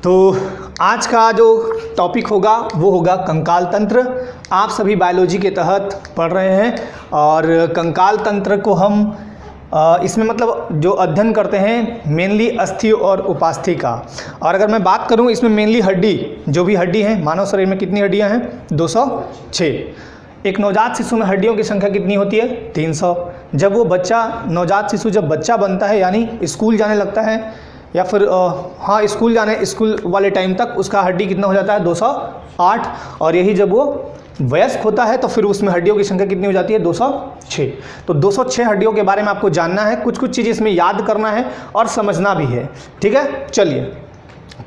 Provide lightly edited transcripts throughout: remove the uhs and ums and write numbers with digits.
तो आज का जो टॉपिक होगा वो होगा कंकाल तंत्र। आप सभी बायोलॉजी के तहत पढ़ रहे हैं और कंकाल तंत्र को हम इसमें मतलब जो अध्ययन करते हैं मेनली अस्थि और उपास्थि का। और अगर मैं बात करूं इसमें मेनली हड्डी, जो भी हड्डी हैं, मानव शरीर में कितनी हड्डियां हैं? 206। एक नवजात शिशु में हड्डियों की संख्या कितनी होती है? 300। जब वो बच्चा नवजात शिशु जब बच्चा बनता है यानी स्कूल जाने लगता है या फिर स्कूल वाले टाइम तक उसका हड्डी कितना हो जाता है? 208। और यही जब वो वयस्क होता है तो फिर उसमें हड्डियों की संख्या कितनी हो जाती है? 206। तो 206 हड्डियों के बारे में आपको जानना है, कुछ कुछ चीज़ें इसमें याद करना है और समझना भी है। ठीक है, चलिए।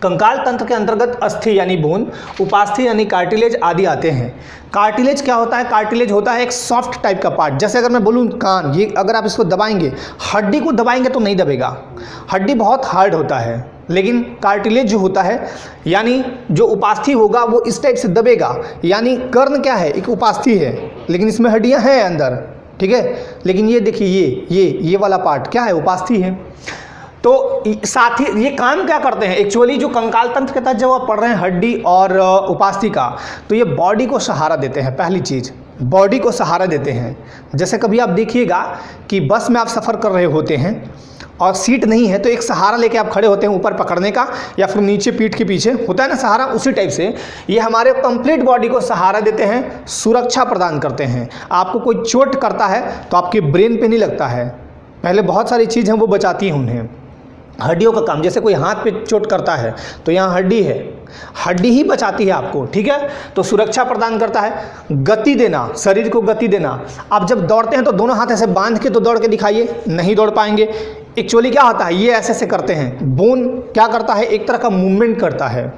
कंकाल तंत्र के अंतर्गत अस्थि यानी बोन, उपास्थि यानी कार्टिलेज आदि आते हैं। कार्टिलेज क्या होता है? कार्टिलेज होता है एक सॉफ्ट टाइप का पार्ट। जैसे अगर मैं बोलूँ कान, ये अगर आप इसको दबाएंगे, हड्डी को दबाएंगे तो नहीं दबेगा, हड्डी बहुत हार्ड होता है। लेकिन कार्टिलेज जो होता है यानी जो उपास्थि होगा वो इस टाइप से दबेगा। यानी कर्ण क्या है? एक उपास्थि है लेकिन इसमें हड्डियां हैं अंदर, ठीक है। लेकिन ये देखिए ये वाला पार्ट क्या है? उपास्थि है। तो साथ ही ये काम क्या करते हैं एक्चुअली, जो कंकाल तंत्र के तहत जब आप पढ़ रहे हैं हड्डी और उपास्थि का, तो ये बॉडी को सहारा देते हैं। पहली चीज़, बॉडी को सहारा देते हैं। जैसे कभी आप देखिएगा कि बस में आप सफ़र कर रहे होते हैं और सीट नहीं है तो एक सहारा लेके आप खड़े होते हैं ऊपर पकड़ने का, या फिर नीचे पीठ के पीछे होता है ना सहारा, उसी टाइप से ये हमारे कंप्लीट बॉडी को सहारा देते हैं, सुरक्षा प्रदान करते हैं। आपको कोई चोट करता है तो आपके ब्रेन पे नहीं लगता है, पहले बहुत सारी चीज़ हैं वो बचाती हैं उन्हें। हड्डियों का काम, जैसे कोई हाथ पे चोट करता है तो यहाँ हड्डी है, हड्डी ही बचाती है आपको, ठीक है। तो सुरक्षा प्रदान करता है, गति देना, शरीर को गति देना। आप जब दौड़ते हैं तो दोनों हाथ ऐसे बांध के तो दौड़ के दिखाइए, नहीं दौड़ पाएंगे। एक्चुअली क्या होता है, ये ऐसे ऐसे करते हैं। बोन क्या करता है? एक तरह का मूवमेंट करता है।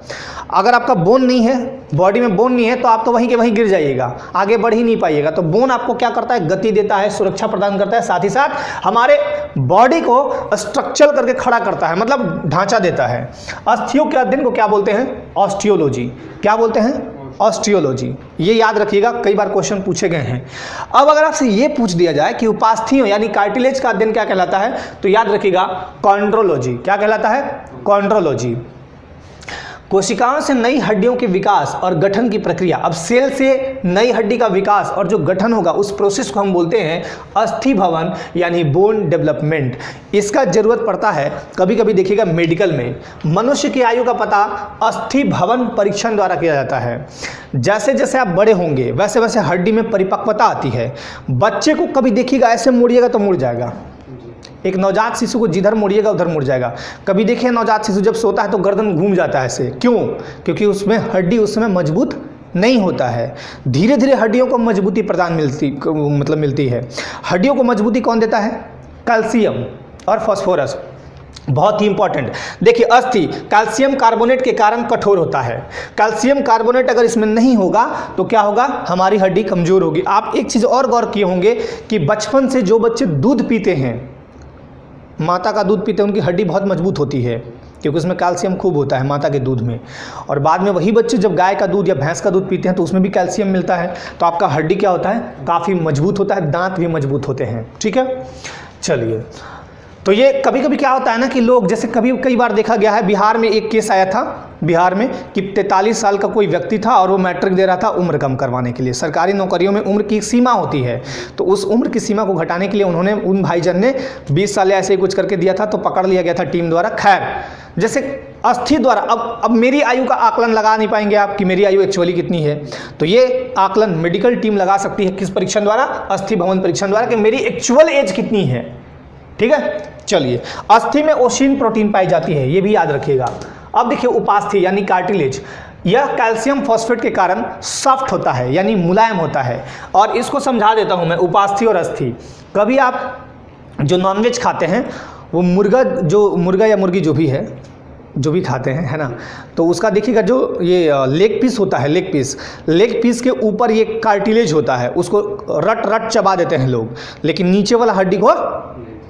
अगर आपका बोन नहीं है, बॉडी में बोन नहीं है, तो आप तो वहीं के वहीं गिर जाइएगा, आगे बढ़ ही नहीं पाइएगा। तो बोन आपको क्या करता है? गति देता है, सुरक्षा प्रदान करता है, साथ ही साथ हमारे बॉडी को स्ट्रक्चर करके खड़ा करता है, मतलब ढांचा देता है। अस्थियों के अध्ययन को क्या बोलते हैं? ऑस्टियोलॉजी। क्या बोलते हैं? ऑस्टियोलॉजी। ये याद रखिएगा, कई बार क्वेश्चन पूछे गए हैं। अब अगर आपसे ये पूछ दिया जाए कि उपास्थियों यानी कार्टिलेज का अध्ययन क्या कहलाता है, तो याद रखिएगा कॉन्ड्रोलॉजी। क्या कहलाता है? कॉन्ड्रोलॉजी। कोशिकाओं से नई हड्डियों के विकास और गठन की प्रक्रिया। अब सेल से नई हड्डी का विकास और जो गठन होगा उस प्रोसेस को हम बोलते हैं अस्थि भवन यानी बोन डेवलपमेंट। इसका जरूरत पड़ता है कभी कभी, देखिएगा मेडिकल में मनुष्य की आयु का पता अस्थि भवन परीक्षण द्वारा किया जाता है। जैसे जैसे आप बड़े होंगे वैसे वैसे हड्डी में परिपक्वता आती है। बच्चे को कभी देखिएगा ऐसे मुड़िएगा तो मुड़ जाएगा, एक नवजात शिशु को जिधर मुड़िएगा उधर मुड़ जाएगा। कभी देखिए नवजात शिशु जब सोता है तो गर्दन घूम जाता है ऐसे, क्यों? क्योंकि उसमें हड्डी उस समय मजबूत नहीं होता है। धीरे धीरे हड्डियों को मजबूती प्रदान मिलती है। हड्डियों को मजबूती कौन देता है? कैल्शियम और फास्फोरस, बहुत ही इंपॉर्टेंट। देखिए अस्थि कैल्शियम कार्बोनेट के कारण कठोर होता है। कैल्शियम कार्बोनेट अगर इसमें नहीं होगा तो क्या होगा? हमारी हड्डी कमजोर होगी। आप एक चीज़ और गौर किए होंगे कि बचपन से जो बच्चे दूध पीते हैं, माता का दूध पीते हैं, उनकी हड्डी बहुत मजबूत होती है क्योंकि उसमें कैल्शियम खूब होता है माता के दूध में। और बाद में वही बच्चे जब गाय का दूध या भैंस का दूध पीते हैं तो उसमें भी कैल्शियम मिलता है, तो आपका हड्डी क्या होता है? काफ़ी मजबूत होता है, दांत भी मजबूत होते हैं, ठीक है। चलिए, तो ये कभी कभी क्या होता है ना कि लोग, जैसे कई बार देखा गया है, बिहार में एक केस आया था बिहार में कि 43 साल का कोई व्यक्ति था और वो मैट्रिक दे रहा था उम्र कम करवाने के लिए। सरकारी नौकरियों में उम्र की एक सीमा होती है, तो उस उम्र की सीमा को घटाने के लिए उन्होंने, उन भाईजान ने 20 साल ऐसे ही कुछ करके दिया था, तो पकड़ लिया गया था टीम द्वारा। खैर, जैसे अस्थि द्वारा अब मेरी आयु का आकलन लगा नहीं पाएंगे आप कि मेरी आयु एक्चुअली कितनी है, तो ये आकलन मेडिकल टीम लगा सकती है। किस परीक्षण द्वारा? अस्थि भवन परीक्षण द्वारा, कि मेरी एक्चुअल एज कितनी है, ठीक है। चलिए, अस्थि में ओसिन प्रोटीन पाई जाती है, ये भी याद रखिएगा। अब देखिए उपास्थि यानी कार्टिलेज, यह कैल्शियम फॉस्फेट के कारण सॉफ्ट होता है यानी मुलायम होता है। और इसको समझा देता हूं मैं, उपास्थि और अस्थि। कभी आप जो नॉनवेज खाते हैं, वो मुर्गा या मुर्गी जो भी खाते हैं, है ना, तो उसका देखिएगा जो ये लेग पीस होता है, लेग पीस के ऊपर ये कार्टिलेज होता है, उसको रट रट चबा देते हैं लोग, लेकिन नीचे वाला हड्डी को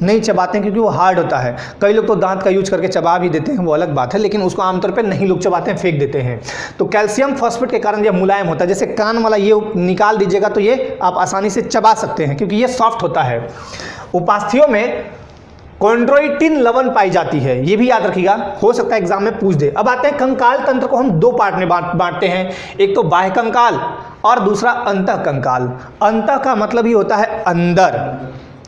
नहीं चबाते हैं क्योंकि वो हार्ड होता है। कई लोग तो दांत का यूज करके चबा भी देते हैं, वो अलग बात है, लेकिन उसको आमतौर पे नहीं लोग चबाते हैं, फेंक देते हैं। तो कैल्शियम फॉस्फेट के कारण यह मुलायम होता है। जैसे कान वाला ये निकाल दीजिएगा तो ये आप आसानी से चबा सकते हैं क्योंकि ये सॉफ्ट होता है। उपास्थियों में कॉन्ड्रोइटिन लवण पाई जाती है, ये भी याद रखिएगा, हो सकता है एग्जाम में पूछ दे। अब आते हैं कंकाल तंत्र को हम दो पार्ट में बांटते हैं, एक तो बाह्य कंकाल और दूसरा अंतः कंकाल। अंतः का मतलब ही होता है अंदर,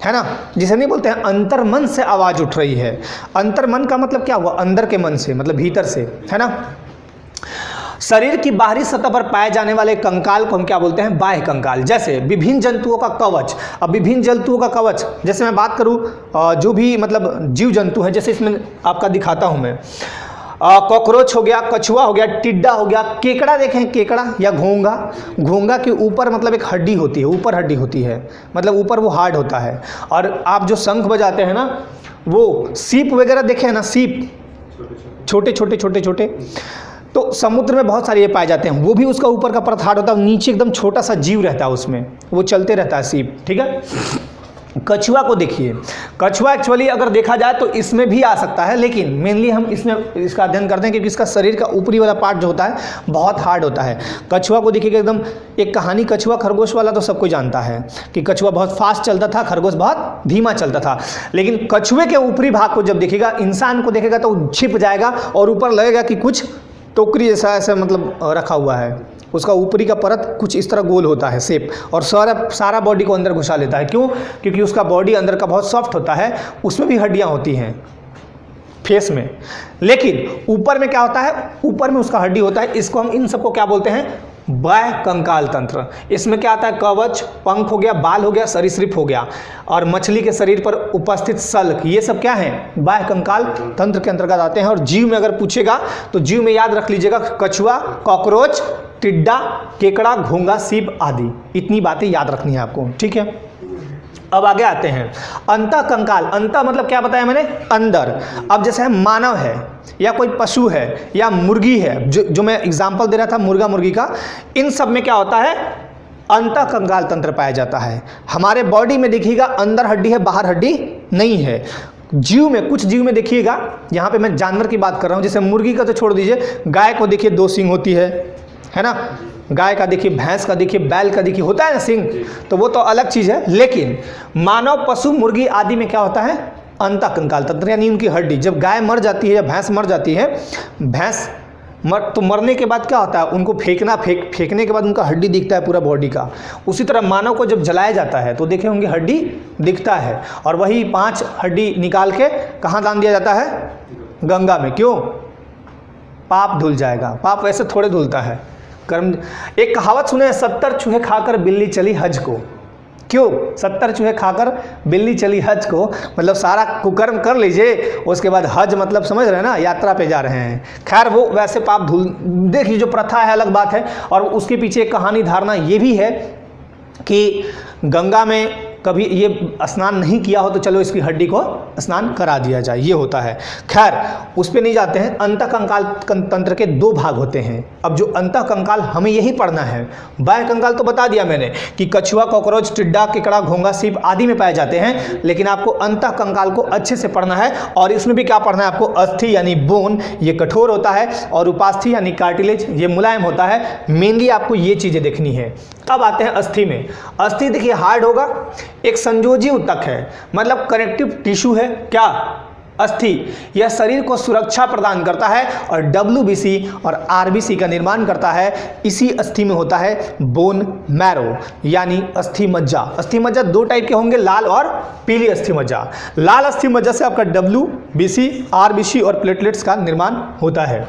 है ना, जिसे नहीं बोलते हैं अंतर्मन से आवाज उठ रही है। अंतर्मन का मतलब क्या हुआ, अंदर के मन से, मतलब भीतर से, है ना। शरीर की बाहरी सतह पर पाए जाने वाले कंकाल को हम क्या बोलते हैं, बाह्य कंकाल। जैसे विभिन्न जंतुओं का कवच। अब विभिन्न जंतुओं का कवच, जैसे मैं बात करूं जो भी मतलब जीव जंतु हैं, जैसे इसमें आपका दिखाता हूं मैं, कॉकरोच हो गया, कछुआ हो गया, टिड्डा हो गया, केकड़ा देखें, केकड़ा या घोंगा। घोंगा के ऊपर मतलब एक हड्डी होती है, ऊपर हड्डी होती है, मतलब ऊपर वो हार्ड होता है। और आप जो शंख बजाते हैं ना, वो सीप वगैरह देखे हैं ना, सीप छोटे छोटे छोटे छोटे, तो समुद्र में बहुत सारे ये पाए जाते हैं। वो भी उसका ऊपर का परत हार्ड होता है, नीचे एकदम छोटा सा जीव रहता है, उसमें वो चलते रहता है सीप, ठीक है। कछुआ को देखिए, कछुआ एक्चुअली अगर देखा जाए तो इसमें भी आ सकता है, लेकिन मेनली हम इसमें इसका अध्ययन करते हैं क्योंकि इसका शरीर का ऊपरी वाला पार्ट जो होता है बहुत हार्ड होता है। कछुआ को देखिएगा एकदम, एक कहानी कछुआ खरगोश वाला तो सबको जानता है कि कछुआ बहुत फास्ट चलता था, खरगोश बहुत धीमा चलता था। लेकिन कछुए के ऊपरी भाग को जब देखेगा, इंसान को देखेगा तो छिप जाएगा और ऊपर लगेगा कि कुछ टोकरी जैसा ऐसा मतलब रखा हुआ है। उसका ऊपरी का परत कुछ इस तरह गोल होता है शेप, और सारा बॉडी को अंदर घुसा लेता है। क्यों? क्योंकि उसका बॉडी अंदर का बहुत सॉफ्ट होता है, उसमें भी हड्डियां होती हैं फेस में, लेकिन ऊपर में क्या होता है, ऊपर में उसका हड्डी होता है। इसको हम इन सबको क्या बोलते हैं, बाह्य कंकाल तंत्र। इसमें क्या आता है, कवच, पंख हो गया, बाल हो गया, सरीसृप हो गया, और मछली के शरीर पर उपस्थित सल्क, ये सब क्या है, बाह्य कंकाल तंत्र के अंतर्गत आते हैं। और जीव में अगर पूछेगा तो जीव में याद रख लीजिएगा, कछुआ, कॉकरोच, टिड्डा, केकड़ा, घोंगा, सीप आदि, इतनी बातें याद रखनी है आपको, ठीक है। अब आगे आते हैं अंतः कंकाल। अंतः मतलब क्या बताया मैंने, अंदर। अब जैसे मानव है या कोई पशु है या मुर्गी है, जो मैं एग्जांपल दे रहा था मुर्गा मुर्गी का, इन सब में क्या होता है, अंतः कंकाल तंत्र पाया जाता है। हमारे बॉडी में देखिएगा अंदर हड्डी है, बाहर हड्डी नहीं है। जीव में, कुछ जीव में देखिएगा, यहाँ पे मैं जानवर की बात कर रहा हूँ, जैसे मुर्गी का तो छोड़ दीजिए, गाय को देखिए 2 सींग होती है ना, गाय का देखिए, भैंस का देखिए, बैल का देखिए, होता है ना सींग, तो वो तो अलग चीज़ है। लेकिन मानव, पशु, मुर्गी आदि में क्या होता है, अंतः कंकाल तंत्र, यानी उनकी हड्डी। जब गाय मर जाती है या भैंस मर जाती है, भैंस तो मरने के बाद क्या होता है, उनको फेंकने के बाद उनका हड्डी दिखता है पूरा बॉडी का। उसी तरह मानव को जब जलाया जाता है तो देखें उनकी हड्डी दिखता है, और वही 5 हड्डी निकाल के कहाँ दान दिया जाता है, गंगा में। क्यों? पाप धुल जाएगा। पाप वैसे थोड़े धुलता है, कर्म। एक कहावत सुने, 70 चूहे खाकर बिल्ली चली हज को। क्यों? 70 चूहे खाकर बिल्ली चली हज को, मतलब सारा कुकर्म कर लीजिए, उसके बाद हज मतलब समझ रहे हैं ना, यात्रा पे जा रहे हैं। खैर वो वैसे पाप धुल, देखिए जो प्रथा है अलग बात है, और उसके पीछे एक कहानी धारणा ये भी है कि गंगा में कभी ये स्नान नहीं किया हो तो चलो इसकी हड्डी को स्नान करा दिया जाए, ये होता है। खैर उस पर नहीं जाते हैं। अंतः कंकाल तंत्र के 2 भाग होते हैं। अब जो अंतः कंकाल हमें यही पढ़ना है। बाह्य कंकाल तो बता दिया मैंने कि कछुआ, कॉकरोच, टिड्डा, केकड़ा, घोंगा, सीप आदि में पाए जाते हैं, लेकिन आपको अंतः कंकाल को अच्छे से पढ़ना है। और इसमें भी क्या पढ़ना है आपको, अस्थि यानी बोन, ये कठोर होता है, और उपास्थि यानी कार्टिलेज, ये मुलायम होता है। मेनली आपको ये चीज़ें देखनी है। अब आते हैं अस्थि में। अस्थि देखिए हार्ड होगा, एक संयोजी ऊतक है, मतलब कनेक्टिव टिश्यू है। क्या? अस्थि। यह शरीर को सुरक्षा प्रदान करता है और WBC और RBC का निर्माण करता है। इसी अस्थि में होता है बोन मैरो, यानी अस्थि मज्जा। अस्थि मज्जा 2 टाइप के होंगे, लाल और पीली अस्थि मज्जा। लाल अस्थि मज्जा से आपका WBC, RBC और प्लेटलेट्स का निर्माण होता है।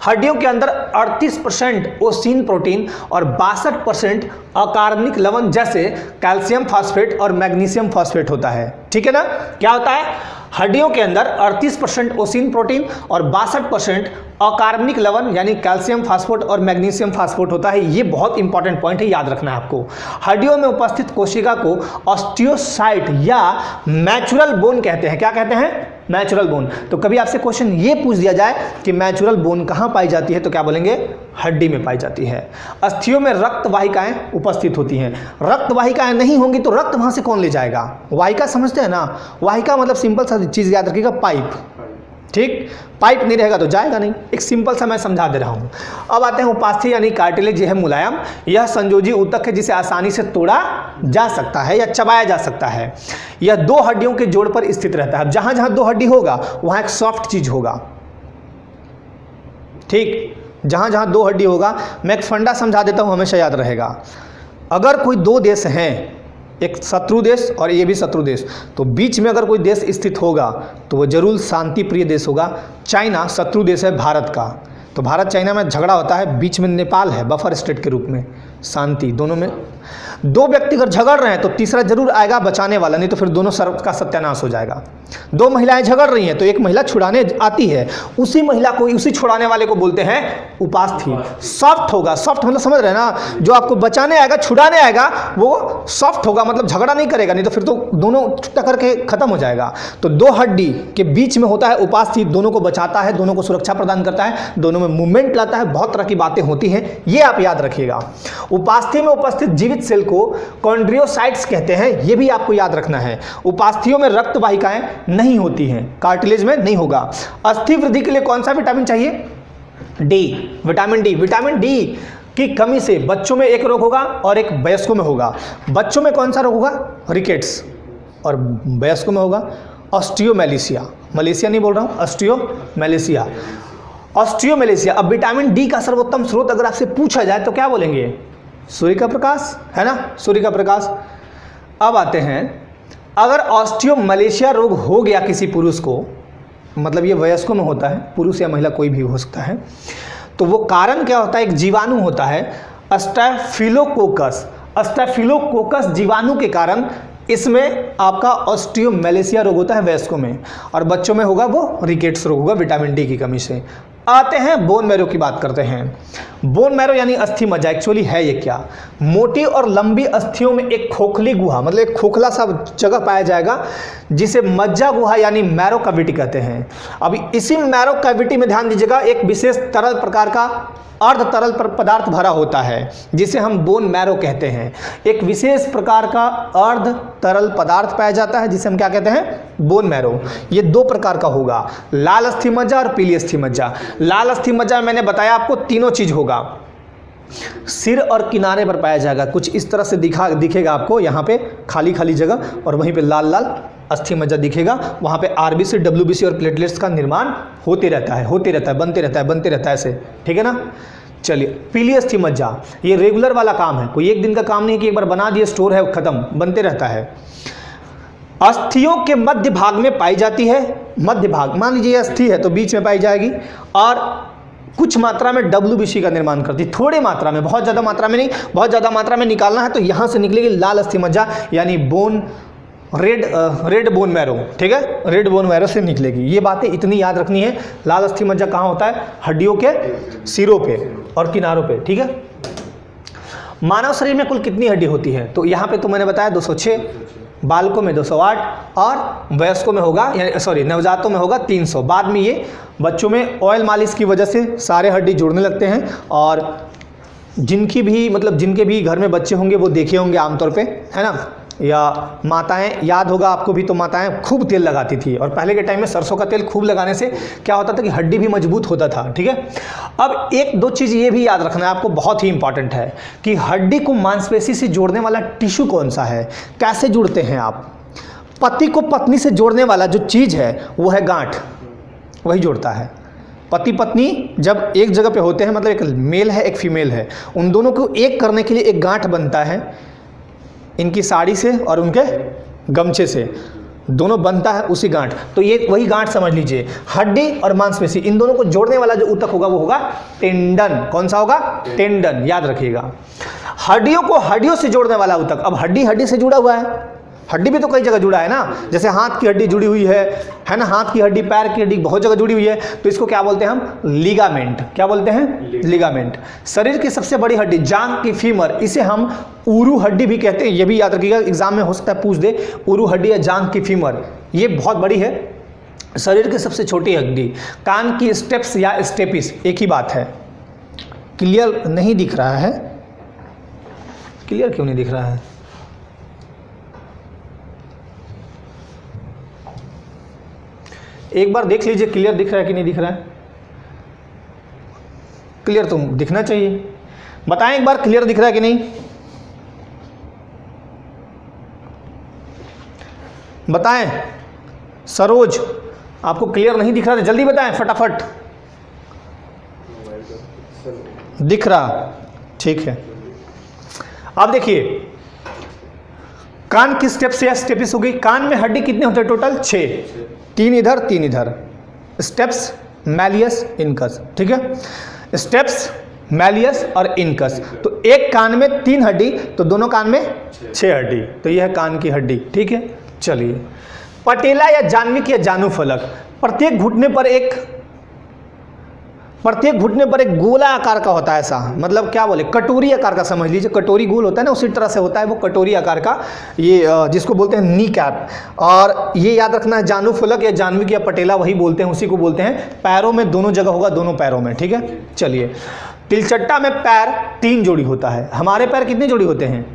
हड्डियों के अंदर 38% ओसीन प्रोटीन और 62% अकार्बनिक लवण जैसे कैल्शियम फास्फेट और मैग्नीशियम फास्फेट होता है। ठीक है ना? क्या होता है? हड्डियों के अंदर 38% ओसीन प्रोटीन और 62% अकार्बनिक लवण यानी कैल्शियम फास्फेट और मैग्नीशियम फास्फेट होता है। ये बहुत इंपॉर्टेंट पॉइंट है, याद रखना है आपको। हड्डियों में उपस्थित कोशिका को ऑस्टियोसाइट या मैचुरल बोन कहते हैं। क्या कहते हैं? मैचुरल बोन। तो कभी आपसे क्वेश्चन ये पूछ दिया जाए कि मैचुरल बोन कहाँ पाई जाती है, तो क्या बोलेंगे? हड्डी में पाई जाती है। अस्थियों में रक्त वाहिकाएं उपस्थित होती हैं। रक्त वाहिकाएं नहीं होंगी तो रक्त वहां से कौन ले जाएगा? वाहिका समझते हैं ना? वाहिका मतलब सिंपल सा चीज याद रखिएगा, पाइप। ठीक, पाइप नहीं रहेगा तो जाएगा नहीं। एक सिंपल सा मैं समझा दे रहा हूँ। अब आते हैं उपास्थि यानी कार्टिलेज, यह है मुलायम, यह संयोजी ऊतक है जिसे आसानी से तोड़ा जा सकता है या चबाया जा सकता है। यह दो हड्डियों के जोड़ पर स्थित रहता है। अब जहाँ जहाँ दो हड्डी होगा वहाँ एक सॉफ्ट चीज होगा, ठीक, जहाँ जहाँ दो हड्डी होगा। मैं एक फंडा समझा देता हूँ, हमेशा याद रहेगा। अगर कोई दो देश हैं, एक शत्रु देश और ये भी शत्रु देश, तो बीच में अगर कोई देश स्थित होगा तो वो जरूर शांति प्रिय देश होगा। चाइना शत्रु देश है भारत का, तो भारत चाइना में झगड़ा होता है, बीच में नेपाल है बफर स्टेट के रूप में, शांति। दोनों में दो व्यक्ति अगर झगड़ रहे हैं तो तीसरा जरूर आएगा बचाने वाला, नहीं तो फिर दोनों सर्व का सत्यानाश हो जाएगा। दो महिलाएं झगड़ रही हैं तो एक महिला छुड़ाने आती है, उसी महिला को, उसी छुड़ाने वाले को बोलते हैं उपास्थि। सॉफ्ट होगा, सॉफ्ट मतलब समझ रहे हैं ना, जो आपको बचाने आएगा, छुड़ाने आएगा, वो सॉफ्ट होगा, मतलब झगड़ा नहीं करेगा, नहीं तो फिर तो दोनों टक्कर के खत्म हो जाएगा। तो दो हड्डी के बीच में होता है उपास्थि, दोनों को बचाता है, दोनों को सुरक्षा प्रदान करता है, दोनों में मूवमेंट लाता है, बहुत तरह की बातें होती हैं, ये आप याद रखिएगा। उपास्थि में उपस्थित जीवित सेल को कॉन्ड्रियोसाइट्स कहते हैं, ये भी आपको याद रखना है। उपास्थियों में रक्त वाहिकाएं नहीं होती हैं, कार्टिलेज में नहीं होगा। अस्थि वृद्धि के लिए कौन सा विटामिन चाहिए? D, vitamin D. Vitamin D की कमी से बच्चों में एक रोग होगा और एक वयस्कों में होगा। बच्चों में कौन सा रोग होगा? रिकेट्स, और वयस्कों में होगा ऑस्टियोमेलेशिया। मलेशिया नहीं बोल रहा हूँ, ऑस्टियोमेलेशिया, ऑस्टियोमेलेशिया। अब विटामिन डी का सर्वोत्तम स्रोत अगर आपसे पूछा जाए तो क्या बोलेंगे? सूर्य का प्रकाश, है ना, सूर्य का प्रकाश। अब आते हैं, अगर ऑस्टियोमेलेशिया रोग हो गया किसी पुरुष को, मतलब ये वयस्कों में होता है, पुरुष या महिला कोई भी हो सकता है, तो वो कारण क्या होता है? एक जीवाणु होता है स्टैफिलोकोकस। स्टैफिलोकोकस जीवाणु के कारण इसमें आपका ऑस्टियोमेलेशिया रोग होता है वयस्कों में, और बच्चों में होगा वो रिकेट्स रोग होगा विटामिन डी की कमी से। आते हैं बोन मैरो की बात करते हैं। बोन मैरो यानी अस्थि मज्जा, एक्चुअली है ये क्या? मोटी और लंबी अस्थियों में एक खोखली गुहा, मतलब एक खोखला सा जगह पाया जाएगा जिसे मज्जा गुहा यानी मैरो कैविटी कहते हैं। अब इसी मैरो कैविटी में ध्यान दीजिएगा, एक विशेष तरल प्रकार का अर्ध तरल पदार्थ भरा होता है जिसे हम बोन मैरो कहते हैं। एक विशेष प्रकार का अर्ध तरल पदार्थ पाया जाता है जिसे हम क्या कहते हैं? Bone marrow. ये दो प्रकार का होगा, लाल अस्थि मज्जा और पीली अस्थि मज्जा। लाल अस्थि मज्जा मैंने बताया आपको तीनों चीज होगा, सिर और किनारे पर पाया जाएगा, कुछ इस तरह से दिखेगा आपको, यहाँ पे खाली खाली जगह और वहीं पे लाल लाल अस्थि मज्जा दिखेगा। वहाँ पे आरबीसी, डब्ल्यूबीसी और प्लेटलेट्स का निर्माण होते रहता है, बनते रहता है ऐसे, ठीक है ना। चलिए, पीली अस्थि मज्जा ये रेगुलर वाला काम है, कोई एक दिन का काम नहीं कि एक बार बना दिए स्टोर है खत्म, बनते रहता है। अस्थियों के मध्य भाग में पाई जाती है, मध्य भाग, मान लीजिए अस्थि है तो बीच में पाई जाएगी, और कुछ मात्रा में डब्ल्यूबीसी का निर्माण करती है, थोड़ी मात्रा में, बहुत ज़्यादा मात्रा में नहीं, बहुत ज़्यादा मात्रा में निकालना है तो यहाँ से निकलेगी लाल अस्थि मज्जा यानी बोन रेड बोन मैरो, ठीक है, रेड बोन मैरो से निकलेगी। ये बातें इतनी याद रखनी है। लाल अस्थि मज्जा कहाँ होता है? हड्डियों के सिरों पे और किनारों पे, ठीक है। मानव शरीर में कुल कितनी हड्डी होती है? तो यहाँ पे तो मैंने बताया 206, बालकों में 208 और वयस्कों में होगा, यानी सॉरी नवजातों में होगा 300। बाद में ये बच्चों में ऑयल मालिश की वजह से सारे हड्डी जुड़ने लगते हैं, और जिनके भी घर में बच्चे होंगे वो देखे होंगे आमतौर पे, है ना, या माताएं, याद होगा आपको भी, तो माताएं खूब तेल लगाती थी, और पहले के टाइम में सरसों का तेल खूब लगाने से क्या होता था कि हड्डी भी मजबूत होता था, ठीक है। अब एक दो चीज़ ये भी याद रखना है आपको, बहुत ही इंपॉर्टेंट है कि हड्डी को मांसपेशी से जोड़ने वाला टिश्यू कौन सा है, कैसे जुड़ते हैं आप? पति को पत्नी से जोड़ने वाला जो चीज़ है वो है गांठ, वही जोड़ता है। पति पत्नी जब एक जगह पे होते हैं, मतलब एक मेल है एक फीमेल है, उन दोनों को एक करने के लिए एक गांठ बनता है, इनकी साड़ी से और उनके गमछे से दोनों बनता है उसी गांठ। तो ये वही गांठ समझ लीजिए। हड्डी और मांसपेशी इन दोनों को जोड़ने वाला जो ऊतक होगा वो होगा टेंडन। कौन सा होगा? टेंडन, याद रखिएगा। हड्डियों को हड्डियों से जोड़ने वाला ऊतक, अब हड्डी हड्डी से जुड़ा हुआ है, हड्डी भी तो कई जगह जुड़ा है ना, जैसे हाथ की हड्डी जुड़ी हुई है ना, हाथ की हड्डी, पैर की हड्डी बहुत जगह जुड़ी हुई है, तो इसको क्या बोलते हैं हम? लिगामेंट। क्या बोलते हैं? लिगामेंट। शरीर की सबसे बड़ी हड्डी जांघ की फीमर, इसे हम उरू हड्डी भी कहते हैं, ये भी याद रखिएगा, एग्जाम में हो सकता है पूछ दे, उरू हड्डी या जांघ की फीमर, ये बहुत बड़ी है। शरीर की सबसे छोटी हड्डी कान की स्टेप्स या स्टेपिस, एक ही बात है। क्लियर नहीं दिख रहा है? क्लियर क्यों नहीं दिख रहा है? एक बार देख लीजिए क्लियर दिख रहा है कि नहीं दिख रहा है। क्लियर तो दिखना चाहिए, बताएं एक बार क्लियर दिख रहा है कि नहीं, बताएं। सरोज आपको क्लियर नहीं दिख रहा था, जल्दी बताएं फटाफट। दिख रहा, ठीक है। अब देखिए कान किस स्टेप से स्टेपिस हो गई। कान में हड्डी कितने होते हैं टोटल? 6, 3 इधर 3 इधर। स्टेप्स मैलियस इनकस, ठीक है। स्टेप्स मैलियस और इनकस, तो एक कान में 3 हड्डी तो दोनों कान में 6 हड्डी, तो यह है कान की हड्डी, ठीक है। चलिए पटेला या जान्हविक या जानुफलक, प्रत्येक घुटने पर एक गोला आकार का होता है, ऐसा मतलब क्या बोले, कटोरी आकार का समझ लीजिए। कटोरी गोल होता है ना, उसी तरह से होता है वो कटोरी आकार का, ये जिसको बोलते हैं नी कैप। और ये याद रखना है, जानुफलक या जान्हविक या पटेला वही बोलते हैं, उसी को बोलते हैं। पैरों में दोनों जगह होगा, दोनों पैरों में, ठीक है। चलिए तिलचट्टा में पैर 3 जोड़ी होता है, हमारे पैर कितने जोड़ी होते हैं?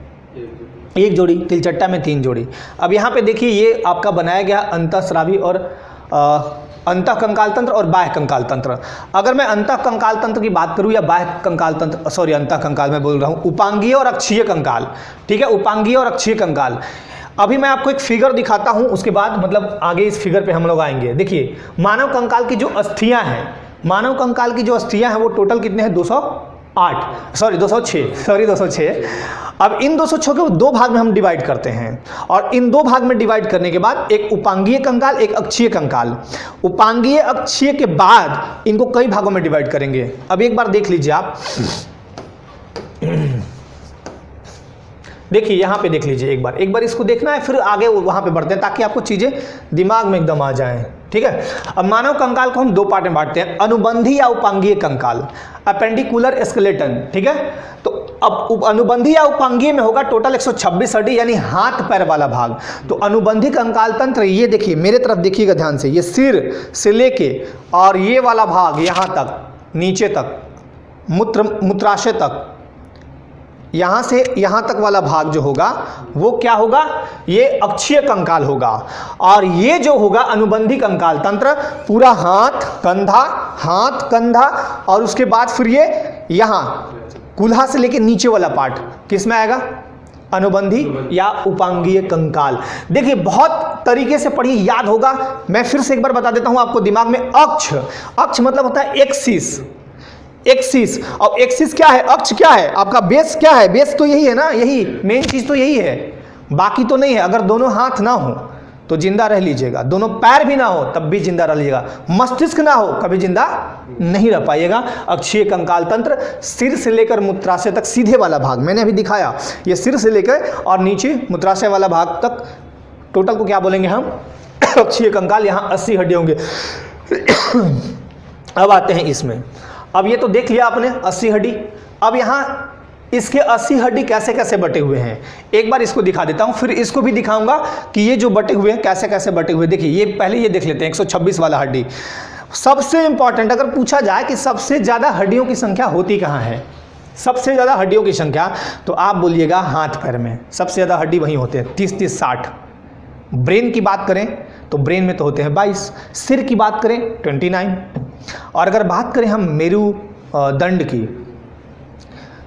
1 जोड़ी। तिलचट्टा में 3 जोड़ी। अब यहाँ पे देखिए ये आपका बनाया गया अंतःस्रावी और अंतः कंकाल तंत्र और बाह्य कंकाल तंत्र। अगर मैं अंतः कंकाल तंत्र की बात करूं या बाह्य कंकाल तंत्र, सॉरी अंतः कंकाल मैं बोल रहा हूं, उपांगीय और अक्षीय कंकाल, ठीक है, उपांगीय और अक्षीय कंकाल। अभी मैं आपको एक फिगर दिखाता हूं, उसके बाद मतलब आगे इस फिगर पे हम लोग आएंगे। देखिए मानव कंकाल की जो अस्थियां हैं, मानव कंकाल की जो अस्थियां हैं वो टोटल कितने हैं? 206। अब इन 206 को 2 भाग में हम डिवाइड करते हैं, और इन 2 भाग में डिवाइड करने के बाद एक उपांगीय कंकाल, एक अक्षीय कंकाल। उपांगीय अक्षीय के बाद इनको कई भागों में डिवाइड करेंगे। अब एक बार देख लीजिए आप, देखिए यहाँ पे देख लीजिए एक बार इसको देखना है, फिर आगे वहाँ पे बढ़ते हैं ताकि आपको चीज़ें दिमाग में एकदम आ जाएं, ठीक है। अब मानव कंकाल को हम 2 पार्ट में बांटते हैं, अनुबंधी या उपांगीय कंकाल, अपेंडिकुलर स्केलेटन, ठीक है। तो अब अनुबंधी या उपांगीय में होगा टोटल 126 हड्डी, यानी हाथ पैर वाला भाग। तो अनुबंधी कंकाल तंत्र, ये देखिए मेरे तरफ देखिएगा ध्यान से, ये सिर से लेके और ये वाला भाग यहाँ तक, नीचे तक, मूत्राशय तक, यहाँ से यहाँ तक वाला भाग जो होगा वो क्या होगा? ये अक्षीय कंकाल होगा। और ये जो होगा अनुबंधी कंकाल तंत्र, पूरा हाथ कंधा और उसके बाद फिर ये यहाँ कूल्हा से लेके नीचे वाला पार्ट किस में आएगा? अनुबंधी या उपांगीय कंकाल। देखिए बहुत तरीके से पढ़िए, याद होगा। मैं फिर से एक बार बता देता हूँ आपको दिमाग में। अक्ष मतलब होता है एक्सिस। और एक्सिस क्या है? अक्ष क्या है? आपका बेस क्या है? बेस तो यही है ना, यही मेन चीज तो यही है, बाकी तो नहीं है। अगर दोनों हाथ ना हो तो जिंदा रह लीजिएगा, दोनों पैर भी ना हो तब भी जिंदा रह लीजिएगा, मस्तिष्क ना हो कभी जिंदा नहीं रह पाइएगा। अक्षीय कंकाल तंत्र सिर से लेकर मूत्राशय तक, सीधे वाला भाग मैंने अभी दिखाया, ये सिर से लेकर और नीचे मूत्राशय वाला भाग तक, टोटल को क्या बोलेंगे हम? अक्षीय कंकाल। यहाँ 80 हड्डी होंगे। अब आते हैं इसमें। अब ये तो देख लिया आपने 80 हड्डी। अब यहाँ इसके 80 हड्डी कैसे कैसे बटे हुए हैं, एक बार इसको दिखा देता हूँ, फिर इसको भी दिखाऊंगा कि ये जो बटे हुए हैं कैसे कैसे बटे हुए। देखिए ये पहले ये देख लेते हैं 126 वाला हड्डी। सबसे इंपॉर्टेंट, अगर पूछा जाए कि सबसे ज़्यादा हड्डियों की संख्या होती कहाँ है, सबसे ज़्यादा हड्डियों की संख्या, तो आप बोलिएगा हाथ पैर में सबसे ज़्यादा हड्डी वहीं होते हैं, 30-60। ब्रेन की बात करें तो ब्रेन में तो होते हैं 22, सिर की बात करें 29, और अगर बात करें हम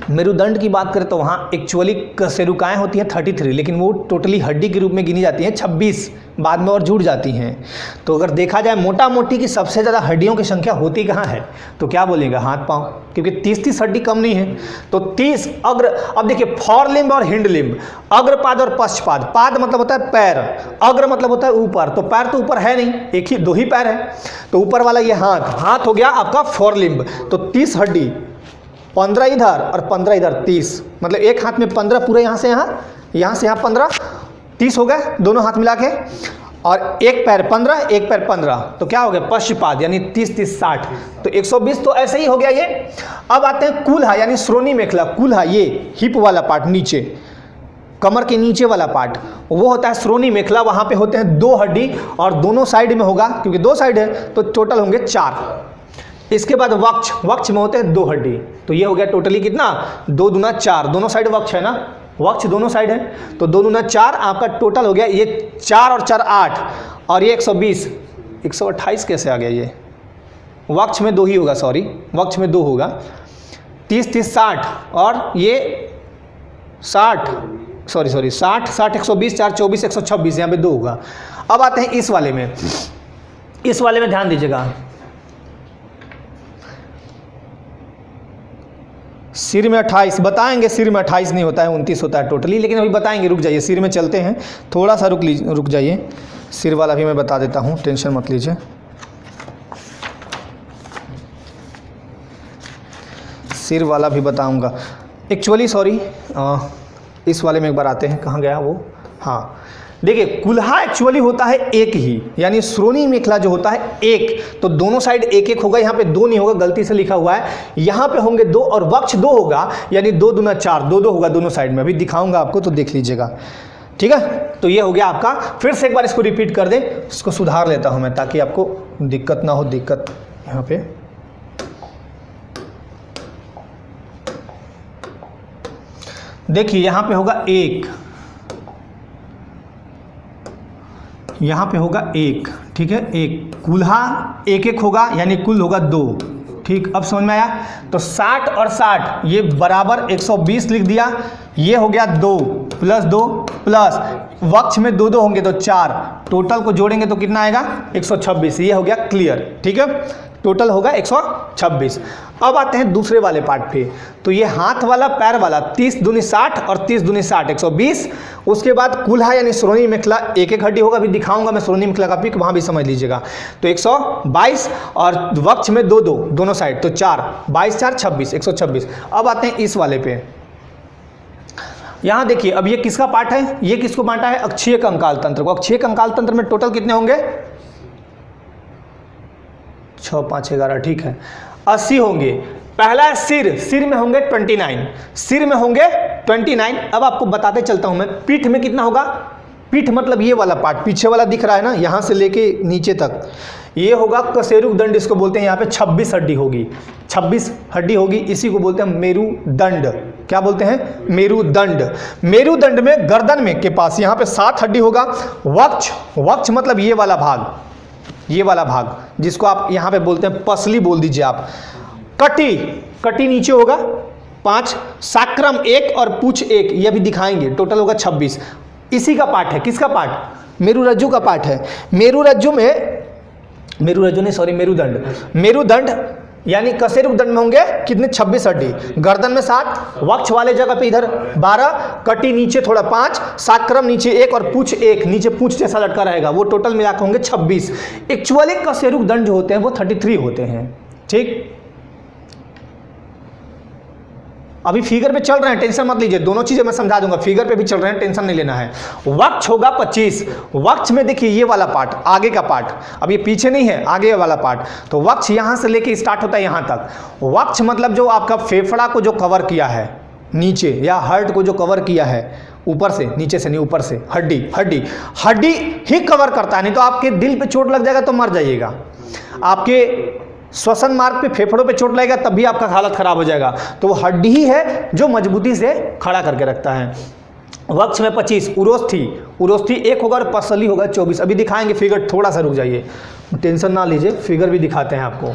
मेरुदंड की बात करें तो वहाँ एक्चुअली कशेरुकाएँ होती हैं 33, लेकिन वो टोटली हड्डी के रूप में गिनी जाती हैं 26, बाद में और जुड़ जाती हैं। तो अगर देखा जाए मोटा मोटी की सबसे ज़्यादा हड्डियों की संख्या होती कहाँ है, तो क्या बोलेगा? हाथ पाँव, क्योंकि 30 हड्डी कम नहीं है। तो 30 अग्र। अब देखिए फॉर लिम्ब और हिंड लिम्ब, अग्रपाद और पश्चपाद। पाद मतलब होता है पैर, अग्र मतलब होता है ऊपर, तो पैर तो ऊपर है नहीं, एक ही 2 ही पैर है, तो ऊपर वाला ये हाथ हो गया आपका फॉर लिम्ब। तो 30 हड्डी, 15 इधर और 15 इधर, 30, मतलब एक हाथ में 15 पूरे, यहाँ से यहाँ 15, 30 हो गए दोनों हाथ मिला के। और एक पैर 15, एक पैर 15, तो क्या हो गया? पश्चपाद, यानी 30-30-60, तो 120 तो ऐसे ही हो गया ये। अब आते हैं कूल्हा यानी श्रोणी मेखला। कूल्हा ये हिप वाला पार्ट, नीचे कमर के नीचे वाला पार्ट, वो होता है श्रोणी मेखला। वहाँ पे होते हैं 2 हड्डी और दोनों साइड में होगा, क्योंकि 2 साइड है तो टोटल होंगे 4। इसके बाद वक्ष में होते हैं 2 हड्डी, तो ये हो गया टोटली कितना? 2 दूना 4, दोनों साइड वक्ष है ना, वक्ष दोनों साइड है, तो 2 दूना 4 आपका टोटल हो गया। ये 4 और 4 8, और ये 120, 128 कैसे आ गया ये? वक्ष में 2 ही होगा, सॉरी वक्ष में 2 होगा। 30 30 60 और ये 60 120 4 24 126, यहाँ पे 2 होगा। अब आते हैं इस वाले में, इस वाले में ध्यान दीजिएगा। सिर में 28 बताएंगे, सिर में 28 नहीं होता है, 29 होता है टोटली, लेकिन अभी बताएंगे, रुक जाइए, सिर में चलते हैं, थोड़ा सा रुक जाइए। सिर वाला भी मैं बता देता हूँ, टेंशन मत लीजिए। सिर वाला भी बताऊंगा एक्चुअली, सॉरी इस वाले में एक बार आते हैं, कहाँ गया वो? हाँ देखिए, कुल्हा एक्चुअली होता है एक ही, यानी श्रोणी मेखला जो होता है एक, तो दोनों साइड एक एक होगा, यहाँ पे 2 नहीं होगा, गलती से लिखा हुआ है, यहाँ पे होंगे 2 और वक्ष 2 होगा, यानी 2 दूना 4, 2 2 होगा दोनों साइड में। अभी दिखाऊंगा आपको तो देख लीजिएगा, ठीक है। तो ये हो गया आपका। फिर से एक बार इसको रिपीट कर दें, इसको सुधार लेता हूँ मैं ताकि आपको दिक्कत ना हो। दिक्कत यहाँ पे देखिए, यहाँ पे होगा 1, यहाँ पे होगा 1, ठीक है, 1 कुल्हा 1 1 होगा, यानी कुल होगा 2, ठीक। अब समझ में आया? तो 60 और 60 ये बराबर 120 लिख दिया, ये हो गया 2 प्लस 2 प्लस वक्ष में 2 2 होंगे तो 4, टोटल को जोड़ेंगे तो कितना आएगा? 126। ये हो गया क्लियर, ठीक है, टोटल होगा 126। अब आते हैं दूसरे वाले पार्ट पे। तो ये हाथ वाला पैर वाला 30 दूनी 60 और 30 दूनी 60 120। उसके बाद कुल्हा यानी श्रोणी मेखला 1 1 हड्डी होगा, अभी दिखाऊंगा मैं श्रोणी मेखला का पिक, वहाँ भी समझ लीजिएगा। तो 122 और वक्ष में 2 2 दोनों साइड, तो 4 22 4 26 126। अब आते हैं इस वाले पे। यहाँ देखिए, अब ये किसका पार्ट है? ये किसको बांटा है? अक्षीय कंकाल तंत्र को। अक्षीय कंकाल तंत्र में टोटल कितने होंगे? 6 5 11, ठीक है, 80 होंगे। पहला है सिर, सिर में होंगे 29, सिर में होंगे 29। अब आपको बताते चलता हूं मैं, पीठ में कितना होगा? पीठ मतलब ये वाला पार्ट पीछे वाला दिख रहा है ना, यहां से लेके नीचे तक, ये होगा कशेरुक दंड, इसको बोलते हैं। यहाँ पे 26 हड्डी होगी, 26 हड्डी होगी, इसी को बोलते हैं मेरुदंड। क्या बोलते हैं? मेरुदंड। मेरुदंड में गर्दन में के पास यहाँ पे 7 हड्डी होगा। वक्ष, वक्ष मतलब ये वाला भाग, ये वाला भाग जिसको आप यहाँ पे बोलते हैं पसली बोल दीजिए आप। कटी, कटी नीचे होगा 5, साक्रम 1 और पूछ 1, ये भी दिखाएंगे, टोटल होगा 26। इसी का पार्ट है, किसका पार्ट? मेरुरज्जु का पार्ट है। मेरुरज्जु में, मेरुरज्जु नहीं सॉरी, मेरुदंड, मेरुदंड यानी कशेरुक दंड में होंगे कितने? 26 हड्डी। गर्दन में 7, वक्ष वाले जगह पे इधर 12, कटी नीचे थोड़ा 5, साक्रम नीचे 1 और पूछ 1, नीचे पूछ जैसा लटका रहेगा, वो टोटल मिलाकर होंगे 26। एक्चुअली कशेरुक दंड जो होते हैं वो 33 होते हैं, ठीक। अभी फिगर पे चल रहे हैं, टेंशन मत लीजिए, दोनों चीजें मैं समझा दूंगा, फिगर पे भी चल रहे हैं, टेंशन नहीं लेना है। वक्ष होगा 25। वक्ष में देखिए ये वाला पार्ट, आगे का पार्ट, अब ये पीछे नहीं है, आगे वाला पार्ट। तो वक्ष यहां से लेके स्टार्ट होता है यहां तक। वक्ष मतलब जो आपका फेफड़ा को जो कवर किया है नीचे, या हार्ट को जो कवर किया है ऊपर से, नीचे से नहीं ऊपर से, हड्डी, हड्डी, हड्डी ही कवर करता है, नहीं तो आपके दिल पे चोट लग जाएगा तो मर जाइएगा, आपके श्वसन मार्ग पे, फेफड़ों पे चोट लगेगा तब भी आपका हालत खराब हो जाएगा। तो वो हड्डी ही है जो मजबूती से खड़ा करके रखता है। वक्ष में 25, उरोस्थी, उरोस्थी 1 होगा और पसली होगा 24। अभी दिखाएंगे फिगर, थोड़ा सा रुक जाइए, टेंशन ना लीजिए, फिगर भी दिखाते हैं आपको।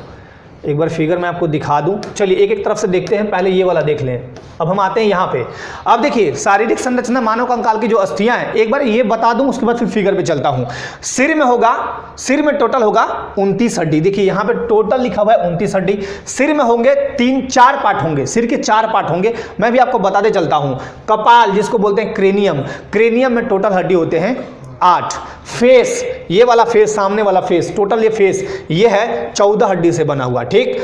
एक बार फिगर मैं आपको दिखा दूं। चलिए एक एक तरफ से देखते हैं, पहले ये वाला देख लें। अब हम आते हैं यहाँ पे। अब देखिए शारीरिक संरचना मानव कंकाल की जो अस्थियां हैं, एक बार ये बता दूं, उसके बाद फिर फिगर पे चलता हूँ। सिर में होगा, सिर में टोटल होगा 29 हड्डी। देखिए यहाँ पे टोटल लिखा हुआ है 29 हड्डी। सिर में होंगे 3-4 पार्ट होंगे, सिर के 4 पार्ट होंगे, मैं भी आपको बताते चलता हूँ। कपाल जिसको बोलते हैं क्रेनियम, क्रेनियम में टोटल हड्डी होते हैं 8। फेस, ये वाला फेस, सामने वाला फेस, टोटल ये फेस ये है 14 हड्डी से बना हुआ, ठीक।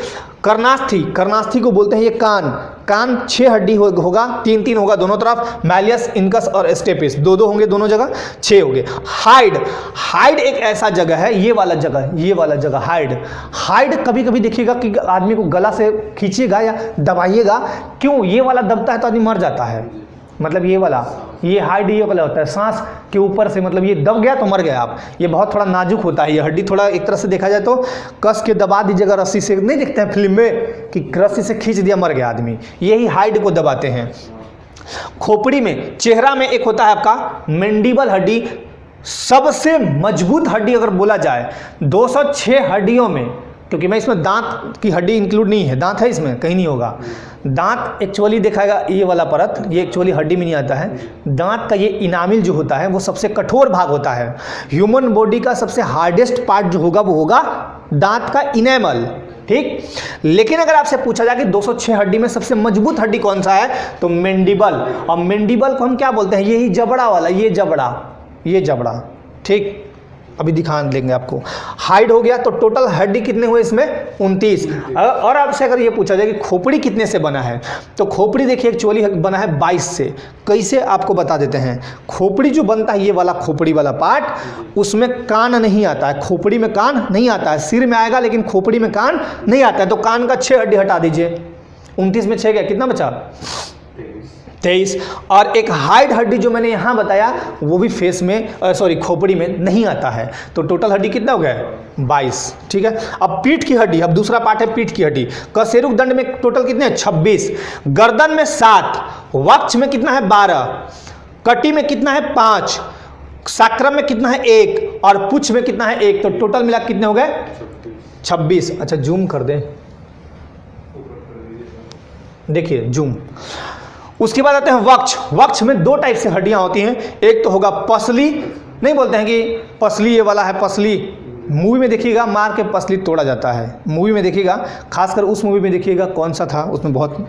कर्णास्थी, कर्णास्थी को बोलते हैं ये कान, कान 6 हड्डी होगा, 3-3 होगा दोनों तरफ। मैलियस, इनकस और स्टेपिस 2-2 होंगे दोनों जगह, 6 होंगे। हाइड, हाइड एक ऐसा जगह है, ये वाला जगह, ये वाला जगह हाइड। हाइड कभी कभी देखिएगा कि आदमी को गला से खींचिएगा या दबाइएगा, क्यों? ये वाला दबता है तो आदमी मर जाता है, मतलब ये वाला, ये हाइड ये वाला होता है, सांस के ऊपर से, मतलब ये दब गया तो मर गया आप। ये बहुत थोड़ा नाजुक होता है, ये हड्डी थोड़ा एक तरह से देखा जाए तो कस के दबा दीजिएगा रस्सी से, नहीं देखते हैं फिल्म में कि रस्सी से खींच दिया मर गया आदमी, यही हाइड को दबाते हैं। खोपड़ी में, चेहरा में एक होता है आपका मैंडिबल हड्डी, सबसे मजबूत हड्डी अगर बोला जाए 206 हड्डियों में, क्योंकि मैं इसमें दांत की हड्डी इंक्लूड नहीं है, दांत है इसमें कहीं नहीं होगा, दांत एक्चुअली दिखाएगा ये वाला परत, ये एक्चुअली हड्डी में नहीं आता है। दांत का ये इनामिल जो होता है वो सबसे कठोर भाग होता है। ह्यूमन बॉडी का सबसे हार्डेस्ट पार्ट जो होगा वो होगा दांत का इनेमल, ठीक। लेकिन अगर आपसे पूछा जाए कि 206 हड्डी में सबसे मजबूत हड्डी कौन सा है, तो मैंडिबल। और मैंडिबल को हम क्या बोलते हैं, यही जबड़ा वाला, ये जबड़ा, ठीक। अभी दिखा देंगे आपको। हाइट हो गया, तो टोटल हड्डी कितने हुए इसमें 29। और आपसे अगर ये पूछा जाए कि खोपड़ी कितने से बना है, तो खोपड़ी देखिए एक्चुअली बना है 22 से। कैसे आपको बता देते हैं। खोपड़ी जो बनता है ये वाला खोपड़ी वाला पार्ट, उसमें कान नहीं आता है, खोपड़ी में कान नहीं आता है, सिर में आएगा लेकिन खोपड़ी में कान नहीं आता है। तो कान का 6 हड्डी हटा दीजिए, 29 में 6 गया, कितना बचा 23। और एक हाइड हड्डी जो मैंने यहाँ बताया वो भी फेस में खोपड़ी में नहीं आता है। तो टोटल हड्डी कितना हो गया 22, ठीक है। अब पीठ की हड्डी, अब दूसरा पार्ट है पीठ की हड्डी। कशेरुक दंड में टोटल कितने हैं 26, गर्दन में 7, वक्ष में कितना है 12, कटी में कितना है 5, साक्रम में कितना है 1 और पुच्छ में कितना है 1। तो टोटल मिला कितने हो गए 26। अच्छा जूम कर दें, देखिए जूम। उसके बाद आते हैं वक्ष। वक्ष में 2 टाइप से हड्डियां होती हैं। एक तो होगा पसली, नहीं बोलते हैं कि पसली ये वाला है पसली, मूवी में देखिएगा मार के पसली तोड़ा जाता है, मूवी में देखिएगा, खासकर उस मूवी में देखिएगा कौन सा था, उसमें बहुत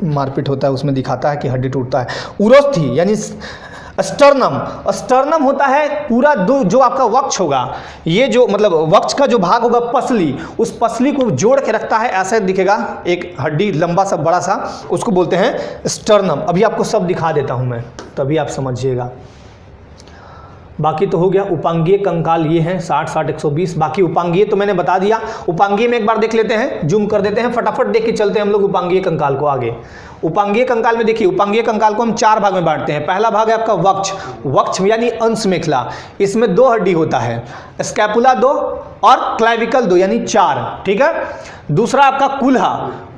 मारपीट होता है, उसमें दिखाता है कि हड्डी टूटता है। उरोस्थी यानी स्टर्नम, स्टर्नम होता है पूरा जो आपका वक्ष होगा, ये जो मतलब वक्ष का जो भाग होगा पसली, उस पसली को जोड़ के रखता है, ऐसा दिखेगा एक हड्डी लंबा सा बड़ा सा, उसको बोलते हैं स्टर्नम। अभी आपको सब दिखा देता हूं मैं, तभी आप समझिएगा। बाकी तो हो गया। उपांगीय कंकाल ये हैं 60, 60, 120। बाकी उपांगीय तो मैंने बता दिया। उपांगीय में एक बार देख लेते हैं, जूम कर देते हैं, फटाफट देख के चलते हैं हम लोग उपांगीय कंकाल को आगे। उपांगीय कंकाल में देखिए, उपांगीय कंकाल को हम 4 भाग में बांटते हैं। पहला भाग है आपका वक्ष, वक्ष यानी अंश मेखला, इसमें 2 हड्डी होता है, स्कैपुला 2 और क्लाविकल 2 यानी 4, ठीक है। दूसरा आपका कुल्हा,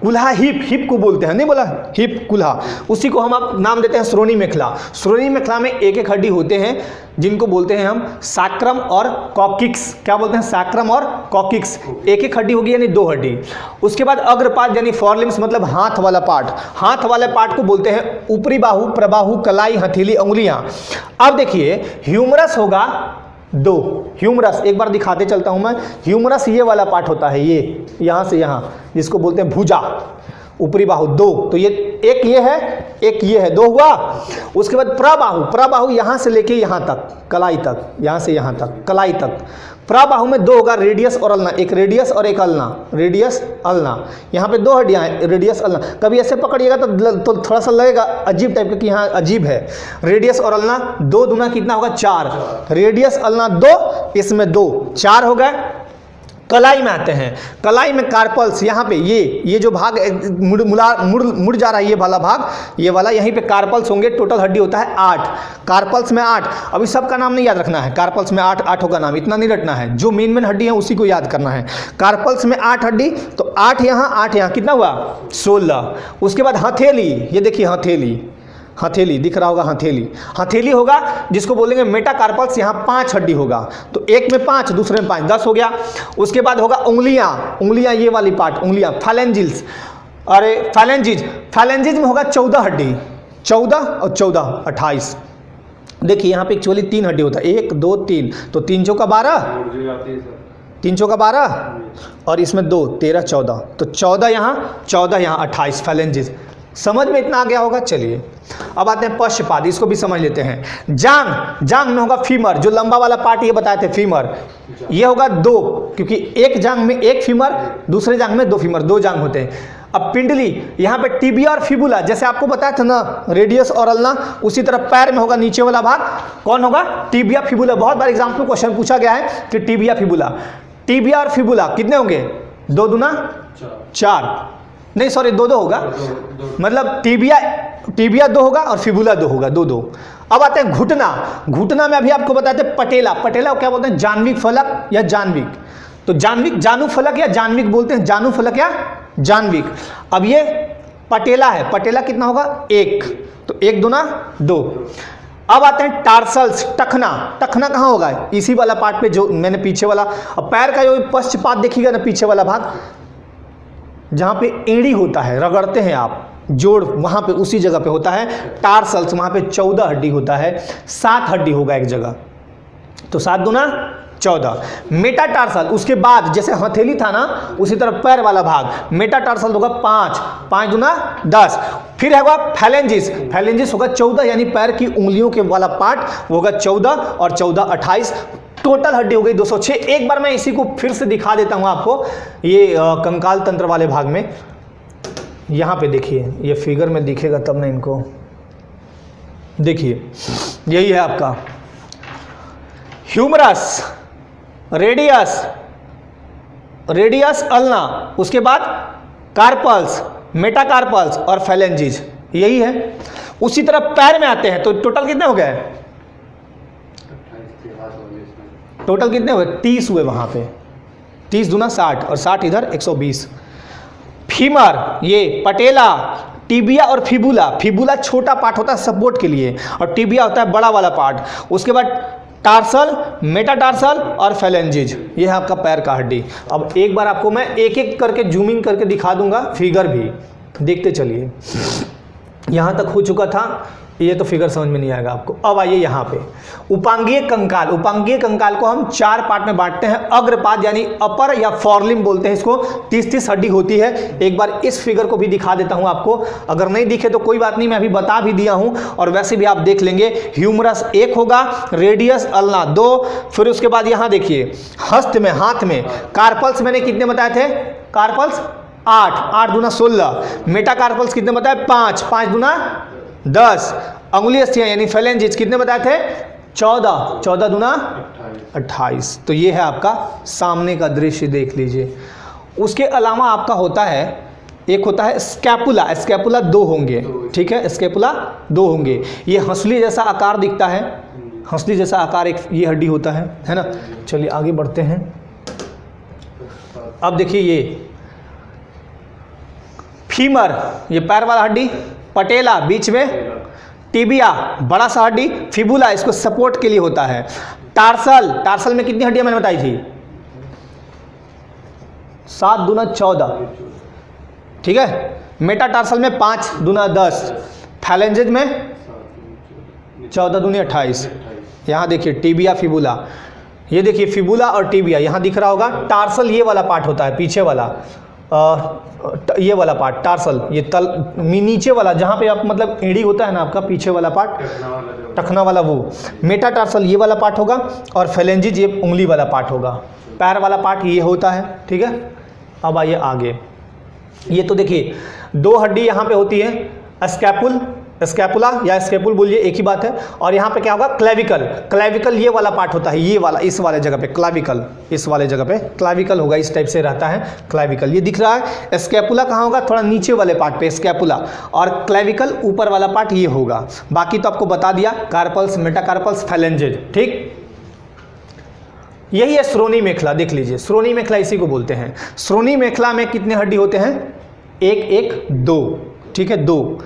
कुल्हा हिप, हिप को बोलते हैं, नहीं बोला हिप कुल्हा, उसी को हम आप नाम देते हैं श्रोणी मेखला। श्रोणी मेखला में 1-1 हड्डी होते हैं जिनको बोलते हैं हम साक्रम और कॉकिक्स। क्या बोलते हैं, साक्रम और कॉकिक्स, 1-1 हड्डी होगी यानी 2 हड्डी। उसके बाद अग्रपाद यानी फॉरलिम्स मतलब हाथ वाला पार्ट, हाथ वाले पार्ट को बोलते हैं ऊपरी बाहु, प्रबाहु, कलाई, हथेली, अंगुलियां। अब देखिए ह्यूमरस होगा 2, ह्यूमरस एक बार दिखाते चलता हूं मैं। ह्यूमरस ये वाला पार्ट होता है, ये यहां से यहां, जिसको बोलते हैं भुजा, ऊपरी बाहु 2। तो ये एक ये है, एक ये है, 2 हुआ। उसके बाद प्रबाहु, प्रबाहु यहां से लेके यहां तक, कलाई तक, यहां से यहां तक, कलाई तक। प्रबाहु में 2 होगा, रेडियस और अल्ना, एक रेडियस और एक अल्ना, रेडियस अल्ना। यहाँ पे 2 हड्डियां हैं, रेडियस अल्ना। कभी ऐसे पकड़िएगा तो थोड़ा सा लगेगा अजीब टाइप का कि यहाँ अजीब है। रेडियस और अल्ना 2 दूना कितना होगा 4, रेडियस अल्ना 2, इसमें 2, 4 हो गए। कलाई में आते हैं, कलाई में कार्पल्स, यहाँ पे ये जो भाग मुड़ जा रहा है, ये वाला भाग, ये वाला, यहीं पे कार्पल्स होंगे। टोटल हड्डी होता है 8, कार्पल्स में 8। अभी सबका नाम नहीं याद रखना है, कार्पल्स में 8 होगा नाम, इतना नहीं रटना है, जो मेन हड्डी है उसी को याद करना है। कार्पल्स में 8 हड्डी, तो 8 यहाँ कितना हुआ 16। उसके बाद हथेली, ये देखिए हथेली, हथेली दिख रहा होगा, हथेली, हथेली होगा जिसको बोलेंगे मेटाकार्पल्स। यहाँ 5 हड्डी होगा, तो एक में 5, दूसरे में 5, 10 हो गया। उसके बाद होगा उंगलियां, उंगलियां ये वाली पार्ट, उंगलियां, फैलेंजिल्स, अरे फैलेंजिज, फैलेंजिज में होगा 14 हड्डी, 14 और 14 28। देखिए यहाँ पे एक्चुअली 3 हड्डी होता है, 1 2 3, तो 3 चौका 12, 3 चौका 12 और इसमें 2, 13 14, तो 14 यहाँ 28 फैलेंजिज। समझ में इतना आ गया होगा। चलिए अब आते हैं पश्चपाद, इसको भी समझ लेते हैं। जांग, जांग में होगा फीमर, जो लंबा वाला पार्ट ये बताए थे फीमर, ये होगा 2, क्योंकि एक जांग में 1 फीमर, दूसरे जांग में 2 फीमर, 2 जांग होते हैं। अब पिंडली, यहाँ पे टिबिया और फिबुला, जैसे आपको बताया था ना रेडियस और अल्ना, उसी तरह पैर में होगा नीचे वाला भाग, कौन होगा टिबिया फिबुला। बहुत बार एग्जाम में क्वेश्चन पूछा गया है कि टिबिया फिबुला, टिबिया और फिबुला कितने होंगे 2 दूना 4, नहीं सॉरी 2 होगा, मतलब टिबिया 2 होगा और फिबुला 2 होगा, 2 2। अब आते हैं घुटना, घुटना में अभी आपको बताते हैं पटेला, पटेला क्या बोलते हैं जानविक फलक या जानविक, तो जानविक, जानू फलक या जानविक बोलते हैं, जानू फलक या जानविक। अब ये पटेला है, पटेला कितना होगा 1, तो 1 दूना 2। अब आते हैं टार्सल्स, टखना। टखना कहाँ होगा? इसी वाला पार्ट पे जो मैंने पीछे वाला, अब पैर का जो पश्चपात देखिएगा ना, पीछे वाला भाग जहाँ पे एड़ी होता है, रगड़ते हैं आप, जोड़, वहाँ पे उसी जगह पे होता है टार्सल्स। वहाँ पे 14 हड्डी होता है, 7 हड्डी होगा एक जगह, तो 7 दूना 14। मेटाटार्सल, उसके बाद जैसे हथेली था ना, उसी तरह पैर वाला भाग, मेटाटार्सल होगा 5, 5 दूना 10। फिर होगा फैलेंजिस, फैलेंजिस होगा 14, यानी पैर की उंगलियों के वाला पार्ट वो होगा 14 और 14 28, टोटल हड्डी हो गई 206। एक बार मैं इसी को फिर से दिखा देता हूं आपको, ये कंकाल तंत्र वाले भाग में। यहाँ पे देखिए, ये फिगर में दिखेगा तब ना इनको, देखिए यही है आपका ह्यूमरस, रेडियस, रेडियस अल्ना, उसके बाद कार्पल्स, मेटाकार्पल्स और फैलेंजिज, यही है। उसी तरह पैर में आते हैं, तो टोटल कितने हो गए? टोटल कितने हुए? 30 हुए वहां पे, 30 दूना 60 और 60 इधर 120। फीमर, ये पटेला, टिबिया और फिबुला। फिबुला छोटा पार्ट होता है सपोर्ट के लिए, और टिबिया होता है बड़ा वाला पार्ट। उसके बाद टार्सल, मेटाटार्सल और फैलेंजिज, ये है आपका पैर का हड्डी। अब एक बार आपको मैं एक एक करके जूमिंग करके दिखा दूंगा, फिगर भी देखते चलिए। यहाँ तक हो चुका था, ये तो फिगर समझ में नहीं आएगा आपको। अब आइए यहाँ पे उपांगीय कंकाल। उपांगीय कंकाल को हम 4 पार्ट में बांटते हैं। अग्रपाद यानी अपर या फॉरलिम बोलते हैं इसको, 30-30 हड्डी होती है। एक बार इस फिगर को भी दिखा देता हूँ आपको, अगर नहीं दिखे तो कोई बात नहीं, मैं अभी बता भी दिया हूँ और वैसे भी आप देख लेंगे। ह्यूमरस 1 होगा, रेडियस अल्ना 2, फिर उसके बाद यहाँ देखिए हस्त में, हाथ में कार्पल्स मैंने कितने बताए थे? कार्पल्स 8, 8 दूना 16। मेटाकार्पल्स कितने बताए? 5, 5 दूना 10। अंगुली अस्थियां यानी फैलेंजिज कितने बताए थे? 14, 14 दूना 28। तो ये है आपका सामने का दृश्य, देख लीजिए। उसके अलावा आपका होता है, एक होता है स्कैपुला। स्कैपुला 2 होंगे, ठीक है, स्कैपुला 2 होंगे। ये हंसली जैसा आकार दिखता है, हंसली जैसा आकार एक ये हड्डी होता है ना। चलिए आगे बढ़ते हैं। अब देखिए ये फीमर, ये पैर वाला हड्डी, पटेला बीच में, टिबिया बड़ा सा हड्डी, फिबुला इसको सपोर्ट के लिए होता है। टार्सल, टार्सल में कितनी हड्डियां मैंने बताई थी? 7 दूना 14, ठीक है। मेटाटार्सल में 5 दूना 10, फैलेंजिज में 14 दूनी 28। यहाँ देखिए टिबिया, फिबुला, ये देखिए फिबुला और टिबिया यहाँ दिख रहा होगा। टार्सल ये वाला पार्ट होता है, पीछे वाला, ये वाला पार्ट टार्सल, ये तल नीचे वाला जहाँ पे आप मतलब एड़ी होता है ना आपका, पीछे वाला पार्ट, टखना वाला वो। मेटाटार्सल ये वाला पार्ट होगा और फैलेंजिज ये उंगली वाला पार्ट होगा। पैर वाला पार्ट ये होता है, ठीक है। अब आइए आगे, ये तो देखिए 2 हड्डी यहाँ पे होती है, स्कैपुल, स्कैपुला या स्कैपुल बोलिए, एक ही बात है। और यहाँ पे क्या होगा? क्लेविकल। क्लेविकल ये वाला पार्ट होता है, ये वाला, इस वाले जगह पे क्लेविकल, इस वाले जगह पे क्लेविकल होगा, इस टाइप से रहता है क्लेविकल। ये दिख रहा है। स्कैपुला कहाँ होगा? थोड़ा नीचे वाले पार्ट पे स्कैपुला, और क्लेविकल ऊपर वाला पार्ट ये होगा। बाकी तो आपको बता दिया, कार्पल्स, मेटाकार्पल्स, फैलेंजिज, ठीक। यही है श्रोणी मेखला, देख लीजिए श्रोणी मेखला इसी को बोलते हैं। श्रोणी मेखला में कितने हड्डी होते हैं? 1, 1, 2, ठीक है, 2।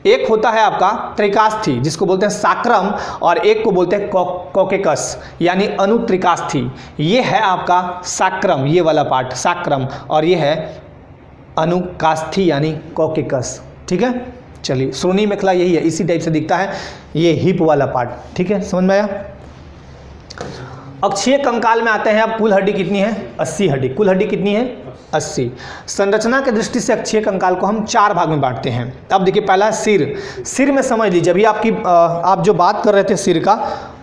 एक होता है आपका त्रिकास्थी जिसको बोलते हैं साक्रम, और एक को बोलते हैं कॉकेकस यानी अनुत्रिकास्थी। ये है आपका साक्रम, ये वाला पार्ट साक्रम, और ये है अनुकास्थी यानी कॉकेकस, ठीक है। चलिए श्रोणी मेखला यही है, इसी टाइप से दिखता है, ये हिप वाला पार्ट, ठीक है, समझ में आया। अक्षीय कंकाल में आते हैं। अब कुल हड्डी कितनी है? 80 हड्डी। कुल हड्डी कितनी है? 80। संरचना के दृष्टि से अक्षीय कंकाल को हम 4 भाग में बांटते हैं। अब देखिए पहला है सिर। सिर में समझ लीजिए, अभी आप जो बात कर रहे थे सिर का,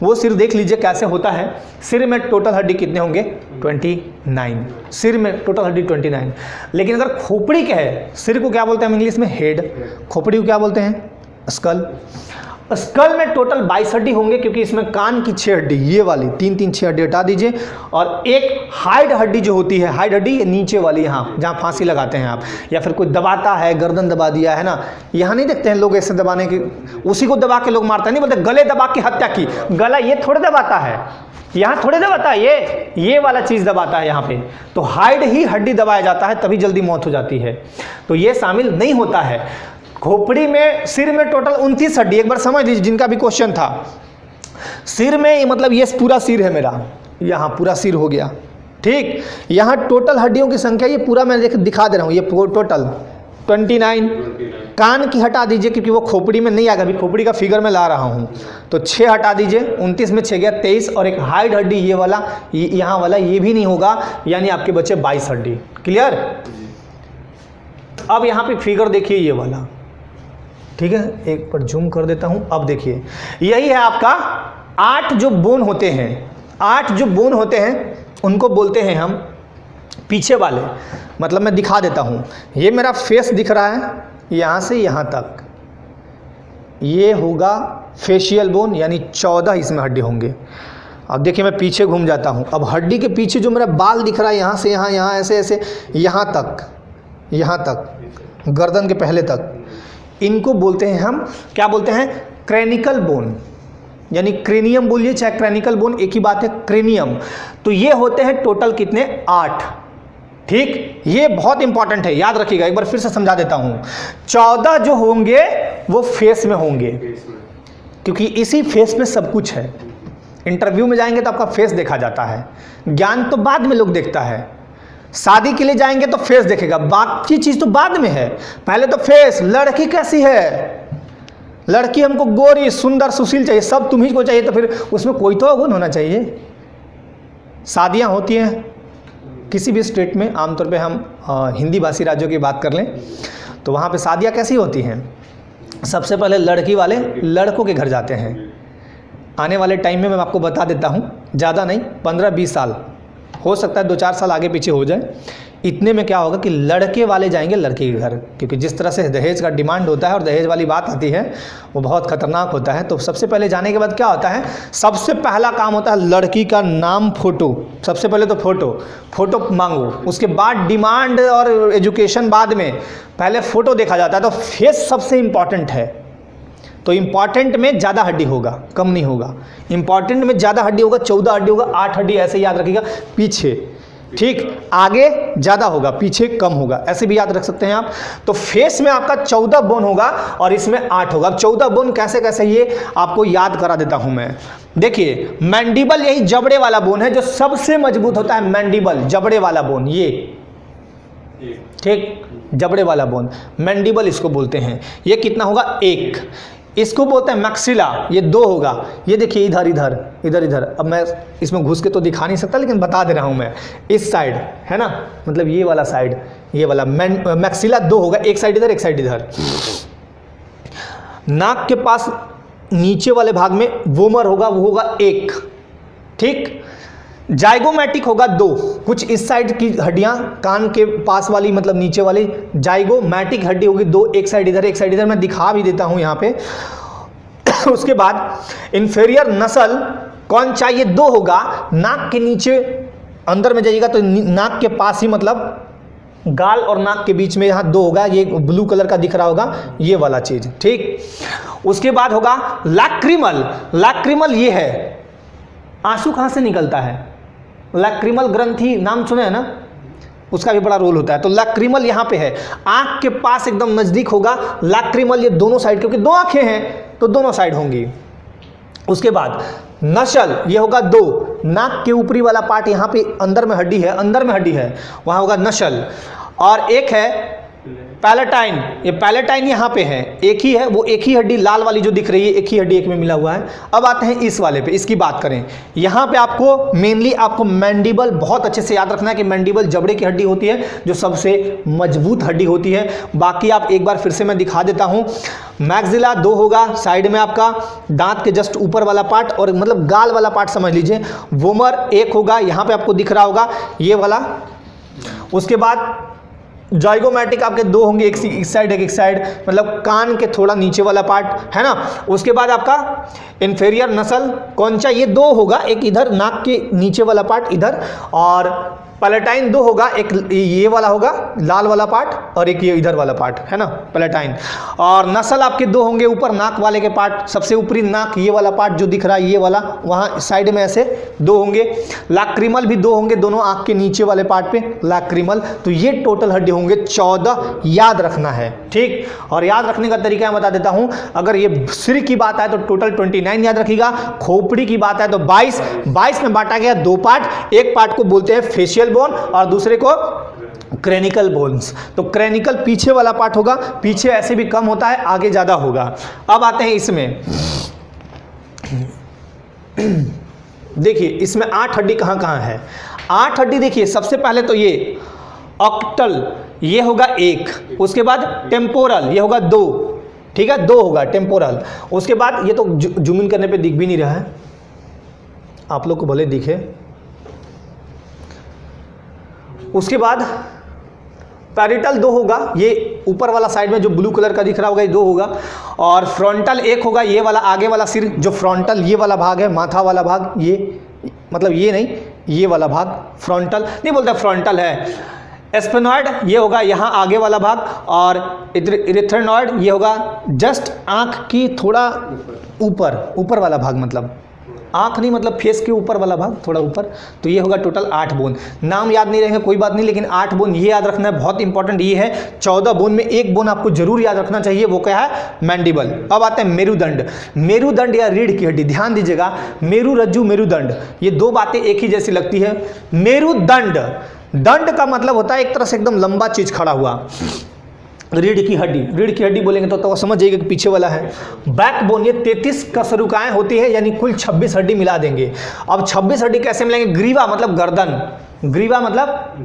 वो सिर देख लीजिए कैसे होता है। सिर में टोटल हड्डी कितने होंगे? 29। सिर में टोटल हड्डी 29। लेकिन अगर खोपड़ी क्या है, सिर को क्या बोलते हैं हम इंग्लिश में? हेड। खोपड़ी को क्या बोलते हैं? स्कल। स्कल में टोटल 22 हड्डी होंगे, क्योंकि इसमें कान की 6 हड्डी, ये वाली 3-3 6 हड्डी हटा दीजिए, और एक हाइड हड्डी जो होती है, हाइड हड्डी नीचे वाली, यहाँ जहाँ फांसी लगाते हैं आप, या फिर कोई दबाता है, गर्दन दबा दिया है ना, यहाँ नहीं देखते हैं लोग ऐसे दबाने की, उसी को दबा के लोग मारते हैं, नहीं बोलते गले दबा के हत्या की। गला ये थोड़े दबाता है, यहाँ थोड़े दबाता है, ये वाला चीज़ दबाता है यहाँ पे। तो हाइड ही हड्डी दबाया जाता है, तभी जल्दी मौत हो जाती है, तो ये शामिल नहीं होता है। खोपड़ी में, सिर में टोटल 29 हड्डी। एक बार समझ लीजिए, जिनका भी क्वेश्चन था सिर में मतलब ये पूरा सिर है मेरा, यहाँ पूरा सिर हो गया, ठीक। यहाँ टोटल हड्डियों की संख्या ये पूरा मैं दिखा दे रहा हूँ, ये टोटल 29। कान की हटा दीजिए क्योंकि वो खोपड़ी में नहीं आएगा, अभी खोपड़ी का फिगर मैं ला रहा हूँ, तो 6 हटा दीजिए, 29 में 6 गया 23, और एक हाइड हड्डी ये वाला, यहाँ वाला ये भी नहीं होगा, यानी आपके बच्चे 22 हड्डी। क्लियर? अब यहाँ पे फिगर देखिए ये वाला, ठीक है, एक पर जूम कर देता हूँ। अब देखिए यही है आपका 8 जो बोन होते हैं, 8 जो बोन होते हैं उनको बोलते हैं हम पीछे वाले। मतलब मैं दिखा देता हूँ, ये मेरा फेस दिख रहा है यहाँ से यहाँ तक, ये होगा फेशियल बोन, यानी 14 इसमें हड्डी होंगे। अब देखिए मैं पीछे घूम जाता हूँ, अब हड्डी के पीछे जो मेरा बाल दिख रहा है यहाँ से यहाँ, यहाँ ऐसे ऐसे यहाँ तक गर्दन के पहले तक, इनको बोलते हैं हम, क्या बोलते हैं, क्रेनिकल बोन, यानी क्रेनियम बोलिए चाहे क्रेनिकल बोन एक ही बात है, क्रेनियम। तो ये होते हैं टोटल कितने, 8, ठीक। ये बहुत इंपॉर्टेंट है, याद रखिएगा, एक बार फिर से समझा देता हूं। 14 जो होंगे वो फेस में होंगे, क्योंकि इसी फेस में सब कुछ है। इंटरव्यू में जाएंगे तो आपका फेस देखा जाता है, ज्ञान तो बाद में लोग देखता है। शादी के लिए जाएंगे तो फेस देखेगा, बाकी चीज तो बाद में है, पहले तो फेस। लड़की कैसी है, लड़की हमको गोरी सुंदर सुशील चाहिए, सब तुम्ही को चाहिए, तो फिर उसमें कोई तो गुण होना चाहिए। शादियां होती हैं किसी भी स्टेट में, आमतौर पे हम हिंदी भाषी राज्यों की बात कर लें तो वहाँ पे शादियाँ कैसी होती हैं, सबसे पहले लड़की वाले लड़कों के घर जाते हैं। आने वाले टाइम में मैं आपको बता देता हूँ, ज़्यादा नहीं, 15-20 साल, हो सकता है 2-4 साल आगे पीछे हो जाए, इतने में क्या होगा कि लड़के वाले जाएंगे लड़के के घर, क्योंकि जिस तरह से दहेज का डिमांड होता है और दहेज वाली बात आती है वो बहुत खतरनाक होता है। तो सबसे पहले जाने के बाद क्या होता है, सबसे पहला काम होता है लड़की का नाम, फोटो। सबसे पहले तो फोटो मांगो, उसके बाद डिमांड और एजुकेशन बाद में, पहले फोटो देखा जाता है। तो फेस सबसे इम्पॉर्टेंट है, तो इम्पॉर्टेंट में ज़्यादा हड्डी होगा, कम नहीं होगा। इम्पॉर्टेंट में ज़्यादा हड्डी होगा, 14 हड्डी होगा, 8 हड्डी ऐसे याद रखिएगा पीछे, ठीक। आगे ज़्यादा होगा, पीछे कम होगा, ऐसे भी याद रख सकते हैं आप। तो फेस में आपका 14 बोन होगा और इसमें 8 होगा। अब 14 बोन कैसे कैसे ये आपको याद करा देता हूं मैं। देखिए मैंडिबल यही जबड़े वाला बोन है जो सबसे मजबूत होता है, मैंडिबल जबड़े वाला बोन, ये ठीक, जबड़े वाला बोन मैंडिबल इसको बोलते हैं। ये कितना होगा, 1। इसको बोलते हैं मैक्सिला, ये 2 होगा। ये देखिए इधर इधर इधर इधर, अब मैं इसमें घुस के तो दिखा नहीं सकता लेकिन बता दे रहा हूं मैं, इस साइड है ना, मतलब ये वाला साइड, ये वाला मैक्सिला 2 होगा, एक साइड इधर एक साइड इधर। नाक के पास नीचे वाले भाग में वोमर होगा, वो होगा 1, ठीक। जाइगोमैटिक होगा 2, कुछ इस साइड की हड्डियां कान के पास वाली मतलब नीचे वाली जाइगोमैटिक हड्डी होगी 2, एक साइड इधर एक साइड इधर, मैं दिखा भी देता हूं यहां पे। उसके बाद इंफेरियर नसल कौन चाहिए, 2 होगा। नाक के नीचे अंदर में जाइएगा तो नाक के पास ही, मतलब गाल और नाक के बीच में यहाँ 2 होगा, ये ब्लू कलर का दिख रहा होगा, ये वाला चीज, ठीक। उसके बाद होगा लैक्रिमल। लैक्रिमल ये है, आंसू कहां से निकलता है, लैक्रिमल ग्रंथि नाम सुने हैं ना, उसका भी बड़ा रोल होता है। तो लैक्रिमल यहाँ पे है, आंख के पास एकदम नजदीक होगा लैक्रिमल, ये दोनों साइड, क्योंकि 2 आंखें हैं तो दोनों साइड होंगी। उसके बाद नशल, ये होगा 2, नाक के ऊपरी वाला पार्ट यहाँ पे अंदर में हड्डी है, अंदर में हड्डी है, वहाँ होगा नशल। और एक है पैलेटाइन, ये पैलेटाइन यहाँ पे है, एक ही है, वो एक ही हड्डी लाल वाली जो दिख रही है, एक ही हड्डी एक में मिला हुआ है। अब आते हैं इस वाले पे, इसकी बात करें। यहाँ पे आपको मेनली आपको मैंडिबल बहुत अच्छे से याद रखना है कि मैंडिबल जबड़े की हड्डी होती है जो सबसे मजबूत हड्डी होती है। बाकी आप एक बार फिर से मैं दिखा देता हूँ। मैक्सिला 2 होगा, साइड में आपका दांत के जस्ट ऊपर वाला पार्ट और मतलब गाल वाला पार्ट समझ लीजिए। वोमर 1 होगा, यहाँ पे आपको दिख रहा होगा ये वाला। उसके बाद जाइगोमैटिक आपके 2 होंगे, एक साइड एक साइड, मतलब कान के थोड़ा नीचे वाला पार्ट है ना। उसके बाद आपका इंफेरियर नसल कौन सा, ये 2 होगा, एक इधर नाक के नीचे वाला पार्ट इधर, और पैलेटाइन दो होगा, एक ये वाला होगा लाल वाला पार्ट और एक ये इधर वाला पार्ट है ना पैलेटाइन। और नसल आपके दो होंगे ऊपर नाक वाले के पार्ट, सबसे ऊपरी नाक ये वाला पार्ट जो दिख रहा है ये वाला, वहाँ साइड में ऐसे दो होंगे। लैक्रिमल भी दो होंगे दोनों आँख के नीचे वाले पार्ट पे लैक्रिमल। तो ये टोटल हड्डी होंगे 14, याद रखना है ठीक। और याद रखने का तरीका मैं बता देता हूँ, अगर ये सिर की बात आए तो टोटल 29 याद रखिएगा, खोपड़ी की बात है तो 22 में बांटा गया दो पार्ट, एक पार्ट को बोलते हैं फेशियल बोन और दूसरे को क्रेनिकल बोन्स। तो क्रेनिकल पीछे वाला पार्ट होगा, पीछे ऐसे भी कम होता है, आगे ज्यादा होगा। अब आते हैं इसमें, देखिए इसमें 8 हड्डी कहां कहां है। 8 हड्डी देखिए, सबसे पहले तो ये ऑक्टल, ये होगा 1, उसके बाद टेम्पोरल ये होगा 2, ठीक है 2 होगा टेम्पोरल। उसके बाद ये तो जूम इन करने पे दिख भी नहीं रहा है, आप लोग को भले दिखे। उसके बाद पैरिटल 2 होगा, ये ऊपर वाला साइड में जो ब्लू कलर का दिख रहा होगा ये 2 होगा। और फ्रंटल 1 होगा, ये वाला आगे वाला सिर जो फ्रंटल ये वाला भाग है, माथा वाला भाग, ये मतलब ये नहीं ये वाला भाग फ्रंटल नहीं बोलता, फ्रंटल है। स्फेनॉइड ये होगा यहाँ आगे वाला भाग, और इरिथ्रोनॉइड ये होगा जस्ट आँख की थोड़ा ऊपर वाला भाग, मतलब आँख नहीं मतलब फेस के ऊपर वाला भाग थोड़ा ऊपर। तो ये होगा टोटल 8 बोन। नाम याद नहीं रहेंगे कोई बात नहीं, लेकिन 8 बोन ये याद रखना है, बहुत इंपॉर्टेंट ये है। 14 बोन में एक बोन आपको जरूर याद रखना चाहिए, वो क्या है मैंडिबल। अब आते हैं मेरुदंड। मेरुदंड या रीढ़ की हड्डी, ध्यान दीजिएगा, मेरुरज्जु मेरुदंड ये दो बातें एक ही जैसी लगती है। मेरुदंड, दंड का मतलब होता है एक तरह से एकदम लंबा चीज खड़ा हुआ। रीढ़ की हड्डी बोलेंगे तो समझ जाइएगा कि पीछे वाला है। बैकबोन, ये 33 कसरुकाएं होती है, यानी कुल 26 हड्डी मिला देंगे। अब 26 हड्डी कैसे मिलेंगे? ग्रीवा मतलब गर्दन, ग्रीवा मतलब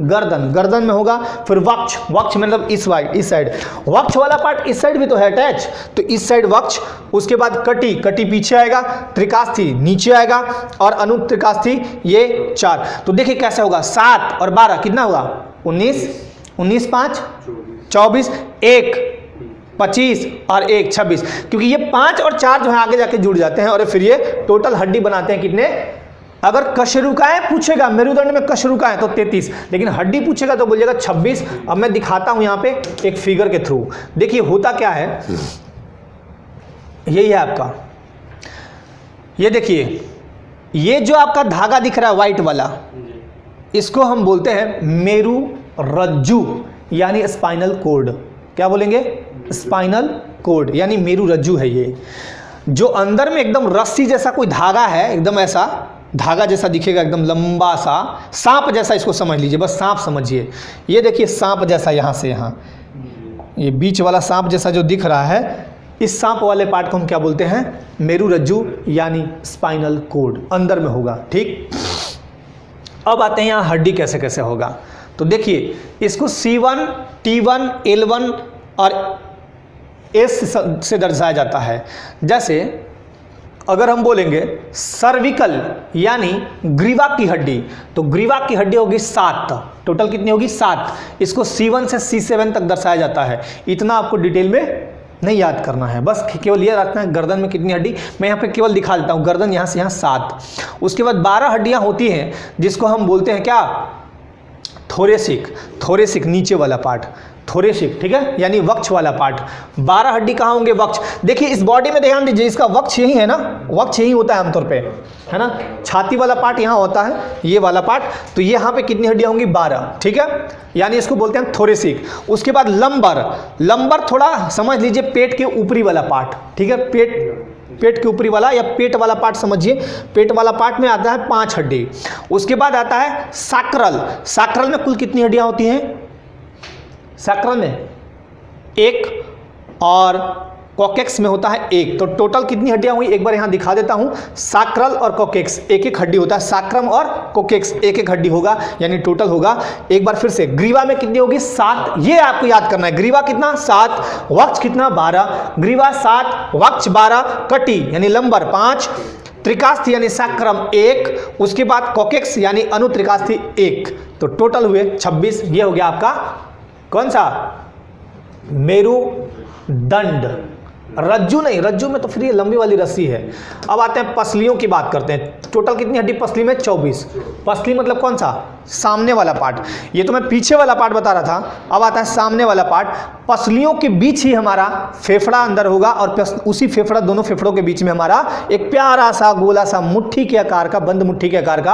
गर्दन में होगा। फिर वक्ष, वक्ष मतलब इस साइड, वक्ष वाला पार्ट इस साइड भी तो है अटैच, तो इस साइड वक्ष। उसके बाद कटी, कटी पीछे आएगा, त्रिकास्थी नीचे आएगा, और अनुत्रिकास्थी ये 4। तो देखिए कैसे होगा, 7 और 12 कितना होगा 19, 5 24, 1 25 और 1 26, क्योंकि ये 5 और 4 जो है आगे जाके जुड़ जाते हैं और फिर ये टोटल हड्डी बनाते हैं कितने। अगर कशेरुकाएं पूछेगा, मेरुदंड में कशेरुकाएं तो 33, लेकिन हड्डी पूछेगा तो बोलिएगा 26। अब मैं दिखाता हूं यहाँ पे एक फिगर के थ्रू। देखिए होता क्या है, यही है आपका, ये देखिए ये जो आपका धागा दिख रहा है व्हाइट वाला, इसको हम बोलते हैं मेरुरज्जु यानी स्पाइनल कोड। क्या बोलेंगे? स्पाइनल कोड यानी मेरुरज्जु है ये। जो अंदर में एकदम रस्सी जैसा कोई धागा है, एकदम ऐसा धागा जैसा दिखेगा, एकदम लंबा सा, सांप जैसा इसको समझ लीजिए, बस सांप समझिए। ये देखिए सांप जैसा, यहाँ से यहाँ ये बीच वाला सांप जैसा जो दिख रहा है, इस सांप वाले पार्ट को हम क्या बोलते हैं? मेरुरज्जु यानी स्पाइनल कोड, अंदर में होगा। ठीक, अब आते हैं यहाँ हड्डी कैसे कैसे होगा। तो देखिए इसको C1, T1, L1 और S से दर्शाया जाता है। जैसे अगर हम बोलेंगे सर्विकल यानी ग्रीवा की हड्डी, तो ग्रीवा की हड्डी होगी 7, टोटल कितनी होगी 7। इसको C1 से C7 तक दर्शाया जाता है। इतना आपको डिटेल में नहीं याद करना है, बस केवल ये रखना है गर्दन में कितनी हड्डी। मैं यहाँ पे केवल दिखा देता हूँ, गर्दन यहाँ से यहाँ 7। उसके बाद 12 हड्डियाँ होती हैं जिसको हम बोलते हैं क्या? थोरेसिक, थोरेसिक नीचे वाला पार्ट, थोरेसिक, ठीक है, यानी वक्ष वाला पार्ट। 12 हड्डी कहाँ होंगे? वक्ष। देखिए इस बॉडी में ध्यान दीजिए, इसका वक्ष यही है ना, वक्ष यही होता है आमतौर पे, है ना। छाती वाला पार्ट यहाँ होता है, ये वाला पार्ट, तो यहाँ पे कितनी हड्डियाँ होंगी? 12, ठीक है, यानी इसको बोलते हैं थोरेसिक। उसके बाद लंबर, लंबर थोड़ा समझ लीजिए पेट के ऊपरी वाला पार्ट, ठीक है, पेट के ऊपरी वाला या पेट वाला पार्ट समझिए। पेट वाला पार्ट में आता है 5 हड्डी। उसके बाद आता है सैक्रल। सैक्रल में कुल कितनी हड्डियां होती हैं? सैक्रल में 1 और कोकेक्स में होता है 1। तो टोटल कितनी हड्डियां हुई एक बार यहां दिखा देता हूं। सैक्रल और कोकेक्स एक एक हड्डी होता है, सैक्रम और कोकेक्स एक एक हड्डी होगा, यानी टोटल होगा। एक बार फिर से, ग्रीवा में कितनी होगी? 7। ये आपको याद करना है, ग्रीवा कितना? 7, वक्ष कितना? 12, ग्रीवा 7, वक्ष 12, कटी यानी लंबर 5, त्रिकास्थी यानी सैक्रम 1, उसके बाद कोकेक्स यानी अनुत्रिकास्थी 1। तो टोटल हुए 26। ये हो गया आपका कौन सा? मेरुदंड। रज्जू नहीं, रज्जू में तो फिर ये लंबी वाली रस्सी है। अब आते हैं पसलियों की बात करते हैं। टोटल कितनी हड्डी पसली में? 24। पसली मतलब कौन सा? सामने वाला पार्ट। ये तो मैं पीछे वाला पार्ट बता रहा था, अब आता है सामने वाला पार्ट। पसलियों के बीच ही हमारा फेफड़ा अंदर होगा और उसी फेफड़ा, दोनों फेफड़ों के बीच में हमारा एक प्यारा सा गोला सा मुट्ठी के आकार का, बंद मुट्ठी के आकार का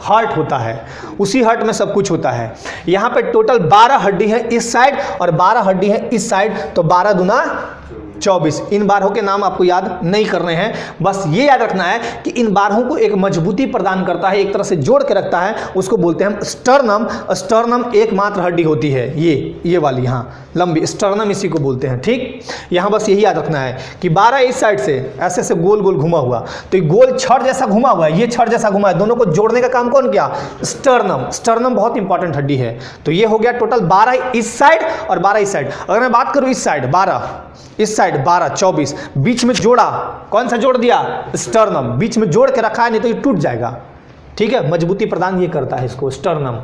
हार्ट होता है। उसी हार्ट में सब कुछ होता है। यहाँ पे टोटल 12 हड्डी है इस साइड और 12 हड्डी है इस साइड, तो 12 दूना 24। इन बारहों के नाम आपको याद नहीं करने हैं, बस ये याद रखना है कि इन बारहों को एक मजबूती प्रदान करता है, एक तरह से जोड़ के रखता है, उसको बोलते हैं हम स्टर्नम। स्टर्नम एकमात्र हड्डी होती है, ये वाली यहाँ लंबी, स्टर्नम इसी को बोलते हैं। ठीक, यहाँ बस यही याद रखना है कि 12 इस साइड से ऐसे ऐसे गोल गोल घुमा हुआ, तो ये गोल छड़ जैसा घुमा हुआ है, ये छड़ जैसा घुमा है, दोनों को जोड़ने का काम कौन किया? स्टर्नम। स्टर्नम बहुत इंपॉर्टेंट हड्डी है। तो ये हो गया टोटल 12 इस साइड और 12 इस साइड। अगर मैं बात करूँ इस साइड 12, इस साइड 12, 24, बीच में जोड़ा, कौन सा जोड़ दिया? स्टर्नम। बीच में जोड़ के रखा है, नहीं तो ये टूट जाएगा। ठीक है, मजबूती प्रदान ये करता है इसको, स्टर्नम।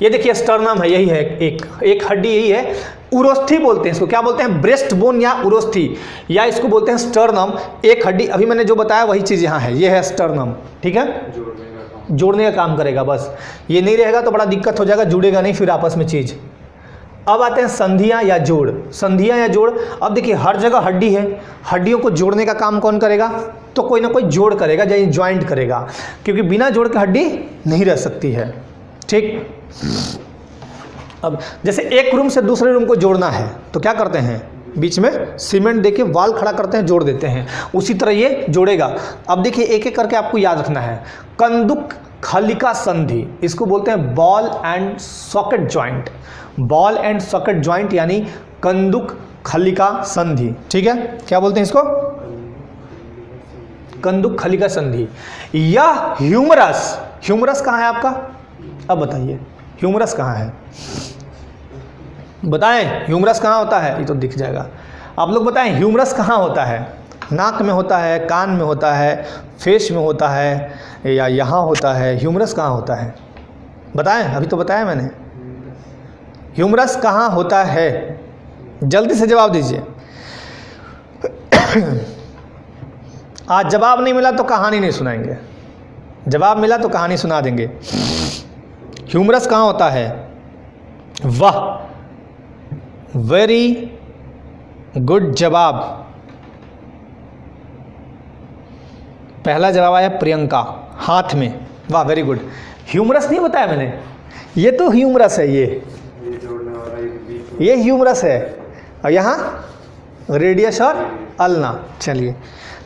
ये देखिए स्टर्नम है, यही है, एक हड्डी यही है। उरोस्थी बोलते हैं इसको, क्या बोलते हैं? ब्रेस्ट बोन या उरोस्थी, या इसको बोलते हैं स्टर्नम। एक हड्डी, अभी मैंने जो बताया वही चीज़ यहाँ है, ये है स्टर्नम। ठीक है, जोड़ने का काम करेगा बस। ये नहीं रहेगा तो बड़ा दिक्कत हो जाएगा, जुड़ेगा नहीं फिर आपस में चीज़। अब आते हैं संधियां या जोड़। संधियां या जोड़, अब देखिए हर जगह हड्डी है, हड्डियों को जोड़ने का काम कौन करेगा? तो कोई ना कोई जोड़ करेगा, या ज्वाइंट करेगा, क्योंकि बिना जोड़ के हड्डी नहीं रह सकती है। ठीक, अब जैसे एक रूम से दूसरे रूम को जोड़ना है तो क्या करते हैं? बीच में सीमेंट देके वाल खड़ा करते हैं, जोड़ देते हैं। उसी तरह ये जोड़ेगा। अब देखिए एक एक करके आपको याद रखना है। कंदुक खलिका संधि, इसको बोलते हैं ball and socket joint. Ball and socket joint यानी कंदुक खलिका संधि। ठीक है, क्या बोलते हैं इसको? कंदुक खलिका संधि। यह ह्यूमरस, ह्यूमरस कहाँ है आपका? अब बताइए ह्यूमरस कहाँ है? बताएं ह्यूमरस कहाँ होता है? ये तो दिख जाएगा, आप लोग बताएं ह्यूमरस कहाँ होता है? नाक में होता है, कान में होता है, फेस में होता है, या यहाँ होता है? ह्यूमरस कहाँ होता है? बताएं, अभी तो बताया मैंने। ह्यूमरस कहाँ होता है? जल्दी से जवाब दीजिए। आज जवाब नहीं मिला तो कहानी नहीं सुनाएंगे, जवाब मिला तो कहानी सुना देंगे। ह्यूमरस कहाँ होता है? वाह, वेरी गुड जवाब। पहला जवाब आया प्रियंका, हाथ में। वाह, वेरी गुड। ह्यूमरस नहीं बताया मैंने, ये तो ह्यूमरस है, ये ह्यूमरस है, और यहाँ रेडियस और अल्ना। चलिए,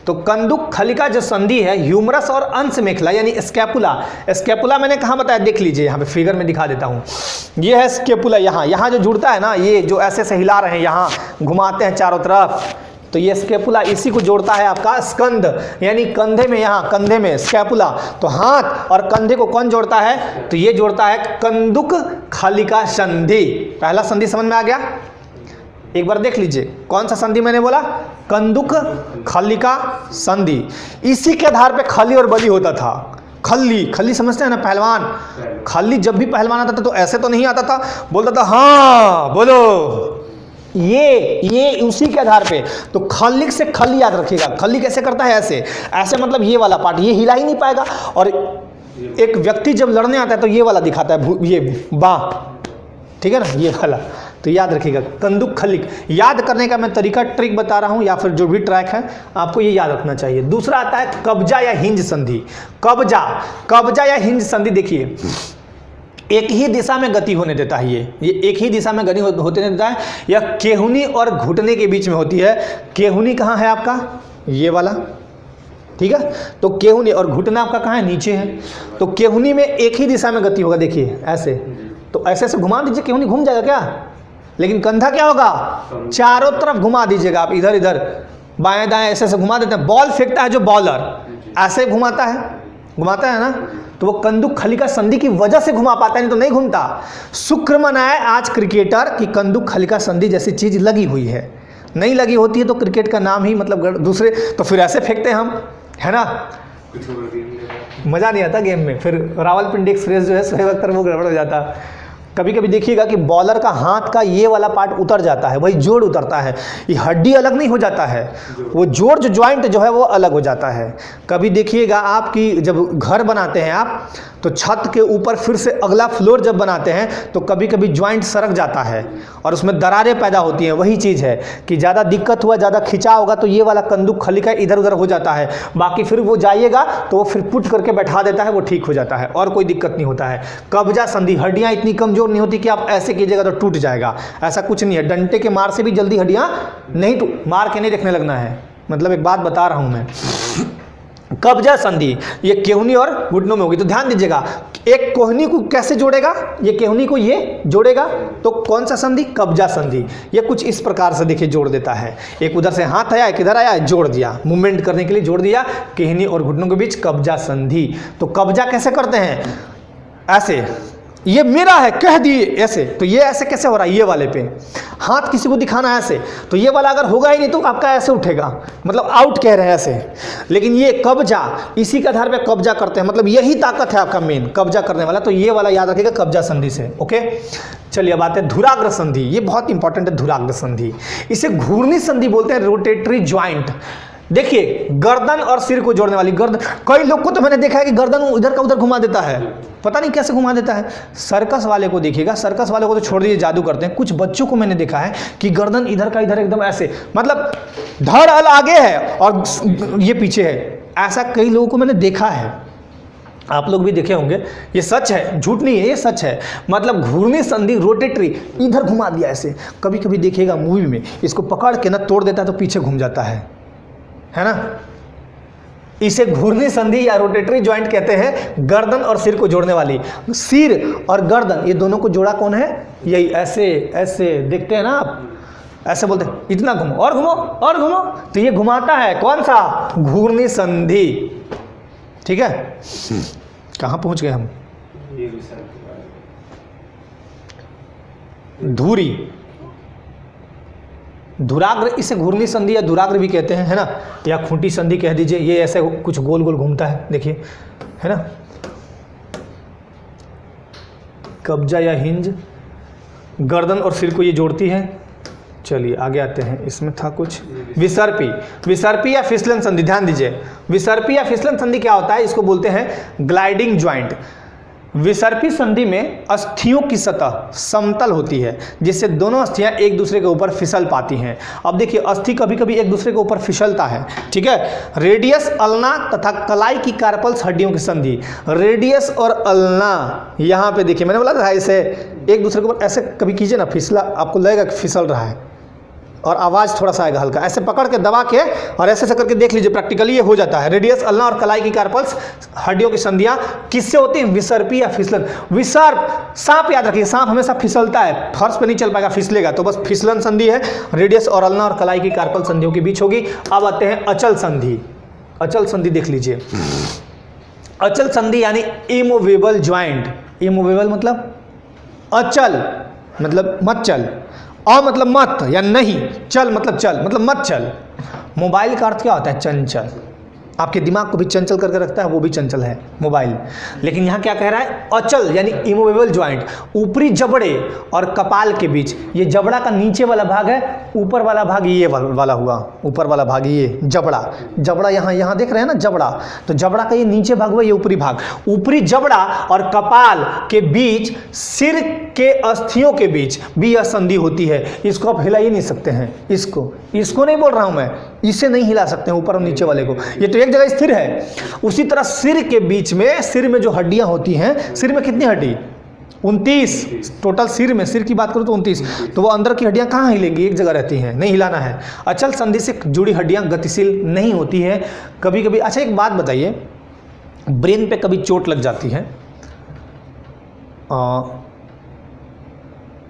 तो कंदुक खलिका जो संधि है, ह्यूमरस और अंश मेखला यानी स्कैपुला। स्कैपुला मैंने कहाँ बताया? देख लीजिए, यहाँ पे फिगर में दिखा देता हूँ। ये है स्कैपुला, यहाँ जो जुड़ता है ना, ये जो ऐसे ऐसे हिला रहे हैं, यहाँ घुमाते हैं चारों तरफ, तो ये स्कैपुला इसी को जोड़ता है आपका स्कंद, यानी कंधे में, यहाँ कंधे में स्कैपुला। तो हाथ और कंधे को कौन जोड़ता है? तो ये जोड़ता है कंदुक खलिका संधि। पहला संधि समझ में आ गया? एक बार देख लीजिए, कौन सा संधि मैंने बोला? कंदुक खलिका संधि। इसी के आधार पे खली और बली होता था। खली समझते हैं ना, पहलवान। खली जब भी पहलवान आता था तो ऐसे तो नहीं आता था, बोलता था हाँ बोलो, ये उसी के आधार पे। तो खलिक से खली याद रखिएगा। खली कैसे करता है? ऐसे ऐसे, मतलब ये वाला पार्ट, ये हिला ही नहीं पाएगा। और एक व्यक्ति जब लड़ने आता है तो ये वाला दिखाता है, ये बाँ, ठीक है ना, ये वाला। तो याद रखिएगा, कंदुक खलिक। याद करने का मैं तरीका, ट्रिक बता रहा हूँ, या फिर जो भी ट्रैक है आपको ये याद रखना चाहिए। दूसरा आता है कब्जा या हिंज संधि। कब्जा या हिंज संधि, देखिए एक ही दिशा में गति होने देता है। ये एक ही दिशा में गति होने देता है। यह केहुनी और घुटने के बीच में होती है। केहुनी कहाँ है आपका? ये वाला, ठीक है। तो केहुनी, और घुटना आपका कहाँ है? नीचे है। तो केहुनी में एक ही दिशा में गति होगा, देखिए ऐसे। तो ऐसे ऐसे घुमा दीजिए, केहुनी घूम जाएगा क्या? लेकिन कंधा क्या होगा? चारों तरफ घुमा दीजिएगा आप, इधर इधर बाएं दाएं ऐसे ऐसे घुमा देते हैं। बॉल फेंकता है जो बॉलर, ऐसे घुमाता है ना, तो वो कंदुक खलिका संधि की वजह से घुमा पाता है, नहीं तो नहीं घूमता। शुक्र मनाए आज क्रिकेटर की कंदुक खलिका संधि जैसी चीज लगी हुई है। नहीं लगी होती है तो क्रिकेट का नाम ही मतलब दूसरे, तो फिर ऐसे फेंकते हैं हम, है ना, मज़ा नहीं आता गेम में। फिर रावलपिंडी एक्सप्रेस जो है, सोहेब अख्तर, वो गड़बड़ हो जाता। कभी कभी देखिएगा कि बॉलर का हाथ का ये वाला पार्ट उतर जाता है, वही जोड़ उतरता है, ये हड्डी अलग नहीं हो जाता है, वो जोड़ जो ज्वाइंट जो है वो अलग हो जाता है। कभी देखिएगा आप कि जब घर बनाते हैं आप, तो छत के ऊपर फिर से अगला फ्लोर जब बनाते हैं तो कभी कभी ज्वाइंट सरक जाता है और उसमें दरारें पैदा होती हैं। वही चीज़ है कि ज़्यादा दिक्कत हुआ, ज़्यादा खिंचाव होगा तो ये वाला कंदुक खलिका इधर उधर हो जाता है, बाकी फिर वो जाइएगा तो वो फिर पुट करके बैठा देता है, वो ठीक हो जाता है और कोई दिक्कत नहीं होता है। कब्जा संधि, हड्डियाँ इतनी कमज़ोर नहीं होती कि आप ऐसे कीजिएगा तो टूट जाएगा, ऐसा कुछ नहीं है। डंडे के मार से भी जल्दी हड्डियाँ नहीं मार के नहीं देखने लगना है, मतलब एक बात बता रहा हूँ मैं। कब्जा संधि ये केहनी और घुटनों में होगी, तो ध्यान दीजिएगा एक कोहनी को कैसे जोड़ेगा, ये केहनी को ये जोड़ेगा, तो कौन सा संधि? कब्जा संधि। ये कुछ इस प्रकार से देखिए जोड़ देता है, एक उधर से हाथ आया एक इधर आया, जोड़ दिया, मूवमेंट करने के लिए जोड़ दिया, केहनी और घुटनों के बीच कब्जा संधि। तो कब्जा कैसे करते हैं? ऐसे, ये मेरा है कह दिए ऐसे, तो ये ऐसे कैसे हो रहा है? ये वाले पे हाथ किसी को दिखाना है ऐसे, तो ये वाला अगर होगा ही नहीं तो आपका ऐसे उठेगा, मतलब आउट कह रहे हैं ऐसे। लेकिन ये कब्जा, इसी के आधार पे कब्जा करते हैं, मतलब यही ताकत है आपका मेन कब्जा करने वाला, तो ये वाला याद रखिएगा कब्जा संधि से। ओके, चलिए अब आते हैं धुराग्र संधि। ये बहुत इंपॉर्टेंट है धुराग्र संधि, इसे घूर्णी संधि बोलते हैं, रोटेटरी ज्वाइंट। देखिए गर्दन और सिर को जोड़ने वाली, गर्दन, कई लोग को तो मैंने देखा है कि गर्दन इधर का उधर घुमा देता है, पता नहीं कैसे घुमा देता है। सर्कस वाले को देखिएगा, सर्कस वाले को तो छोड़ दीजिए, जादू करते हैं। कुछ बच्चों को मैंने देखा है कि गर्दन इधर का इधर एकदम ऐसे, मतलब धड़ अल आगे है और ये पीछे है, ऐसा कई लोगों को मैंने देखा है, आप लोग भी देखे होंगे। ये सच है, झूठ नहीं है, ये सच है। मतलब घूर्णी संधि, रोटेटरी, इधर घुमा दिया ऐसे। कभी कभी देखिएगा मूवी में इसको पकड़ के ना तोड़ देता है तो पीछे घूम जाता है ना। इसे घूर्णी संधि या रोटेटरी ज्वाइंट कहते हैं, गर्दन और सिर को जोड़ने वाली। सिर और गर्दन ये दोनों को जोड़ा कौन है? यही ऐसे ऐसे देखते हैं ना आप, ऐसे बोलते हैं इतना घुमो और घुमो और घुमो, तो ये घुमाता है कौन सा? घूर्णी संधि। ठीक है, कहाँ पहुंच गए हम? धुरी, धुराग्र, इसे घूर्णी संधि या धुराग्र भी कहते हैं, है ना, या खूंटी संधि कह दीजिए। ये ऐसे कुछ गोल गोल घूमता है, देखिए, है ना। कब्जा या हिंज, गर्दन और सिर को ये जोड़ती है। चलिए आगे आते हैं, इसमें था कुछ विसर्पी, विसर्पी या फिसलन संधि। ध्यान दीजिए, विसर्पी या फिसलन संधि क्या होता है? इसको बोलते हैं ग्लाइडिंग ज्वाइंट। विसर्पी संधि में अस्थियों की सतह समतल होती है, जिससे दोनों अस्थियां एक दूसरे के ऊपर फिसल पाती हैं। अब देखिए अस्थि कभी कभी एक दूसरे के ऊपर फिसलता है, ठीक है। रेडियस, अल्ना तथा कलाई की कार्पल्स हड्डियों की संधि। रेडियस और अल्ना, यहाँ पे देखिए मैंने बोला था ऐसे एक दूसरे के ऊपर ऐसे कभी कीजिए ना, फिसला, आपको लगेगा कि फिसल रहा है और आवाज़ थोड़ा सा आएगा हल्का, ऐसे पकड़ के दबा के और ऐसे करके देख लीजिए, प्रैक्टिकली ये हो जाता है। रेडियस, अल्ना और कलाई की कार्पल्स हड्डियों की संधियां किससे होती हैं? विसर्पी या फिसलन। विसर्प, सांप याद रखिए, सांप हमेशा फिसलता है, फर्श पे नहीं चल पाएगा, फिसलेगा, तो बस फिसलन संधि है, रेडियस और अल्ना और कलाई की कार्पल संधियों के बीच होगी। अब आते हैं अचल संधि। अचल संधि देख लीजिए, अचल संधि यानी इमूवेबल ज्वाइंट। इमूवेबल मतलब अचल, मतलब मत चल, और मतलब मत या नहीं, चल मतलब चल, मतलब मत चल। मोबाइल का अर्थ क्या होता है? चंचल। आपके दिमाग को भी चंचल करके रखता है, वो भी चंचल है मोबाइल। लेकिन यहाँ क्या कह रहा है? अचल यानी इमूवेबल ज्वाइंट। ऊपरी जबड़े और कपाल के बीच, ये जबड़ा का नीचे वाला भाग है, ऊपर वाला भाग ये वाला हुआ, ऊपर वाला भाग ये जबड़ा, जबड़ा यहाँ देख रहे हैं ना जबड़ा, तो जबड़ा का ये नीचे भाग हुआ, ये ऊपरी भाग। ऊपरी जबड़ा और कपाल के बीच, सिर के अस्थियों के बीच भी यह संधि होती है। इसको आप हिला ही नहीं सकते हैं, इसको नहीं बोल रहा हूँ मैं, इसे नहीं हिला सकते हैं ऊपर और नीचे वाले को, ये तो एक जगह स्थिर है। उसी तरह सिर के बीच में, सिर में जो हड्डियां होती हैं, सिर में कितनी हड्डी? 29 टोटल सिर में, सिर की बात करूं तो 29, तो वो अंदर की हड्डियां कहाँ हिलेंगी? एक जगह रहती हैं, नहीं हिलाना है। अचल संधि से जुड़ी हड्डियां गतिशील नहीं होती है कभी कभी। अच्छा एक बात बताइए, ब्रेन पे कभी चोट लग जाती है,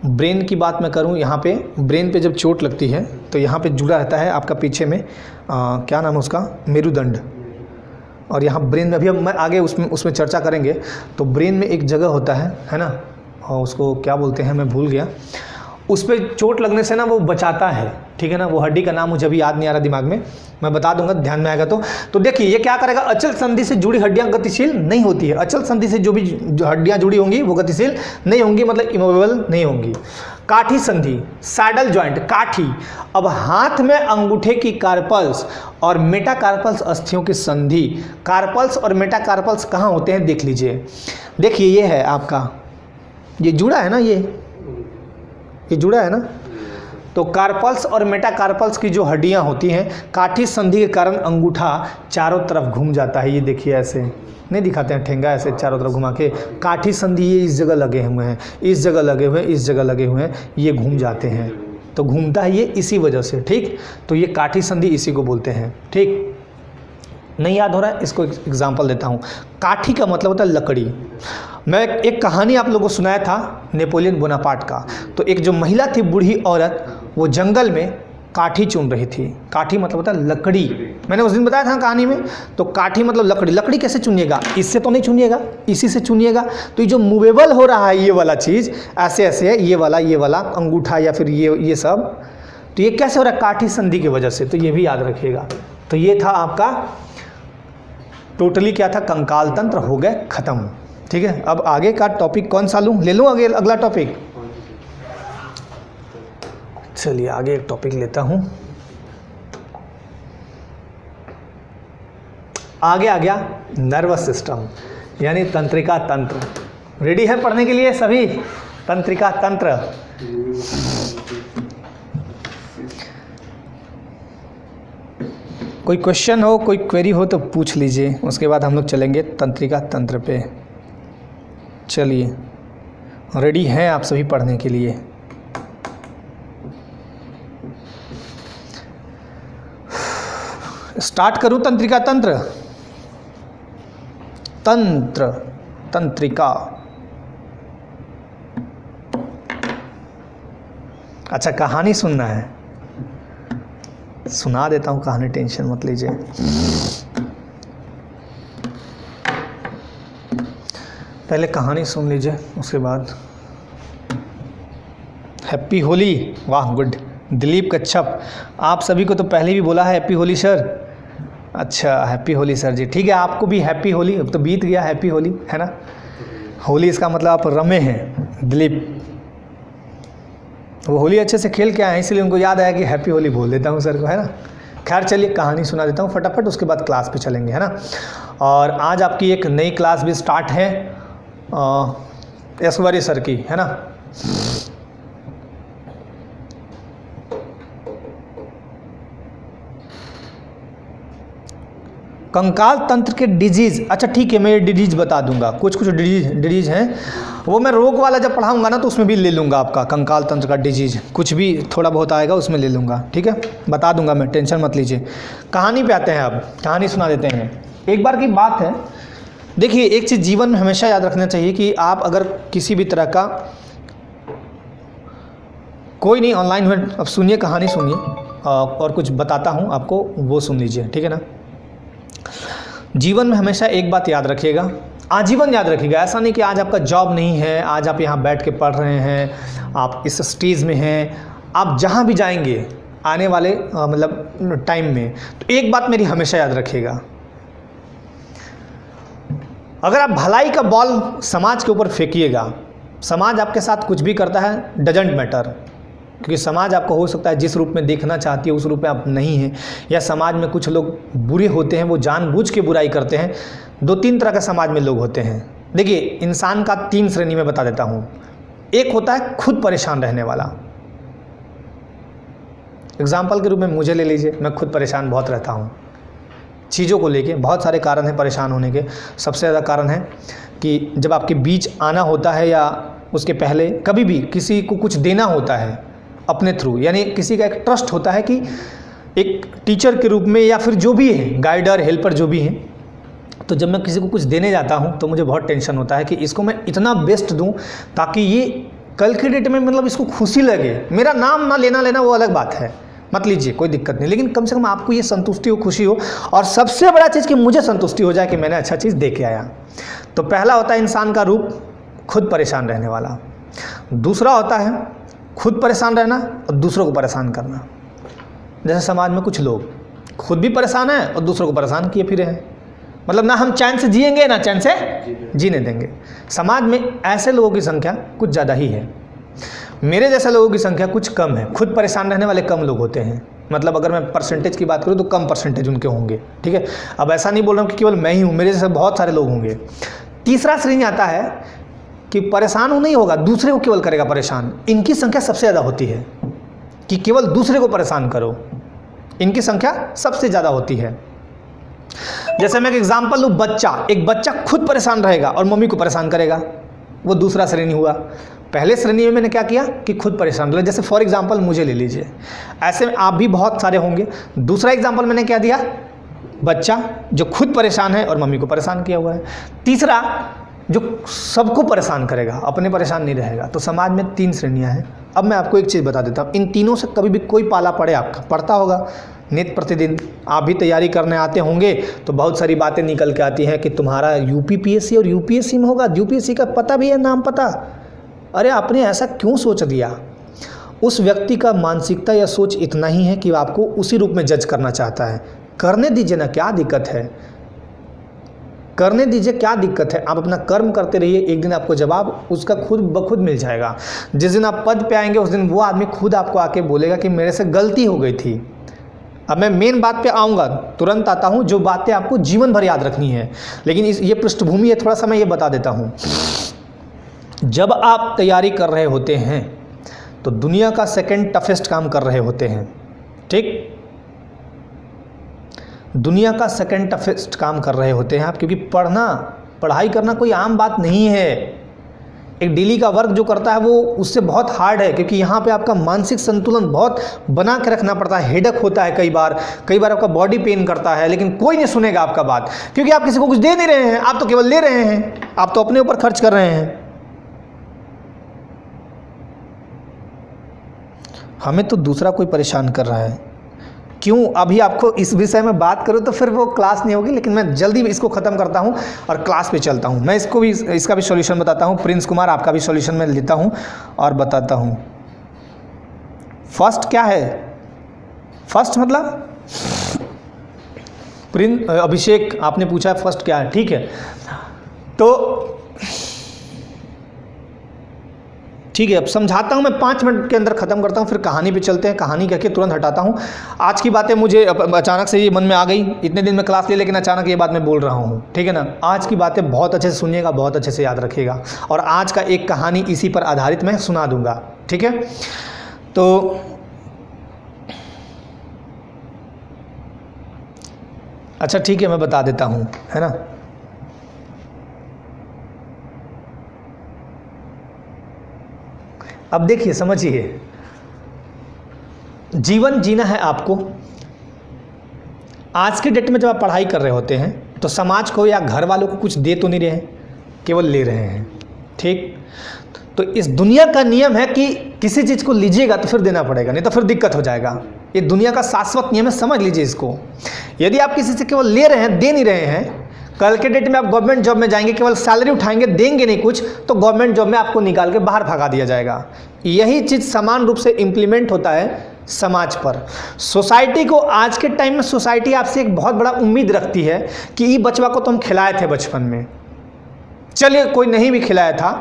ब्रेन की बात मैं करूं, यहाँ पे ब्रेन पे जब चोट लगती है तो यहाँ पे जुड़ा रहता है आपका पीछे में क्या नाम है उसका? मेरुदंड। और यहाँ ब्रेन में, अभी हम मैं आगे उसमें चर्चा करेंगे, तो ब्रेन में एक जगह होता है ना, और उसको क्या बोलते हैं मैं भूल गया, उस पर चोट लगने से ना वो बचाता है, ठीक है ना। वो हड्डी का नाम मुझे अभी याद नहीं आ रहा दिमाग में, मैं बता दूंगा, ध्यान में आएगा तो देखिए ये क्या करेगा, अचल संधि से जुड़ी हड्डियां गतिशील नहीं होती है। अचल संधि से जो हड्डियां जुड़ी होंगी वो गतिशील नहीं होंगी, मतलब इमोवेबल नहीं होंगी। काठी संधि, सैडल जॉइंट, काठी। अब हाथ में अंगूठे की कार्पल्स और मेटाकार्पल्स अस्थियों की संधि। कार्पल्स और मेटाकार्पल्स कहाँ होते हैं देख लीजिए। देखिए ये है आपका, ये जुड़ा है ना, ये जुड़ा है ना। तो कार्पल्स और मेटाकार्पल्स की जो हड्डियां होती हैं, काठी संधि के कारण अंगूठा चारों तरफ घूम जाता है। ये देखिए ऐसे नहीं दिखाते हैं ठेंगा, ऐसे चारों तरफ घुमा के। काठी संधि ये इस जगह लगे हुए हैं, इस जगह लगे हुए हैं, इस जगह लगे हुए हैं, ये घूम जाते हैं। तो घूमता है ये इसी वजह से, ठीक। तो ये काठी संधि इसी को बोलते हैं, ठीक। नहीं याद हो रहा है, इसको एग्जाम्पल देता हूँ। काठी का मतलब होता है लकड़ी। मैं एक कहानी आप लोगों को सुनाया था नेपोलियन बोनापार्ट का। तो एक जो महिला थी, बूढ़ी औरत, वो जंगल में काठी चुन रही थी। काठी मतलब होता है लकड़ी, मैंने उस दिन बताया था कहानी में। तो काठी मतलब लकड़ी। लकड़ी कैसे चुनिएगा, इससे तो नहीं चुनिएगा, इसी से चुनिएगा। तो ये जो मूवेबल हो रहा है ये वाला चीज़, ऐसे ऐसे है, ये वाला अंगूठा या फिर ये सब, तो ये कैसे हो रहा है, काठी संधि की वजह से। तो ये भी याद रखिएगा। तो ये था आपका टोटली क्या था, कंकाल तंत्र हो गए खत्म, ठीक है। अब आगे का टॉपिक कौन सा लूँ, ले लूँ आगे अगला टॉपिक। चलिए आगे एक टॉपिक लेता हूँ। आगे आ गया नर्वस सिस्टम, यानी तंत्रिका तंत्र। रेडी है पढ़ने के लिए सभी, तंत्रिका तंत्र। कोई क्वेश्चन हो, कोई क्वेरी हो तो पूछ लीजिए, उसके बाद हम लोग चलेंगे तंत्रिका तंत्र पे। चलिए रेडी हैं आप सभी पढ़ने के लिए। स्टार्ट करूं तंत्रिका तंत्र। तंत्रिका। अच्छा कहानी सुनना है, सुना देता हूँ कहानी, टेंशन मत लीजिए। पहले कहानी सुन लीजिए, उसके बाद। हैप्पी होली, वाह गुड। दिलीप कच्छप, आप सभी को तो पहले भी बोला है हैप्पी होली सर। अच्छा हैप्पी होली सर जी, ठीक है। आपको भी हैप्पी होली। अब तो बीत गया हैप्पी होली, है ना। होली इसका मतलब आप रमे हैं दिलीप। वो होली अच्छे से खेल के आए हैं, इसलिए उनको याद आया कि हैप्पी होली बोल देता हूँ सर को, है ना। खैर चलिए कहानी सुना देता हूँ फटाफट, उसके बाद क्लास पे चलेंगे, है ना। और आज आपकी एक नई क्लास भी स्टार्ट है ऐश्वर्य सर की, है ना। कंकाल तंत्र के डिजीज़, अच्छा ठीक है मैं ये डिजीज़ बता दूंगा। कुछ डिजीज़ हैं, वो मैं रोग वाला जब पढ़ाऊंगा ना तो उसमें भी ले लूँगा आपका कंकाल तंत्र का डिजीज़। कुछ भी थोड़ा बहुत आएगा उसमें ले लूँगा, ठीक है, बता दूंगा मैं, टेंशन मत लीजिए। कहानी पे आते हैं, अब कहानी सुना देते हैं। एक बार की बात है, देखिए एक चीज़ जीवन में हमेशा याद रखना चाहिए कि आप अगर किसी भी तरह का, कोई नहीं ऑनलाइन हुए, अब सुनिए कहानी सुनिए और कुछ बताता हूँ आपको, वो सुन लीजिए, ठीक है ना। जीवन में हमेशा एक बात याद रखिएगा, आजीवन याद रखिएगा। ऐसा नहीं कि आज आपका जॉब नहीं है, आज आप यहाँ बैठ के पढ़ रहे हैं, आप इस स्टेज में हैं, आप जहाँ भी जाएंगे आने वाले मतलब टाइम में, तो एक बात मेरी हमेशा याद रखिएगा, अगर आप भलाई का बॉल समाज के ऊपर फेंकिएगा, समाज आपके साथ कुछ भी करता है डजंट मैटर, क्योंकि समाज आपको हो सकता है जिस रूप में देखना चाहती है उस रूप में आप नहीं हैं, या समाज में कुछ लोग बुरे होते हैं, वो जानबूझ के बुराई करते हैं। 2-3 तरह के समाज में लोग होते हैं। देखिए इंसान का 3 श्रेणी में बता देता हूँ। एक होता है खुद परेशान रहने वाला। एग्जाम्पल के रूप में मुझे ले लीजिए, मैं खुद परेशान बहुत रहता हूँ चीज़ों को लेके। बहुत सारे कारण हैं परेशान होने के। सबसे ज़्यादा कारण है कि जब आपके बीच आना होता है या उसके पहले कभी भी किसी को कुछ देना होता है अपने थ्रू, यानी किसी का एक ट्रस्ट होता है कि एक टीचर के रूप में या फिर जो भी है, गाइडर, हेल्पर जो भी हैं, तो जब मैं किसी को कुछ देने जाता हूँ तो मुझे बहुत टेंशन होता है कि इसको मैं इतना बेस्ट दूँ ताकि ये कल के डेट में मतलब इसको खुशी लगे। मेरा नाम ना लेना वो अलग बात है, मत लीजिए कोई दिक्कत नहीं, लेकिन कम से कम आपको ये संतुष्टि हो, खुशी हो, और सबसे बड़ा चीज़ कि मुझे संतुष्टि हो जाए कि मैंने अच्छा चीज़ दे के आया। तो पहला होता है इंसान का रूप खुद परेशान रहने वाला। दूसरा होता है खुद परेशान रहना और दूसरों को परेशान करना। जैसे समाज में कुछ लोग खुद भी परेशान हैं और दूसरों को परेशान किए फिरे हैं, मतलब ना हम चैन से जिएंगे ना चैन से जीने देंगे। समाज में ऐसे लोगों की संख्या कुछ ज़्यादा ही है, मेरे जैसे लोगों की संख्या कुछ कम है। खुद परेशान रहने वाले कम लोग होते हैं, मतलब अगर मैं परसेंटेज की बात करूँ तो कम परसेंटेज उनके होंगे, ठीक है। अब ऐसा नहीं बोल रहा हूँ कि केवल मैं ही हूँ, मेरे जैसे बहुत सारे लोग होंगे। तीसरा श्रेणी आता है कि परेशान हो नहीं होगा, दूसरे को केवल करेगा परेशान। इनकी संख्या सबसे ज़्यादा होती है कि केवल दूसरे को परेशान करो, इनकी संख्या सबसे ज़्यादा होती है। जैसे मैं एक एग्जांपल लूँ, एक बच्चा खुद परेशान रहेगा और मम्मी को परेशान करेगा, वो दूसरा श्रेणी हुआ। पहले श्रेणी में मैंने क्या किया कि खुद परेशान रहे, जैसे फॉर एग्जांपल मुझे ले लीजिए, ऐसे में आप भी बहुत सारे होंगे। दूसरा एग्जांपल मैंने क्या दिया, बच्चा जो खुद परेशान है और मम्मी को परेशान किया हुआ है। तीसरा जो सबको परेशान करेगा, अपने परेशान नहीं रहेगा। तो समाज में 3 श्रेणियां हैं। अब मैं आपको एक चीज़ बता देता हूँ, इन तीनों से कभी भी कोई पाला पड़े, आपका पड़ता होगा नित्य प्रतिदिन, आप भी तैयारी करने आते होंगे तो बहुत सारी बातें निकल के आती हैं कि तुम्हारा यूपीपीएससी और यूपीएससी में होगा, यूपीएससी का पता भी है, नाम पता। अरे आपने ऐसा क्यों सोच दिया? उस व्यक्ति का मानसिकता या सोच इतना ही है कि आपको उसी रूप में जज करना चाहता है। करने दीजिए ना, क्या दिक्कत है, करने दीजिए, क्या दिक्कत है। आप अपना कर्म करते रहिए, एक दिन आपको जवाब उसका खुद ब खुद मिल जाएगा। जिस दिन आप पद पे आएंगे उस दिन वो आदमी खुद आपको आके बोलेगा कि मेरे से गलती हो गई थी। अब मैं मेन बात पे आऊँगा, तुरंत आता हूँ, जो बातें आपको जीवन भर याद रखनी है। लेकिन ये पृष्ठभूमि है, थोड़ा सा मैं ये बता देता हूँ। जब आप तैयारी कर रहे होते हैं तो दुनिया का सेकंड टफेस्ट काम कर रहे होते हैं, ठीक, दुनिया का सेकंड टफेस्ट काम कर रहे होते हैं आप, क्योंकि पढ़ाई करना कोई आम बात नहीं है। एक डेली का वर्क जो करता है वो उससे बहुत हार्ड है, क्योंकि यहाँ पे आपका मानसिक संतुलन बहुत बना के रखना पड़ता है। हेडक होता है, कई बार आपका बॉडी पेन करता है, लेकिन कोई नहीं सुनेगा आपका बात, क्योंकि आप किसी को कुछ दे नहीं रहे हैं, आप तो केवल ले रहे हैं, आप तो अपने ऊपर खर्च कर रहे हैं। हमें तो दूसरा कोई परेशान कर रहा है। क्यों? अभी आपको इस विषय में बात करूं तो फिर वो क्लास नहीं होगी, लेकिन मैं जल्दी इसको ख़त्म करता हूं और क्लास पे चलता हूं। मैं इसका भी सॉल्यूशन बताता हूं। प्रिंस कुमार, आपका भी सॉल्यूशन मैं लेता हूं और बताता हूं। फर्स्ट क्या है? फर्स्ट मतलब अभिषेक आपने पूछा फर्स्ट क्या है, ठीक है। तो ठीक है, अब समझाता हूँ मैं, 5 मिनट के अंदर ख़त्म करता हूँ, फिर कहानी पे चलते हैं। कहानी कह के तुरंत हटाता हूँ। आज की बातें मुझे अचानक से ये मन में आ गई, इतने दिन में क्लास ली, लेकिन अचानक ये बात मैं बोल रहा हूँ, ठीक है ना। आज की बातें बहुत अच्छे से सुनिएगा, बहुत अच्छे से याद रखिएगा, और आज का एक कहानी इसी पर आधारित मैं सुना दूँगा, ठीक है। तो अच्छा ठीक है, मैं बता देता हूँ, है ना। अब देखिए, समझिए, जीवन जीना है आपको। आज के डेट में जब आप पढ़ाई कर रहे होते हैं तो समाज को या घर वालों को कुछ दे तो नहीं रहे हैं, केवल ले रहे हैं, ठीक। तो इस दुनिया का नियम है कि किसी चीज़ को लीजिएगा तो फिर देना पड़ेगा, नहीं तो फिर दिक्कत हो जाएगा। ये दुनिया का शाश्वत नियम है, समझ लीजिए इसको। यदि आप किसी से केवल ले रहे हैं, दे नहीं रहे हैं, कल के डेट में आप गवर्नमेंट जॉब में जाएंगे, केवल सैलरी उठाएंगे, देंगे नहीं कुछ, तो गवर्नमेंट जॉब में आपको निकाल के बाहर भगा दिया जाएगा। यही चीज़ समान रूप से इम्प्लीमेंट होता है समाज पर। सोसाइटी को, आज के टाइम में सोसाइटी आपसे एक बहुत बड़ा उम्मीद रखती है कि ये बचवा को तो हम खिलाए थे बचपन में, चलिए कोई नहीं भी खिलाया था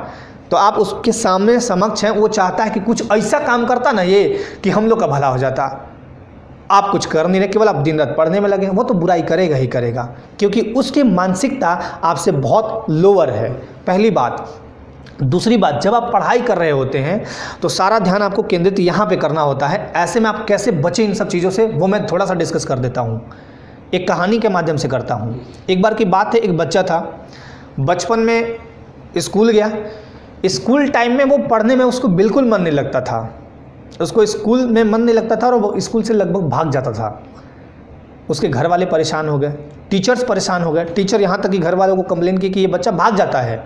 तो आप उसके सामने समक्ष हैं, वो चाहता है कि कुछ ऐसा काम करता ना ये कि हम लोग का भला हो जाता। आप कुछ कर नहीं रहे, केवल आप दिन रात पढ़ने में लगे हैं, वो तो बुराई करेगा ही करेगा, क्योंकि उसकी मानसिकता आपसे बहुत लोअर है, पहली बात। दूसरी बात, जब आप पढ़ाई कर रहे होते हैं तो सारा ध्यान आपको केंद्रित यहाँ पे करना होता है। ऐसे में आप कैसे बचें इन सब चीज़ों से, वो मैं थोड़ा सा डिस्कस कर देता हूँ, एक कहानी के माध्यम से करता हूँ। एक बार की बात है, एक बच्चा था, बचपन में स्कूल गया। स्कूल टाइम में वो पढ़ने में उसको बिल्कुल मन नहीं लगता था, उसको स्कूल में मन नहीं लगता था और वो स्कूल से लगभग भाग जाता था। उसके घर वाले परेशान हो गए, टीचर्स परेशान हो गए। टीचर यहाँ तक कि घर वालों को कंप्लेन की कि ये बच्चा भाग जाता है,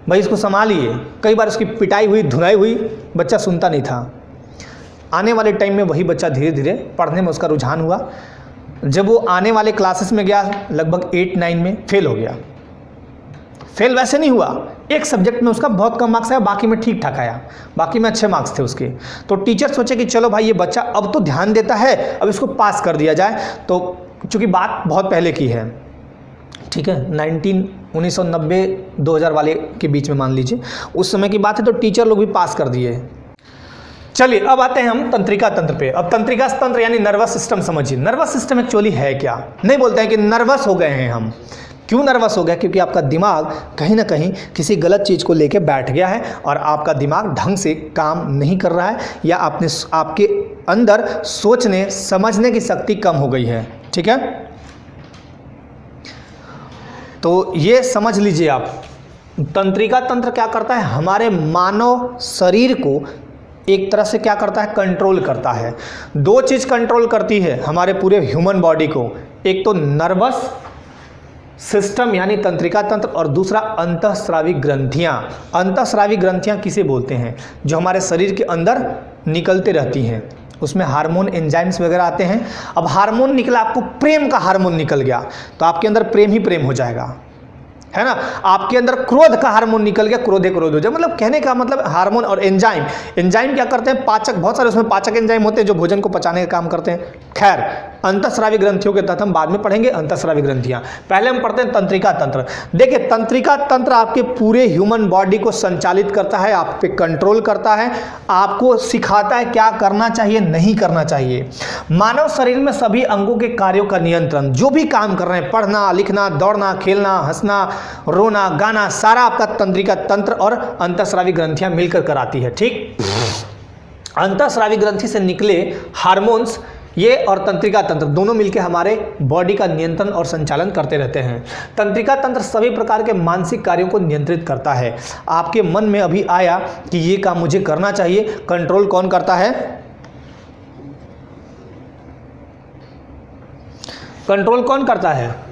भाई इसको संभालिए। कई बार उसकी पिटाई हुई, धुनाई हुई, बच्चा सुनता नहीं था। आने वाले टाइम में वही बच्चा धीरे धीरे पढ़ने में उसका रुझान हुआ। जब वो आने वाले क्लासेस में गया, लगभग 8-9 में फेल हो गया। फेल वैसे नहीं हुआ, एक सब्जेक्ट में उसका बहुत कम मार्क्स आया, बाकी में ठीक ठाक आया, बाकी में अच्छे मार्क्स थे उसके। तो टीचर सोचे कि चलो भाई ये बच्चा अब तो ध्यान देता है, अब इसको पास कर दिया जाए। तो चूँकि बात बहुत पहले की है, ठीक है, 1990-2000 वाले के बीच में मान लीजिए, उस समय की बात है, तो टीचर लोग भी पास कर दिए। चलिए अब आते हैं हम तंत्रिका तंत्र पे। अब तंत्रिका तंत्र यानी नर्वस सिस्टम समझिए। नर्वस सिस्टम एक्चुअली है क्या? नहीं बोलते हैं कि नर्वस हो गए हैं हम। क्यों नर्वस हो गया? क्योंकि आपका दिमाग कहीं ना कहीं किसी गलत चीज़ को लेके बैठ गया है और आपका दिमाग ढंग से काम नहीं कर रहा है, या आपके अंदर सोचने समझने की शक्ति कम हो गई है। ठीक है, तो ये समझ लीजिए आप, तंत्रिका तंत्र क्या करता है, हमारे मानव शरीर को एक तरह से क्या करता है, कंट्रोल करता है। दो चीज़ कंट्रोल करती है हमारे पूरे ह्यूमन बॉडी को, एक तो नर्वस सिस्टम यानी तंत्रिका तंत्र, और दूसरा अंतःस्रावी ग्रंथियाँ। अंतःस्रावी ग्रंथियाँ किसे बोलते हैं? जो हमारे शरीर के अंदर निकलते रहती हैं, उसमें हार्मोन एंजाइम्स वगैरह आते हैं। अब हार्मोन निकला, आपको प्रेम का हार्मोन निकल गया तो आपके अंदर प्रेम ही प्रेम हो जाएगा, है ना। आपके अंदर क्रोध का हार्मोन निकल गया, क्रोधे क्रोध हो जाए। मतलब कहने का मतलब हार्मोन और एंजाइम, एंजाइम क्या करते हैं, पाचक, बहुत सारे उसमें पाचक एंजाइम होते हैं जो भोजन को पचाने का काम करते हैं। खैर, अंतःस्रावी ग्रंथियों के तहत हम बाद में पढ़ेंगे अंतःस्रावी ग्रंथियां। पहले हम पढ़ते हैं तंत्रिका तंत्र। देखिए, तंत्रिका तंत्र आपके पूरे ह्यूमन बॉडी को संचालित करता है, आप पे कंट्रोल करता है, आपको सिखाता है क्या करना चाहिए नहीं करना चाहिए। मानव शरीर में सभी अंगों के कार्यों का नियंत्रण, जो भी काम कर रहे हैं, पढ़ना लिखना दौड़ना खेलना हंसना रोना गाना, सारा आपका तंत्रिका तंत्र और अंतःस्रावी ग्रंथियां मिलकर कराती है। ठीक, अंतःस्रावी ग्रंथि से निकले हार्मोन्स ये और तंत्रिका तंत्र दोनों मिलकर हमारे बॉडी का नियंत्रण और संचालन करते रहते हैं। तंत्रिका तंत्र सभी प्रकार के मानसिक कार्यों को नियंत्रित करता है। आपके मन में अभी आया कि ये काम मुझे करना चाहिए, कंट्रोल कौन करता है? कंट्रोल कौन करता है?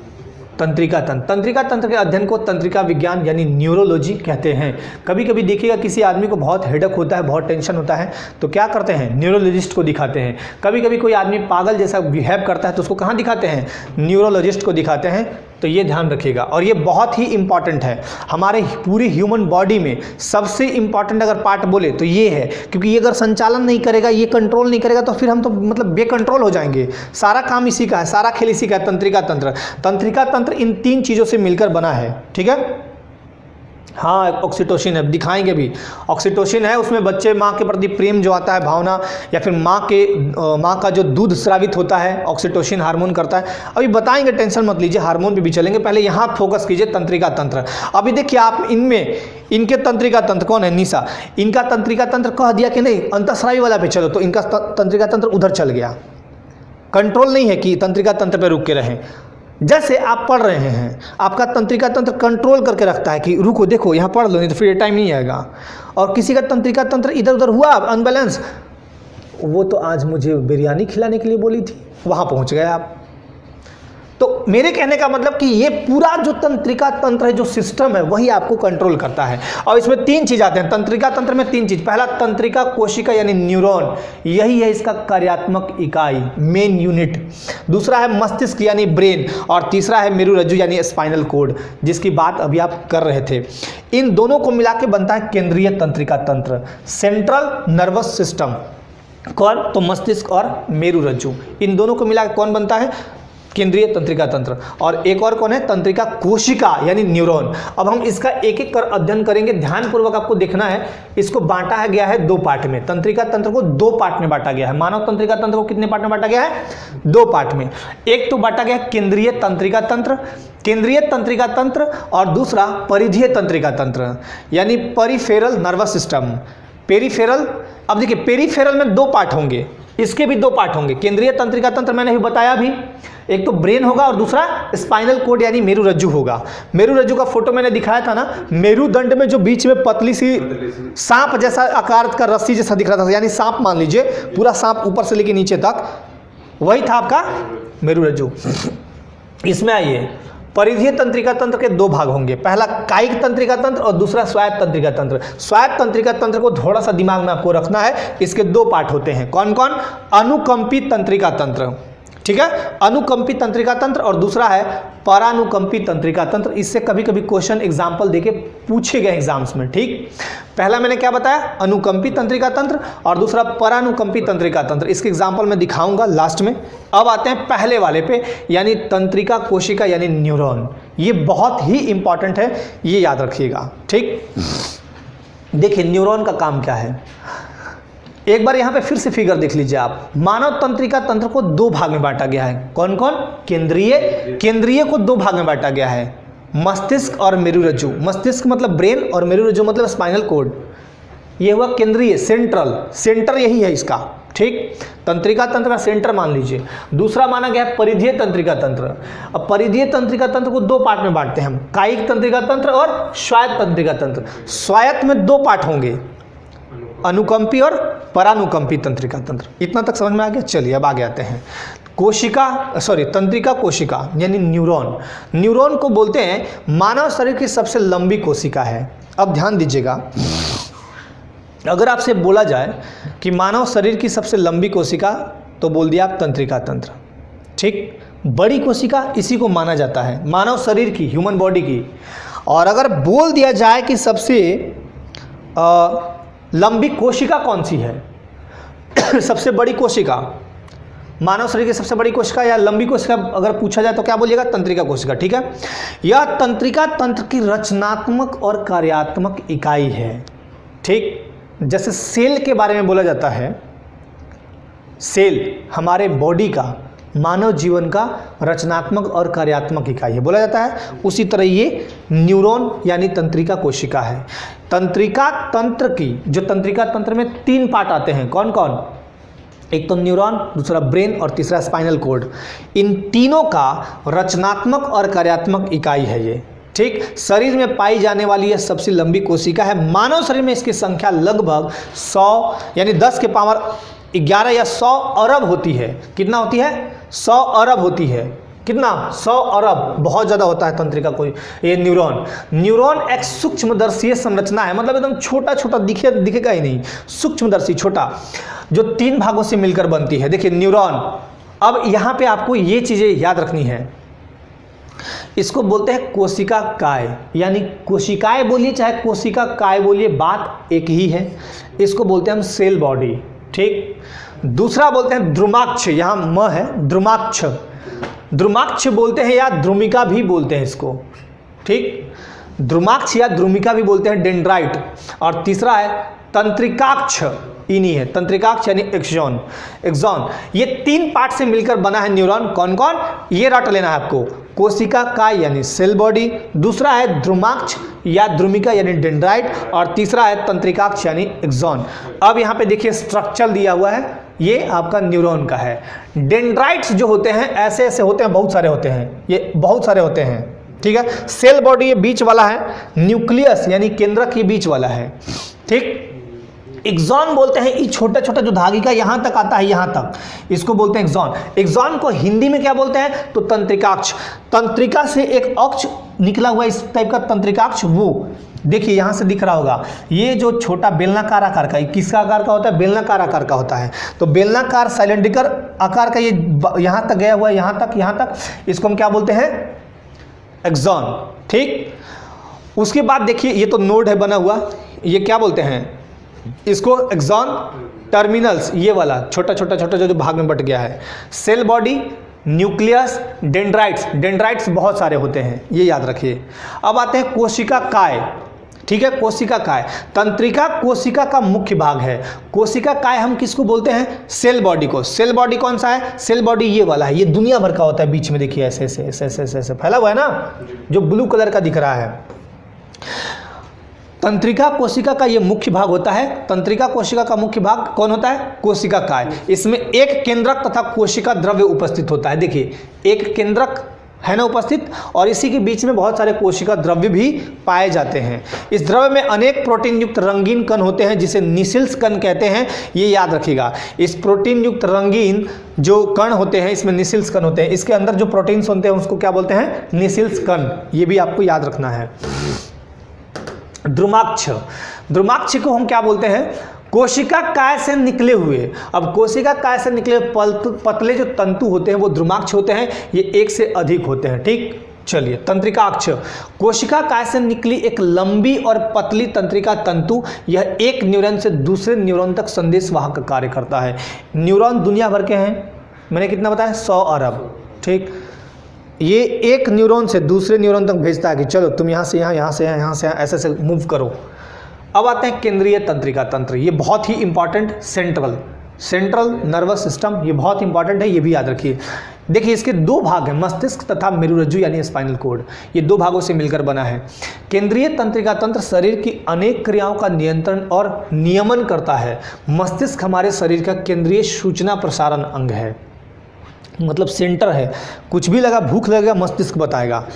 तंत्रिका तंत्र। तंत्रिका तंत्र के अध्ययन को तंत्रिका विज्ञान यानी न्यूरोलॉजी कहते हैं। कभी कभी देखिएगा किसी आदमी को बहुत हेडेक होता है, बहुत टेंशन होता है, तो क्या करते हैं, न्यूरोलॉजिस्ट को दिखाते हैं। कभी कभी कोई आदमी पागल जैसा बिहेव करता है तो उसको कहाँ दिखाते हैं? न्यूरोलॉजिस्ट को दिखाते हैं। तो ये ध्यान रखिएगा, और ये बहुत ही इंपॉर्टेंट है हमारे पूरी ह्यूमन बॉडी में। सबसे इंपॉर्टेंट अगर पार्ट बोले तो ये है, क्योंकि ये अगर संचालन नहीं करेगा, ये कंट्रोल नहीं करेगा, तो फिर हम तो मतलब बेकंट्रोल हो जाएंगे। सारा काम इसी का है, सारा खेल इसी का है, तंत्रिका तंत्र। तंत्रिका तंत्र इन तीन चीज़ों से मिलकर बना है। ठीक है, हाँ, ऑक्सीटोसिन है, दिखाएंगे भी। ऑक्सीटोसिन है, उसमें बच्चे माँ के प्रति प्रेम जो आता है, भावना, या फिर माँ का जो दूध स्रावित होता है, ऑक्सीटोसिन हार्मोन करता है। अभी बताएंगे, टेंशन मत लीजिए, हार्मोन पे भी चलेंगे, पहले यहाँ फोकस कीजिए तंत्रिका तंत्र। अभी देखिए आप इनके तंत्रिका तंत्र कौन है? निशा, इनका तंत्रिका तंत्र कह दिया कि नहीं अंतःस्रावी वाला पे चलो, तो इनका तंत्रिका तंत्र उधर चल गया। कंट्रोल नहीं है कि तंत्रिका तंत्र पे रुक के रहें। जैसे आप पढ़ रहे हैं, आपका तंत्रिका तंत्र कंट्रोल करके रखता है कि रुको, देखो यहाँ पढ़ लो, नहीं तो फिर टाइम नहीं आएगा। और किसी का तंत्रिका तंत्र इधर उधर हुआ अनबैलेंस, वो तो आज मुझे बिरयानी खिलाने के लिए बोली थी, वहाँ पहुँच गए आप। तो मेरे कहने का मतलब कि ये पूरा जो तंत्रिका तंत्र है, जो सिस्टम है, वही आपको कंट्रोल करता है। और इसमें तीन चीज़ आते हैं तंत्रिका तंत्र में, तीन चीज़। पहला तंत्रिका कोशिका यानी न्यूरॉन, यही है इसका कार्यात्मक इकाई, मेन यूनिट। दूसरा है मस्तिष्क यानी ब्रेन, और तीसरा है मेरुरज्जु यानी स्पाइनल कोड, जिसकी बात अभी आप कर रहे थे। इन दोनों को मिला के बनता है केंद्रीय तंत्रिका तंत्र, सेंट्रल नर्वस सिस्टम। कौन? तो मस्तिष्क और मेरुरज्जु, इन दोनों को मिला के कौन बनता है? केंद्रीय तंत्रिका तंत्र। और एक और कौन है? तंत्रिका कोशिका यानी न्यूरॉन। अब हम इसका एक एक कर अध्ययन करेंगे, ध्यानपूर्वक आपको देखना है। इसको बांटा गया है दो पार्ट में, तंत्रिका तंत्र को दो पार्ट में बांटा गया है। मानव तंत्रिका तंत्र को कितने पार्ट में बांटा गया है? दो पार्ट में। एक तो बांटा गया है केंद्रीय तंत्रिका तंत्र, केंद्रीय तंत्रिका तंत्र, और दूसरा परिधीय तंत्रिका तंत्र यानी पेरिफेरल नर्वस सिस्टम। पेरिफेरल, अब देखिए पेरिफेरल में दो पार्ट होंगे, इसके भी दो पार्ट होंगे। केंद्रीय तंत्रिका तंत्र मैंने भी बताया भी, एक तो ब्रेन होगा और दूसरा स्पाइनल कोड यानी मेरुरज्जु होगा। मेरुरज्जु का फोटो मैंने दिखाया था ना, मेरुदंड में जो बीच में पतली सी सांप जैसा आकार का रस्सी जैसा दिख रहा था, यानी सांप मान लीजिए, पूरा सांप ऊपर से लेके नीचे तक, वही था आपका मेरुरज्जु। इसमें आइए, परिधीय तंत्रिका तंत्र के दो भाग होंगे, पहला कायिक तंत्रिका तंत्र और दूसरा स्वायत्त तंत्रिका तंत्र। स्वायत्त तंत्रिका तंत्र को थोड़ा सा दिमाग में आपको रखना है, इसके दो पार्ट होते हैं। कौन कौन? अनुकंपित तंत्रिका तंत्र, ठीक है, अनुकंपी तंत्रिका तंत्र और दूसरा है परानुकंपी तंत्रिका तंत्र। इससे कभी कभी क्वेश्चन एग्जाम्पल देके पूछे गए एग्जाम्स में। ठीक, पहला मैंने क्या बताया, अनुकंपी तंत्रिका तंत्र और दूसरा परानुकंपी तंत्रिका तंत्र। इसके एग्जाम्पल मैं दिखाऊंगा लास्ट में। अब आते हैं पहले वाले पे, यानी तंत्रिका कोशिका यानी न्यूरॉन। ये बहुत ही इंपॉर्टेंट है, ये याद रखिएगा। ठीक, देखिए न्यूरॉन का काम क्या है। एक बार यहाँ पे फिर से फिगर देख लीजिए आप। मानव तंत्रिका तंत्र को दो भाग में बांटा गया है। कौन कौन? केंद्रीय को दो भाग में बांटा गया है, मस्तिष्क और मेरुरज्जु। मस्तिष्क मतलब ब्रेन और मेरुरज्जु मतलब स्पाइनल कोड। ये हुआ केंद्रीय, सेंटर यही है इसका। ठीक, तंत्रिका तंत्र का सेंटर मान लीजिए। दूसरा माना गया है परिधीय तंत्रिका तंत्र। अब परिधीय तंत्रिका तंत्र को दो पार्ट में बांटते हैं हम, कायिक तंत्रिका तंत्र और स्वायत्त तंत्रिका तंत्र। स्वायत्त में दो पार्ट होंगे, अनुकंपी और परानुकंपी तंत्रिका तंत्र। इतना तक समझ में आ गया? चलिए अब आगे आते हैं। तंत्रिका कोशिका यानी न्यूरॉन। न्यूरॉन को बोलते हैं मानव शरीर की सबसे लंबी कोशिका है। अब ध्यान दीजिएगा, अगर आपसे बोला जाए कि मानव शरीर की सबसे लंबी कोशिका, तो बोल दिया आप तंत्रिका तंत्र। ठीक, बड़ी कोशिका इसी को माना जाता है, मानव शरीर की, ह्यूमन बॉडी की। और अगर बोल दिया जाए कि सबसे लंबी कोशिका कौन सी है सबसे बड़ी कोशिका, मानव शरीर की सबसे बड़ी कोशिका या लंबी कोशिका अगर पूछा जाए तो क्या बोलिएगा? तंत्रिका कोशिका। ठीक है, यह तंत्रिका तंत्र की रचनात्मक और कार्यात्मक इकाई है। ठीक, जैसे सेल के बारे में बोला जाता है, सेल हमारे बॉडी का, मानव जीवन का रचनात्मक और कार्यात्मक इकाई है बोला जाता है, उसी तरह ये न्यूरॉन यानी तंत्रिका कोशिका है। तंत्रिका तंत्र की, जो तंत्रिका तंत्र में तीन पार्ट आते हैं, कौन कौन? एक तो न्यूरॉन, दूसरा ब्रेन और तीसरा स्पाइनल कोड। इन तीनों का रचनात्मक और कार्यात्मक इकाई है ये। ठीक, शरीर में पाई जाने वाली यह सबसे लंबी कोशिका है। मानव शरीर में इसकी संख्या लगभग 100 यानी 10 के पावर 11 या 100 अरब होती है। कितना होती है? 100 अरब होती है। कितना? 100 अरब, बहुत ज़्यादा होता है तंत्रिका कोई ये न्यूरॉन एक सूक्ष्मदर्शी संरचना है, मतलब एकदम छोटा छोटा दिखेगा ही नहीं, सूक्ष्मदर्शी छोटा, जो तीन भागों से मिलकर बनती है। देखिए न्यूरॉन, अब यहाँ पे आपको ये चीज़ें याद रखनी है। इसको बोलते हैं कोशिका काय, यानी कोशिकाएं बोलिए चाहे कोशिका काय बोलिए, बात एक ही है। इसको बोलते हैं हम सेल बॉडी। ठीक, दूसरा बोलते हैं द्रुमाक्ष, यहाँ म है, द्रुमाक्ष बोलते हैं या द्रुमिका भी बोलते हैं इसको। ठीक, द्रुमाक्ष या द्रुमिका भी बोलते हैं, डेंड्राइट। और तीसरा है तंत्रिकाक्ष, इन्हीं है, तंत्रिकाक्ष यानी एक्सॉन। ये तीन पार्ट से मिलकर बना है न्यूरॉन। कौन कौन? ये रट लेना है आपको, कोशिका काय यानी सेल बॉडी, दूसरा है द्रुमाक्ष या द्रुमिका यानी डेंड्राइट, और तीसरा है तंत्रिकाक्ष यानी एक्सॉन। अब यहाँ पे देखिए स्ट्रक्चर दिया हुआ है, ये आपका न्यूरॉन का है। डेंड्राइट्स जो होते हैं ऐसे ऐसे होते हैं, बहुत सारे होते हैं, ये बहुत सारे होते हैं। ठीक है, सेल बॉडी ये बीच वाला है, न्यूक्लियस यानी केंद्रक ये बीच वाला है। ठीक, एक्सॉन बोलते हैं ये छोटा छोटा जो धागिका यहाँ तक आता है, यहाँ तक, इसको बोलते हैं एक्सॉन। एक्सॉन को हिंदी में क्या बोलते हैं? तो तंत्रिकाक्ष। तंत्रिका से एक अक्ष निकला हुआ इस टाइप का तंत्रिकाक्ष, वो देखिए यहाँ से दिख रहा होगा, ये जो छोटा बेलनाकार आकार का, किसका आकार का होता है? बेलनाकार आकार का होता है। तो बेलनाकार सिलेंडरिकल आकार का ये यहाँ तक गया हुआ है, यहाँ तक, इसको हम क्या बोलते हैं? एक्सॉन। ठीक, उसके बाद देखिए ये तो नोड है बना हुआ, ये क्या बोलते हैं इसको? एक्सॉन टर्मिनल्स, ये वाला छोटा छोटा जो भाग में बट गया है। सेल बॉडी, न्यूक्लियस, डेंड्राइट्स बहुत सारे होते हैं, ये याद रखिए। अब आते हैं कोशिका काय। ठीक है, कोशिका काय तंत्रिका कोशिका का मुख्य भाग है। कोशिका काय हम किसको बोलते हैं? सेल बॉडी को। सेल बॉडी कौन सा है? सेल बॉडी ये वाला है, ये दुनिया भर का होता है, बीच में देखिए ऐसे ऐसे ऐसे ऐसे ऐसे फैला हुआ है ना, जो ब्लू कलर का दिख रहा है। तंत्रिका कोशिका का ये मुख्य भाग होता है। तंत्रिका कोशिका का मुख्य भाग कौन होता है? कोशिका काय। इसमें एक केंद्रक तथा कोशिका द्रव्य उपस्थित होता है। देखिए एक केंद्रक है ना उपस्थित, और इसी के बीच में बहुत सारे कोशिका द्रव्य भी पाए जाते हैं। इस द्रव्य में अनेक प्रोटीन युक्त रंगीन कण होते हैं, जिसे निसिल्स कण कहते हैं, ये याद रखिएगा। इस प्रोटीन युक्त रंगीन जो कण होते हैं, इसमें निसिल्स कण होते हैं, इसके अंदर जो प्रोटीन्स होते हैं उसको क्या बोलते हैं? निसिल्स कण। ये भी आपको याद रखना है। द्रुमाक्ष को हम क्या बोलते हैं? कोशिका काय से निकले हुए, अब कोशिका काय से निकले हुए पतले जो तंतु होते हैं वो ध्रुमाक्ष होते हैं, ये एक से अधिक होते हैं। ठीक, चलिए तंत्रिका अक्ष, कोशिका काय से निकली एक लंबी और पतली तंत्रिका तंतु, यह एक न्यूरॉन से दूसरे न्यूरॉन तक संदेश वाहक का कार्य करता है। न्यूरॉन दुनिया भर के हैं, मैंने कितना बताया 100 अरब। ठीक, ये एक न्यूरॉन से दूसरे न्यूरॉन तक भेजता है कि चलो तुम यहाँ से यहाँ, यहाँ से यहाँ, यहाँ से यहाँ, ऐसे ऐसे मूव करो। अब आते हैं केंद्रीय तंत्रिका तंत्र, ये बहुत ही इंपॉर्टेंट, सेंट्रल नर्वस सिस्टम, ये बहुत इंपॉर्टेंट है, ये भी याद रखिए। देखिए इसके दो भाग हैं, मस्तिष्क तथा मेरुरज्जु यानी स्पाइनल कॉर्ड, ये दो भागों से मिलकर बना है। केंद्रीय तंत्रिका तंत्र शरीर की अनेक क्रियाओं का नियंत्रण और नियमन करता है। मस्तिष्क हमारे शरीर का केंद्रीय सूचना प्रसारण अंग है, मतलब सेंटर है। कुछ भी लगा, भूख लगेगा मस्तिष्क बताएगा,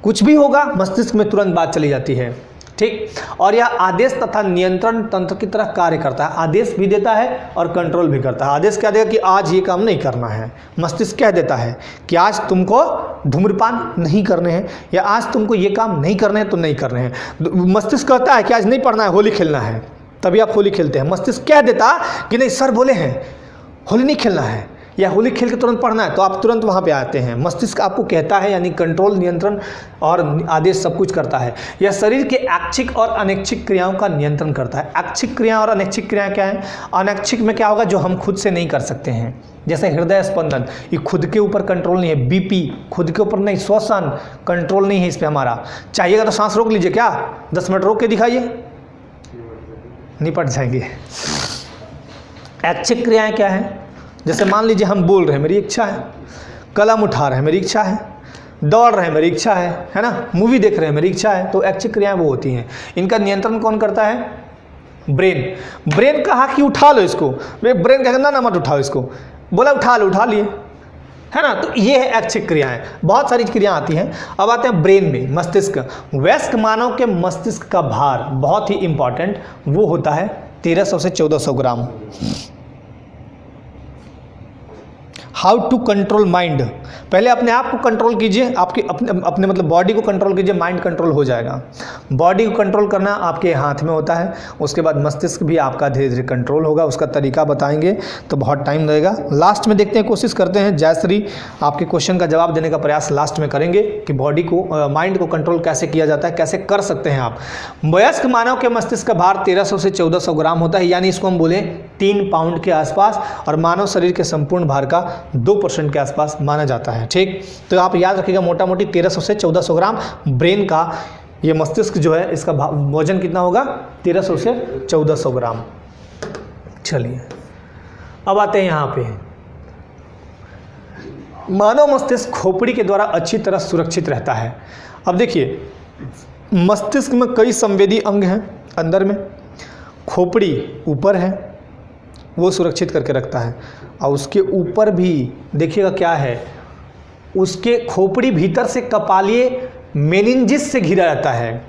कुछ भी होगा मस्तिष्क में तुरंत बात चली जाती है। ठीक, और यह आदेश तथा नियंत्रण तंत्र की तरह कार्य करता है, आदेश भी देता है और कंट्रोल भी करता है। आदेश क्या देगा कि आज ये काम नहीं करना है, मस्तिष्क कह देता है कि आज तुमको धूम्रपान नहीं करने हैं, या आज तुमको ये काम नहीं करने हैं तो नहीं करने हैं। मस्तिष्क कहता है कि आज नहीं पढ़ना है, होली खेलना है, तभी आप होली खेलते हैं। मस्तिष्क कह देता कि नहीं सर बोले हैं होली नहीं खेलना है, या होली खेल के तुरंत पढ़ना है, तो आप तुरंत वहाँ पे आते हैं। मस्तिष्क आपको कहता है, यानी कंट्रोल, नियंत्रण और आदेश सब कुछ करता है। यह शरीर के ऐच्छिक और अनैच्छिक क्रियाओं का नियंत्रण करता है। ऐच्छिक क्रिया और अनैच्छिक क्रियाएं क्या है? अनैच्छिक में क्या होगा, जो हम खुद से नहीं कर सकते हैं, जैसे हृदय स्पंदन, ये खुद के ऊपर कंट्रोल नहीं है। बीपी खुद के ऊपर नहीं, श्वसन कंट्रोल नहीं है इस पर हमारा। चाहिएगा तो सांस रोक लीजिए, क्या 10 मिनट रोक के दिखाइए, निपट जाएंगे। ऐच्छिक क्रियाएं क्या है? जैसे मान लीजिए हम बोल रहे हैं, मेरी इच्छा है, कलम उठा रहे हैं, मेरी इच्छा है, दौड़ रहे हैं, मेरी इच्छा है ना, मूवी देख रहे हैं, मेरी इच्छा है। तो ऐच्छिक क्रियाएं वो होती हैं, इनका नियंत्रण कौन करता है? ब्रेन कहा कि उठा लो इसको, ब्रेन कहेगा ना मत उठाओ इसको, बोला उठा लो, उठा लिए, है ना। तो ये है ऐच्छिक क्रियाएं, बहुत सारी क्रियाएं आती हैं। अब आते हैं ब्रेन में, मस्तिष्क। वयस्क मानव के मस्तिष्क का भार बहुत ही इंपॉर्टेंट, वो होता है 1300 से 1400 ग्राम। हाउ टू कंट्रोल माइंड, पहले अपने आप को कंट्रोल कीजिए, आपके अपने मतलब बॉडी को कंट्रोल कीजिए, माइंड कंट्रोल हो जाएगा। बॉडी को कंट्रोल करना आपके हाथ में होता है, उसके बाद मस्तिष्क भी आपका धीरे धीरे कंट्रोल होगा। उसका तरीका बताएंगे तो बहुत टाइम लगेगा, लास्ट में देखते हैं, कोशिश करते हैं जयश्री आपके क्वेश्चन का जवाब देने का प्रयास लास्ट में करेंगे कि बॉडी को माइंड को कंट्रोल कैसे किया जाता है, कैसे कर सकते हैं आप। वयस्क मानव के मस्तिष्क का भार 1300 से 1400 ग्राम होता है, यानी इसको हम बोले 3 पाउंड के आसपास, और मानव शरीर के संपूर्ण भार का 2% के आसपास माना जाता है। ठीक, तो आप याद रखिएगा मोटा मोटी 1300 से 1400 ग्राम ब्रेन का, ये मस्तिष्क जो है इसका वजन कितना होगा? 1300 से 1400 ग्राम। चलिए अब आते हैं यहाँ पे, मानव मस्तिष्क खोपड़ी के द्वारा अच्छी तरह सुरक्षित रहता है। अब देखिए मस्तिष्क में कई संवेदी अंग हैं, अंदर में खोपड़ी ऊपर है, वो सुरक्षित करके रखता है, और उसके ऊपर भी देखिएगा क्या है, उसके खोपड़ी भीतर से कपालीय मेनिंजिस से घिरा रहता है।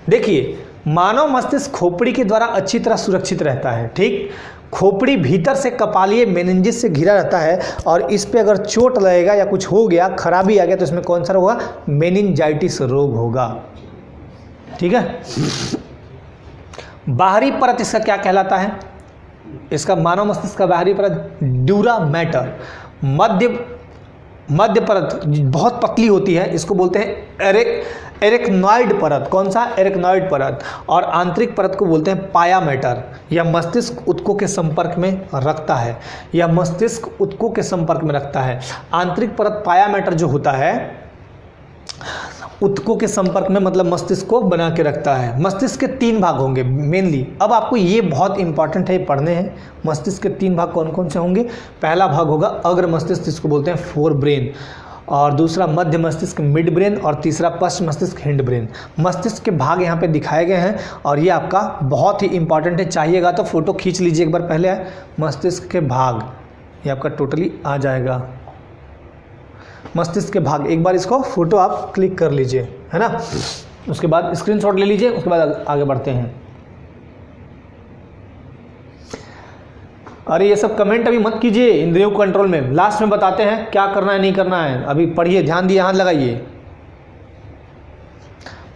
देखिए मानव मस्तिष्क खोपड़ी के द्वारा अच्छी तरह सुरक्षित रहता है। ठीक, खोपड़ी भीतर से कपालीय मेनिंजिस से घिरा रहता है, और इस पे अगर चोट लगेगा या कुछ हो गया, खराबी आ गया, तो इसमें कौन सा रोग होगा? मेनिंजाइटिस रोग होगा। ठीक है, बाहरी परत इसका क्या कहलाता है? इसका मानव मस्तिष्क का बाहरी परत ड्यूरा मैटर, मध्य परत बहुत पतली होती है, इसको बोलते हैं एरेक्नॉइड परत। कौन सा? एरेक्नॉइड परत। और आंतरिक परत को बोलते हैं पाया मैटर। यह मस्तिष्क ऊतकों के संपर्क में रखता है, यह मस्तिष्क ऊतकों के संपर्क में रखता है। आंतरिक परत पाया मैटर जो होता है ऊतकों के संपर्क में, मतलब मस्तिष्क को बना के रखता है। मस्तिष्क के 3 भाग होंगे मेनली, अब आपको ये बहुत इंपॉर्टेंट है, पढ़ने हैं। मस्तिष्क के 3 भाग कौन कौन से होंगे? पहला भाग होगा अग्र मस्तिष्क, जिसको बोलते हैं फोर ब्रेन, और दूसरा मध्य मस्तिष्क मिड ब्रेन, और तीसरा पश्च मस्तिष्क हिंड ब्रेन। मस्तिष्क के भाग यहाँ पे दिखाए गए हैं, और ये आपका बहुत ही इंपॉर्टेंट है, चाहिएगा तो फोटो खींच लीजिए एक बार पहले। मस्तिष्क के भाग ये आपका टोटली आ जाएगा, मस्तिष्क के भाग, एक बार इसको फोटो आप क्लिक कर लीजिए, है ना, उसके बाद स्क्रीनशॉट ले लीजिए, उसके बाद आगे बढ़ते हैं। अरे ये सब कमेंट अभी मत कीजिए, इंद्रियों कंट्रोल में लास्ट में बताते हैं क्या करना है नहीं करना है, अभी पढ़िए, ध्यान दिए, हाथ लगाइए।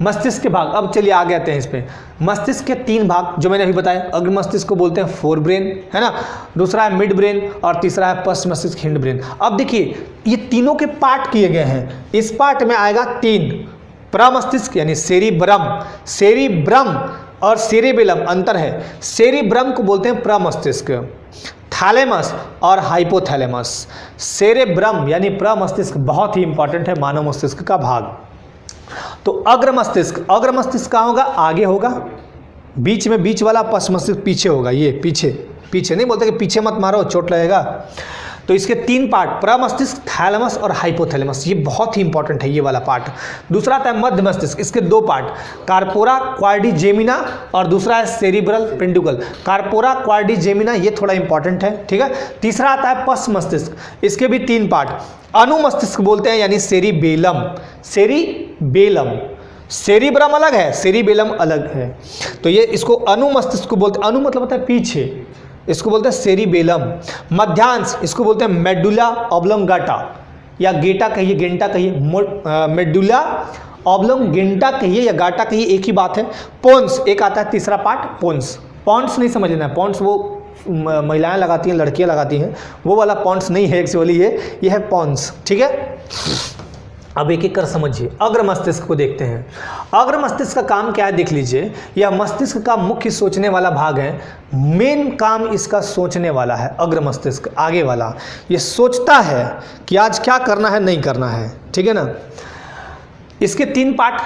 मस्तिष्क के भाग, अब चलिए आगे आते हैं इस पे। मस्तिष्क के 3 भाग जो मैंने अभी बताए, अग्र मस्तिष्क को बोलते हैं फोर ब्रेन, है ना, दूसरा है मिड ब्रेन और तीसरा है पश्च मस्तिष्क हिंड ब्रेन। अब देखिए ये तीनों के पार्ट किए गए हैं, इस पार्ट में आएगा 3, प्रमस्तिष्क यानी सेरिब्रम, सेरिब्रम और सेरेबेलम अंतर है, सेरिब्रम को बोलते हैं प्रमस्तिष्क, थैलेमस और हाइपोथैलेमस। सेरेब्रम यानी प्रमस्तिष्क बहुत ही इंपॉर्टेंट है मानव मस्तिष्क का भाग। तो अग्र मस्तिष्क, अग्र मस्तिष्क कहाँ होगा, आगे होगा, बीच में बीच वाला पश्च मस्तिष्क पीछे होगा, ये पीछे, पीछे नहीं बोलते कि पीछे मत मारो चोट लगेगा। तो इसके 3 पार्ट, प्रमस्तिष्क, थैलेमस और हाइपोथैलेमस, ये बहुत ही इंपॉर्टेंट है ये वाला पार्ट। दूसरा आता है मध्य मस्तिष्क, इसके 2 पार्ट, कार्पोरा क्वाड्रिजेमिना और दूसरा है सेरिब्रल पेंडुकल। कार्पोरा क्वाड्रिजेमिना ये थोड़ा इंपॉर्टेंट है, ठीक है। तीसरा आता है पश्च मस्तिष्क, इसके भी 3 पार्ट, अनुमस्तिष्क बोलते हैं यानी सेरिबेलम, सेरिबेलम, सेरिब्रम अलग है, सेरिबेलम अलग है। तो ये इसको अनुमस्तिष्क को बोलते हैं, अनु मतलब होता है पीछे, इसको बोलते हैं सेरिबेलम। मध्यांश इसको बोलते हैं मेडुला ऑब्लोंगाटा या गेटा कहिए, गेंटा कहिए, मेडुला ऑब्लोंगेंटा कहिए या गाटा कहिए, एक ही बात है। पोन्स एक आता है तीसरा पार्ट, पोन्स, पॉन्स नहीं समझना है, पॉन्स वो महिलाएं लगाती हैं, लड़कियां लगाती हैं, वो वाला पॉन्स नहीं है एक्चुअली, ये है पॉन्स, ठीक है। अब एक एक कर समझिए। अग्र मस्तिष्क को देखते हैं। अग्र मस्तिष्क का काम क्या है देख लीजिए, यह मस्तिष्क का मुख्य सोचने वाला भाग है, मेन काम इसका सोचने वाला है। अग्र मस्तिष्क आगे वाला ये सोचता है कि आज क्या करना है नहीं करना है, ठीक है ना। इसके 3 पार्ट,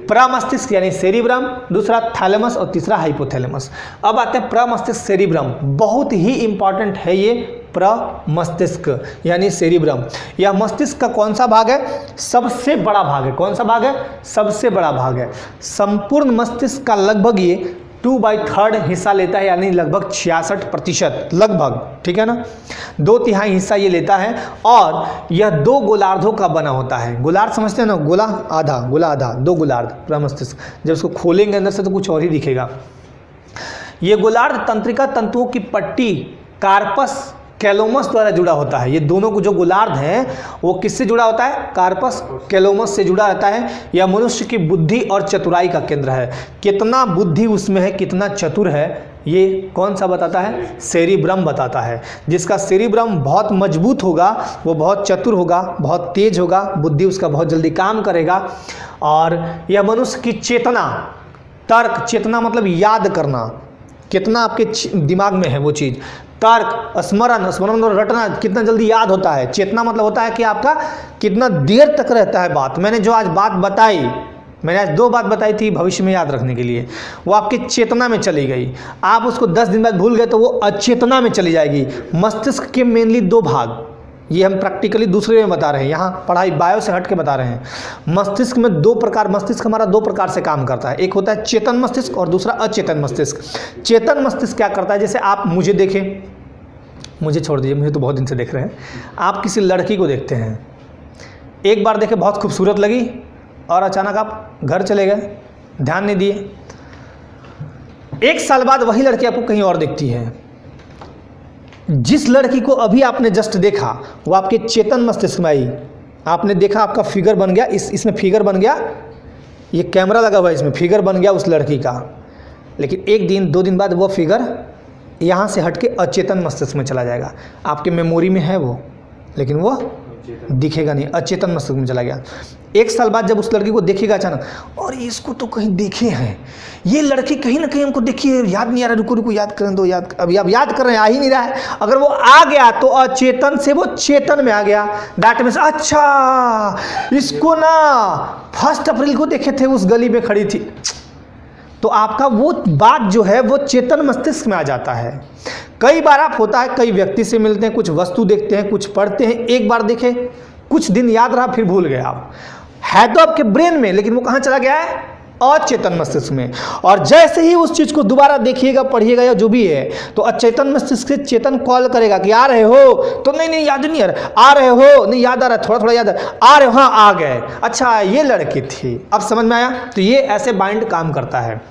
प्रमस्तिष्क यानी सेरिब्रम, दूसरा थैलेमस और तीसरा हाइपोथैलेमस। अब आते हैं प्रमस्तिष्क सेरिब्रम, बहुत ही इंपॉर्टेंट है ये प्रमस्तिष्क यानी सेरिब्रम। यह मस्तिष्क का कौन सा भाग है, सबसे बड़ा भाग है। कौन सा भाग है, सबसे बड़ा भाग है। संपूर्ण मस्तिष्क का लगभग ये 2/3 हिस्सा लेता है, यानी लगभग 66% लगभग, ठीक है ना। 2/3 हिस्सा ये लेता है और यह 2 गोलार्धों का बना होता है। गोलार्ध समझते हैं ना, गोला आधा, गोला आधा, 2 गोलार्ध प्रमस्तिष्क। जब इसको खोलेंगे अंदर से तो कुछ और ही दिखेगा। ये गोलार्ध तंत्रिका तंतुओं की पट्टी कार्पस कैलोमस द्वारा जुड़ा होता है। ये दोनों को जो गोलार्ध हैं वो किससे जुड़ा होता है, कार्पस कैलोमस से जुड़ा रहता है। यह मनुष्य की बुद्धि और चतुराई का केंद्र है। कितना बुद्धि उसमें है, कितना चतुर है, ये कौन सा बताता है, सेरिब्रम बताता है। जिसका सेरिब्रम बहुत मजबूत होगा वो बहुत चतुर होगा, बहुत तेज होगा, बुद्धि उसका बहुत जल्दी काम करेगा। और यह मनुष्य की चेतना, तर्क, चेतना मतलब याद करना, कितना आपके दिमाग में है वो चीज़, तर्क, स्मरण, स्मरण मतलब रटना, कितना जल्दी याद होता है। चेतना मतलब होता है कि आपका कितना देर तक रहता है बात। मैंने जो आज बात बताई, मैंने आज 2 बात बताई थी भविष्य में याद रखने के लिए, वो आपकी चेतना में चली गई। आप उसको 10 दिन बाद भूल गए तो वो अचेतना में चली जाएगी। मस्तिष्क के मेनली 2 भाग, ये हम प्रैक्टिकली दूसरे में बता रहे हैं, यहाँ पढ़ाई बायो से हट के बता रहे हैं। मस्तिष्क में 2 प्रकार, मस्तिष्क हमारा 2 प्रकार से काम करता है। एक होता है चेतन मस्तिष्क और दूसरा अचेतन मस्तिष्क। चेतन मस्तिष्क क्या करता है, जैसे आप मुझे देखें, मुझे छोड़ दीजिए, मुझे तो बहुत दिन से देख रहे हैं। आप किसी लड़की को देखते हैं, एक बार देखे बहुत खूबसूरत लगी और अचानक आप घर चले गए, ध्यान नहीं दिए। 1 साल बाद वही लड़की आपको कहीं और दिखती है। जिस लड़की को अभी आपने जस्ट देखा वो आपके चेतन मस्तिष्क में आई, आपने देखा, आपका फिगर बन गया, इसमें फिगर बन गया, ये कैमरा लगा हुआ है, इसमें फिगर बन गया उस लड़की का। लेकिन 1 दिन 2 दिन बाद वो फिगर यहाँ से हट के अचेतन मस्तिष्क में चला जाएगा। आपके मेमोरी में है वो, लेकिन वो दिखेगा नहीं, अचेतन मस्तिष्क में चला गया। 1 साल बाद जब उस लड़की को देखेगा अचानक, और इसको तो कहीं देखे हैं, ये लड़की कहीं ना कहीं हमको देखी है, याद नहीं आ रहा, रुको रुको याद करें दो, अभी आप याद कर रहे हैं, आ ही नहीं रहा है। अगर वो आ गया तो अचेतन से वो चेतन में आ गया। दैट मीन्स अच्छा इसको ना 1 अप्रैल को देखे थे, उस गली में खड़ी थी, तो आपका वो बात जो है वो चेतन मस्तिष्क में आ जाता है। कई बार आप होता है, कई व्यक्ति से मिलते हैं, कुछ वस्तु देखते हैं, कुछ पढ़ते हैं, एक बार देखे, कुछ दिन याद रहा, फिर भूल गए आप, है तो आपके ब्रेन में, लेकिन वो कहाँ चला गया है, अचेतन मस्तिष्क में। और जैसे ही उस चीज को दोबारा देखिएगा, पढ़िएगा या जो भी है, तो अचेतन मस्तिष्क से चेतन कॉल करेगा कि आ रहे हो, तो नहीं याद नहीं आ रहे हो, नहीं याद आ रहा, थोड़ा थोड़ा याद आ रहे हो, हाँ आ गए, अच्छा ये लड़की थी, अब समझ में आया। तो ये ऐसे माइंड काम करता है।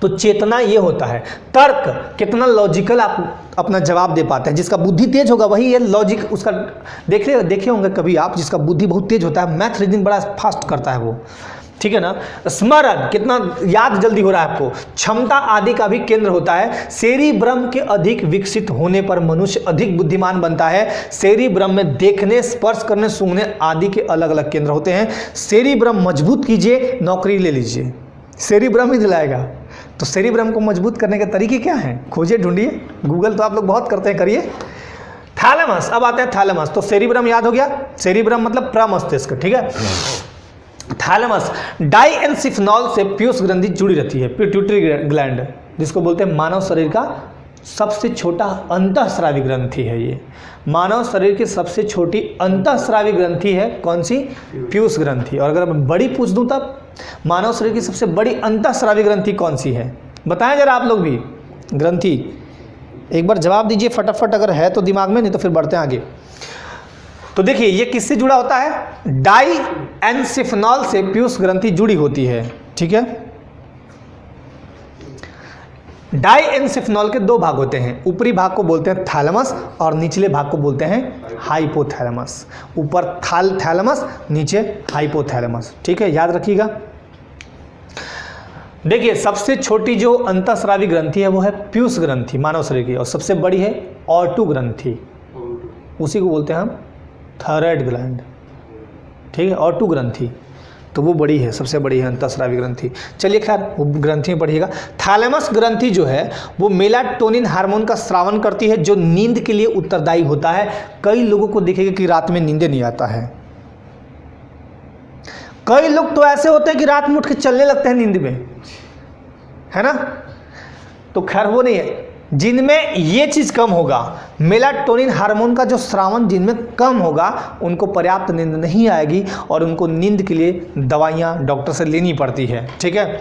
तो चेतना ये होता है। तर्क, कितना लॉजिकल आप अपना जवाब दे पाते हैं। जिसका बुद्धि तेज होगा वही ये लॉजिक उसका देखे होंगे कभी आप, जिसका बुद्धि बहुत तेज होता है, मैथ रीजनिंग बड़ा फास्ट करता है वो, ठीक है ना। स्मरण, कितना याद जल्दी हो रहा है आपको, क्षमता आदि का भी केंद्र होता है। सेरिब्रम के अधिक विकसित होने पर मनुष्य अधिक बुद्धिमान बनता है। सेरिब्रम में देखने, स्पर्श करने, सूंघने आदि के अलग अलग केंद्र होते हैं। सेरिब्रम मजबूत कीजिए, नौकरी ले लीजिए, सेरिब्रम ही दिलाएगा। तो सेरिब्रम को मजबूत करने के तरीके क्या हैं, खोजिए, ढूंढिए, गूगल तो आप लोग बहुत करते हैं, करिए। थैलेमस, अब आते हैं थैलेमस। तो सेरिब्रम याद हो गया, सेरिब्रम मतलब प्रमस्तिष्क, ठीक है। थैलेमस डाइएन्सिफेनॉल से पीयूष ग्रंथि जुड़ी रहती है, पिट्यूटरी ग्लैंड, जिसको बोलते हैं मानव शरीर का सबसे छोटा अंतःस्रावी ग्रंथि है। ये मानव शरीर की सबसे छोटी अंतःस्रावी ग्रंथि है, कौन सी, पीयूष ग्रंथि। और अगर मैं बड़ी पूछ दूं तब, मानव शरीर की सबसे बड़ी अंतःस्रावी ग्रंथि कौन सी है, बताएं जरा आप लोग भी। ग्रंथि एक बार जवाब दीजिए फटाफट, अगर है तो दिमाग में, नहीं तो फिर बढ़ते हैं आगे। तो देखिए ये किससे जुड़ा होता है, डाइएन्सिफेनॉल से पीयूष ग्रंथि जुड़ी होती है, ठीक है। डाइएन्सिफेनॉल के दो भाग होते हैं, ऊपरी भाग को बोलते हैं थैलेमस और निचले भाग को बोलते हैं हाइपोथैलेमस। ऊपर थैलेमस, नीचे हाइपोथैलेमस, ठीक है, याद रखिएगा। देखिए सबसे छोटी जो अंतःस्रावी ग्रंथि है वो है पीयूष ग्रंथि मानव शरीर की, और सबसे बड़ी है ऑर्टू ग्रंथि, उसी को बोलते हैं हम थायराइड ग्लैंड, ठीक है, ऑर्टू ग्रंथि, तो वो बड़ी है, सबसे बड़ी है अंतःस्रावी ग्रंथि। चलिए खैर वो ग्रंथि में पढ़िएगा। थैलेमस ग्रंथि जो है वो मेलाटोनिन हार्मोन का स्रावन करती है, जो नींद के लिए उत्तरदायी होता है। कई लोगों को देखेगा कि रात में नींद नहीं आता है, कई लोग तो ऐसे होते हैं कि रात में उठ के चलने लगते हैं नींद में, है ना। तो खैर वो नहीं है, जिनमें ये चीज़ कम होगा, मेलाटोनिन हार्मोन का जो स्रावन जिनमें कम होगा, उनको पर्याप्त नींद नहीं आएगी और उनको नींद के लिए दवाइयाँ डॉक्टर से लेनी पड़ती है, ठीक है।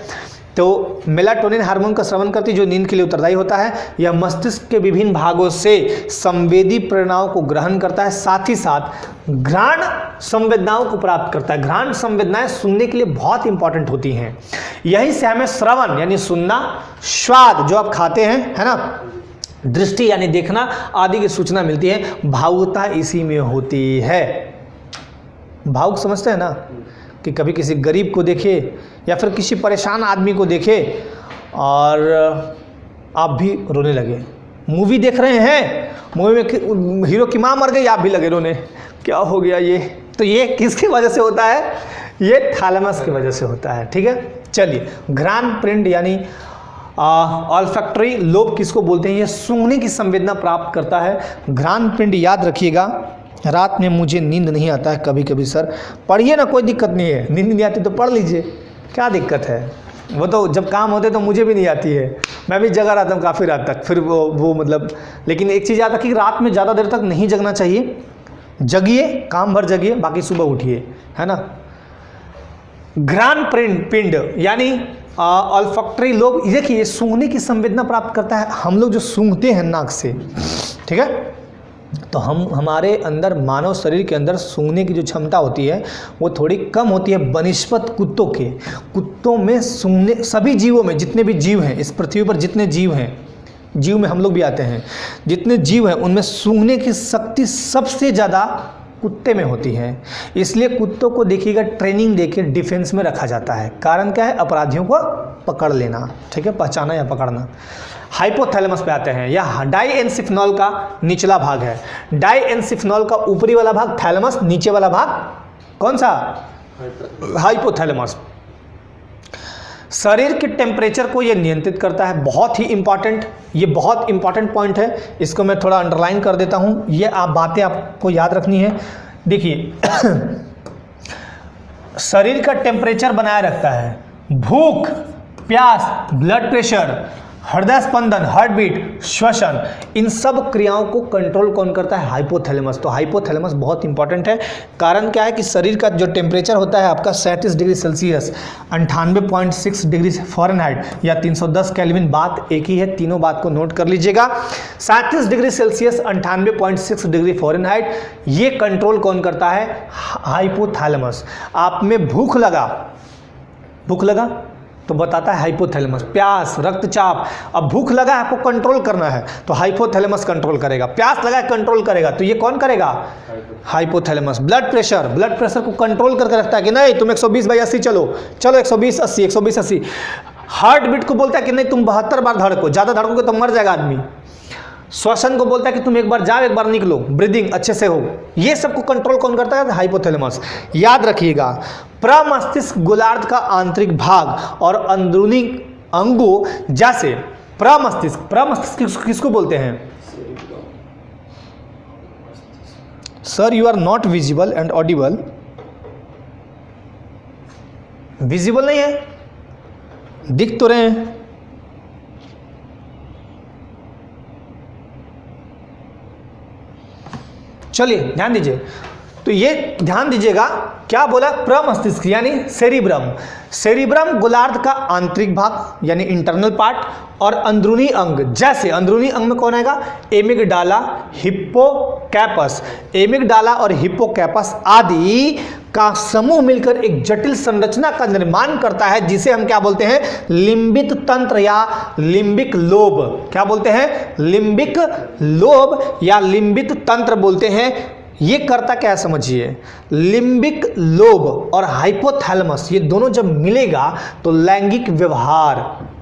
तो मेलाटोनिन हार्मोन का स्रावन करती है जो नींद के लिए उत्तरदायी होता है। यह मस्तिष्क के विभिन्न भागों से संवेदी प्रेरणाओं को ग्रहण करता है, साथ ही साथ घ्राण संवेदनाओं को प्राप्त करता है। घ्राण संवेदनाएं सुनने के लिए बहुत इंपॉर्टेंट होती हैं, यहीं से हमें श्रवण यानी सुनना, स्वाद जो आप खाते हैं, है ना, दृष्टि यानी देखना आदि की सूचना मिलती है। भावुकता इसी में होती है। भावुक समझते हैं ना, कि कभी किसी गरीब को देखे या फिर किसी परेशान आदमी को देखे और आप भी रोने लगे। मूवी देख रहे हैं, मूवी में हीरो की माँ मर गई, आप भी लगे रोने, क्या हो गया ये। तो ये किसकी वजह से होता है, ये थैलेमस की वजह से होता है, ठीक है। चलिए घ्राण पिंड यानी ऑल्फैक्टरी लोब किसको बोलते हैं, ये सूंघने की संवेदना प्राप्त करता है। घ्राण पिंड याद रखिएगा। रात में मुझे नींद नहीं आता है कभी कभी सर, पढ़िए ना, कोई दिक्कत नहीं है, नींद नहीं आती तो पढ़ लीजिए, क्या दिक्कत है। वो तो जब काम होते तो मुझे भी नहीं आती है, मैं भी जगा रहता हूँ काफ़ी रात तक, फिर वो मतलब, लेकिन एक चीज़ याद रखिए, रात में ज़्यादा देर तक नहीं जगना चाहिए। जगिए, काम भर जगिए, बाकी सुबह उठिए, है ना। घ्राण पिंड यानी ऑल्फैक्टरी लोब, देखिए सूंघने की संवेदना प्राप्त करता है। हम लोग जो सूंघते हैं नाक से, ठीक है, तो हमारे अंदर मानव शरीर के अंदर सूंघने की जो क्षमता होती है वो थोड़ी कम होती है बनिस्पत कुत्तों के। कुत्तों में सूंघने, सभी जीवों में, जितने भी जीव हैं इस पृथ्वी पर, जितने जीव हैं, जीव में हम लोग भी आते हैं, जितने जीव हैं उनमें सूंघने की शक्ति सबसे ज़्यादा कुत्ते में होती है। इसलिए कुत्तों को देखिएगा ट्रेनिंग देके डिफेंस में रखा जाता है। कारण क्या है, अपराधियों को पकड़ लेना, ठीक है, पहचाना या पकड़ना। हाइपोथैलेमस पे आते हैं, यह डाइएन्सिफेनॉल का निचला भाग है। डाइएन्सिफेनॉल का ऊपरी वाला भाग थैलेमस, नीचे वाला भाग कौन सा, हाइपोथैलेमस। शरीर के टेम्परेचर को यह नियंत्रित करता है। बहुत ही इंपॉर्टेंट, ये बहुत इंपॉर्टेंट पॉइंट है, इसको मैं थोड़ा अंडरलाइन कर देता हूँ। ये आप बातें आपको याद रखनी है। देखिए शरीर का टेम्परेचर बनाए रखता है भूख, प्यास, ब्लड प्रेशर, हृदय स्पंदन, हार्ट बीट, श्वसन, इन सब क्रियाओं को कंट्रोल कौन करता है, हाइपोथैलेमस। तो हाइपोथैलेमस बहुत इंपॉर्टेंट है। कारण क्या है कि शरीर का जो टेम्परेचर होता है आपका 37 डिग्री सेल्सियस, 98.6 डिग्री फ़ारेनहाइट या 310 केल्विन, बात एक ही है, तीनों बात को नोट कर लीजिएगा। 37 डिग्री सेल्सियस, 98.6 डिग्री फ़ारेनहाइट, ये कंट्रोल कौन करता है, हाइपोथैलेमस। आप में भूख लगा, तो बताता है हाइपोथैलेमस। प्यास, रक्तचाप, अब भूख लगा है आपको कंट्रोल करना है तो हाइपोथैलेमस कंट्रोल करेगा। प्यास लगा है कंट्रोल करेगा तो ये कौन करेगा? हाइपोथैलेमस। ब्लड प्रेशर को कंट्रोल करके रखता है कि नहीं तुम 120/80 चलो 120/80 120/80। हार्ट बीट को बोलता है कि नहीं तुम 72 बार धड़को, ज़्यादा धड़कोगे तो मर जाएगा आदमी। श्वसन को बोलता है कि तुम एक बार जाओ एक बार निकलो, ब्रीदिंग अच्छे से हो। ये सबको कंट्रोल कौन करता है? हाइपोथैलेमस। याद रखिएगा, प्रमस्तिष्क गोलार्ध का आंतरिक भाग और अंदरूनी अंगों जैसे प्रमस्तिष्क किसको बोलते हैं? Sir you are not visible and audible. Visible नहीं है, दिख तो रहे हैं। चलिए ध्यान दीजिए, तो ये ध्यान दीजिएगा क्या बोला? प्रमस्तिष्क यानी सेरिब्रम गोलार्ध का आंतरिक भाग यानी इंटरनल पार्ट, और अंदरूनी अंग जैसे अंदरूनी अंग में कौन आएगा? Amygdala, hippocampus. एमिगडाला और हिप्पोकैम्पस आदि का समूह मिलकर एक जटिल संरचना का निर्माण करता है जिसे हम क्या बोलते हैं? लिम्बिक तंत्र या लिम्बिक लोब। क्या बोलते हैं? लिम्बिक लोब या लिम्बिक तंत्र बोलते हैं। ये करता क्या है समझिए, लिम्बिक लोब और हाइपोथैलेमस ये दोनों जब मिलेगा तो लैंगिक व्यवहार,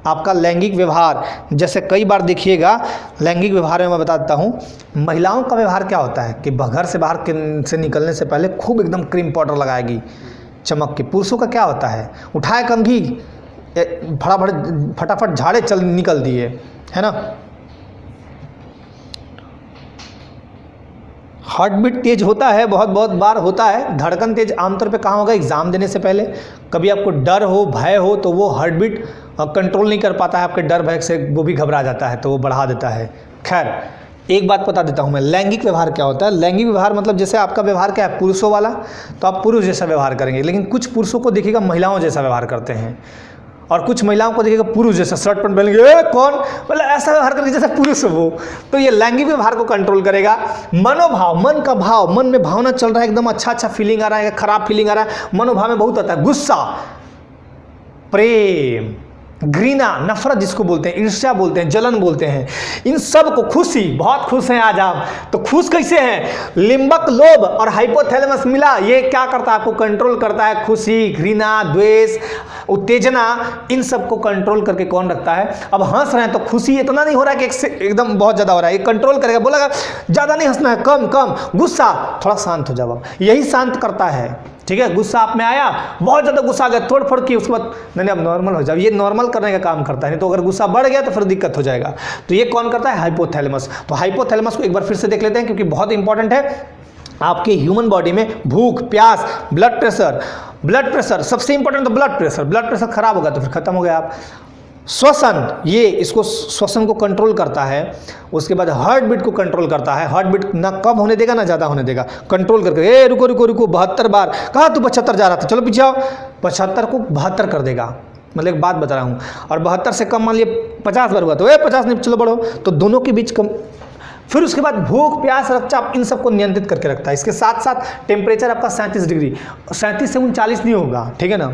आपका लैंगिक व्यवहार, जैसे कई बार देखिएगा लैंगिक व्यवहार में मैं बता देता हूँ, महिलाओं का व्यवहार क्या होता है कि घर से बाहर से निकलने से पहले खूब एकदम क्रीम पाउडर लगाएगी चमक के। पुरुषों का क्या होता है? उठाए कंघी, फटाफट झाड़े निकल दिए, है ना। हार्ट बीट तेज होता है, बहुत बार होता है। धड़कन तेज आमतौर पे कहाँ होगा? एग्जाम देने से पहले। कभी आपको डर हो, भय हो तो वो हार्ट बीट कंट्रोल नहीं कर पाता है, आपके डर भय से वो भी घबरा जाता है तो वो बढ़ा देता है। खैर एक बात बता देता हूँ मैं, लैंगिक व्यवहार क्या होता है। लैंगिक व्यवहार मतलब जैसे आपका व्यवहार क्या है पुरुषों वाला, तो आप पुरुष जैसा व्यवहार करेंगे, लेकिन कुछ पुरुषों को देखिएगा महिलाओं जैसा व्यवहार करते हैं, और कुछ महिलाओं को देखिएगा पुरुष जैसा शर्ट पैंट पहनेंगे, कौन मतलब ऐसा व्यवहार करेंगे जैसे पुरुष हो वो। तो ये लैंगिक व्यवहार को कंट्रोल करेगा। मनोभाव, मन का भाव, मन में भावना चल रहा है, एकदम अच्छा फीलिंग आ रहा है, खराब फीलिंग आ रहा है, मनोभाव में बहुत आता है। गुस्सा, प्रेम, घृणा, नफरत जिसको बोलते हैं, ईर्ष्या बोलते हैं, जलन बोलते हैं, इन सब को, खुशी, बहुत खुश हैं आज आप, तो खुश कैसे हैं? लिम्बक लोब और हाइपोथैलेमस मिला, ये क्या करता है? आपको कंट्रोल करता है। खुशी, घृणा, द्वेष, उत्तेजना, इन सब को कंट्रोल करके कौन रखता है? अब हंस रहे हैं तो खुशी इतना नहीं हो रहा है कि एकदम बहुत ज्यादा हो रहा है, ये कंट्रोल करेगा, बोलेगा ज्यादा नहीं हंसना है, कम। गुस्सा, थोड़ा शांत हो जाओ, यही शांत करता है। ठीक है, गुस्सा आप में आया, बहुत ज़्यादा गुस्सा आ गया, तोड़ फोड़ की, उसके बाद नहीं अब नॉर्मल हो जाओ, ये नॉर्मल करने का काम करता है। नहीं तो अगर गुस्सा बढ़ गया तो फिर दिक्कत हो जाएगा। तो ये कौन करता है? हाइपोथैलेमस। तो हाइपोथैलेमस को एक बार फिर से देख लेते हैं क्योंकि बहुत इंपॉर्टेंट है आपके ह्यूमन बॉडी में। भूख, प्यास, ब्लड प्रेशर सबसे इंपॉर्टेंट। तो ब्लड प्रेशर खराब होगा तो फिर खत्म हो गया आप। श्वसन, ये इसको श्वसन को कंट्रोल करता है। उसके बाद हार्ट बीट को कंट्रोल करता है। हार्ट बीट ना कम होने देगा ना ज़्यादा होने देगा, कंट्रोल करके ए रुको 72 बार कहा तू 75 जा रहा था, चलो पीछे आओ, 75 को 72 कर देगा। मतलब एक बात बता रहा हूँ, और 72 से कम मान लिए 50 बार हुआ तो 50 नहीं, चलो बढ़ो, तो दोनों के बीच कम। फिर उसके बाद भूख, प्यास, रक्तचाप, इन सबको नियंत्रित करके रखता है। इसके साथ साथ टेम्परेचर आपका 37 डिग्री, 37 से 39 नहीं होगा, ठीक है ना।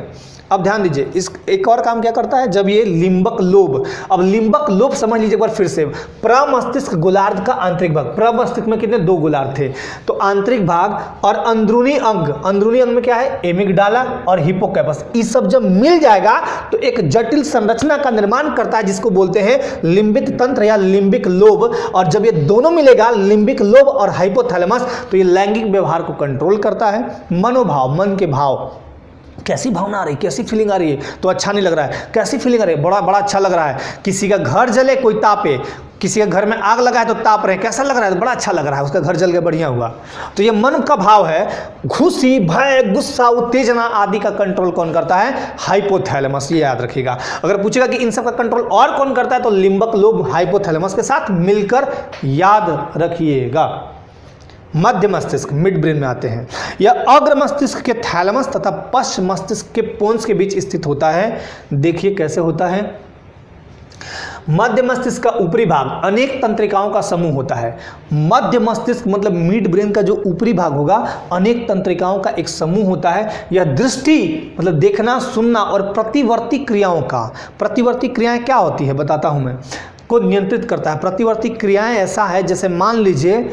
अब ध्यान दीजिए, इस एक और काम क्या करता है जब ये लिम्बक लोब, अब लिम्बक लोब समझ लीजिए एक बार फिर से, प्रमस्तिष्क गोलार्ध का आंतरिक भाग, प्रमस्तिष्क में कितने? 2 गोलार्ध थे, तो आंतरिक भाग और अंदरूनी अंग में क्या है? एमिगडाला और हिप्पोकैम्पस, ये सब जब मिल जाएगा तो एक जटिल संरचना का निर्माण करता है जिसको बोलते हैं लिम्बिक तंत्र या लिम्बिक लोब। और जब ये दोनों मिलेगा, लिम्बिक लोब और हाइपोथैलेमस, तो ये लैंगिक व्यवहार को कंट्रोल करता है। मनोभाव, मन के भाव, कैसी भावना आ रही, कैसी फीलिंग आ रही है तो अच्छा नहीं लग रहा है, कैसी फीलिंग आ रही है, बड़ा अच्छा लग रहा है। किसी का घर जले, कोई तापे, किसी के घर में आग लगा है तो ताप रहे, कैसा लग रहा है? तो बड़ा अच्छा लग रहा है, उसका घर जल गया, बढ़िया हुआ। तो ये मन का भाव है। खुशी, भय, गुस्सा, उत्तेजना आदि का कंट्रोल कौन करता है? हाइपोथैलेमस, ये याद रखिएगा। अगर पूछेगा कि इन सब का कंट्रोल और कौन करता है तो लिम्बक लोब हाइपोथैलेमस के साथ मिलकर याद रखिएगा। मध्य मस्तिष्क, मिड ब्रेन में आते हैं। यह अग्र मस्तिष्क के थैलेमस तथा पश्च मस्तिष्क के पोन्स के बीच स्थित होता है। देखिए कैसे होता है। मध्य मस्तिष्क का ऊपरी भाग अनेक तंत्रिकाओं का समूह होता है। मध्य मस्तिष्क मतलब मिड ब्रेन का जो ऊपरी भाग होगा अनेक तंत्रिकाओं का एक समूह होता है। यह दृष्टि मतलब देखना, सुनना और प्रतिवर्ती क्रियाओं का, प्रतिवर्ती क्रियाएं क्या होती है बताता हूं मैं, को नियंत्रित करता है। प्रतिवर्ती क्रियाएं ऐसा है जैसे मान लीजिए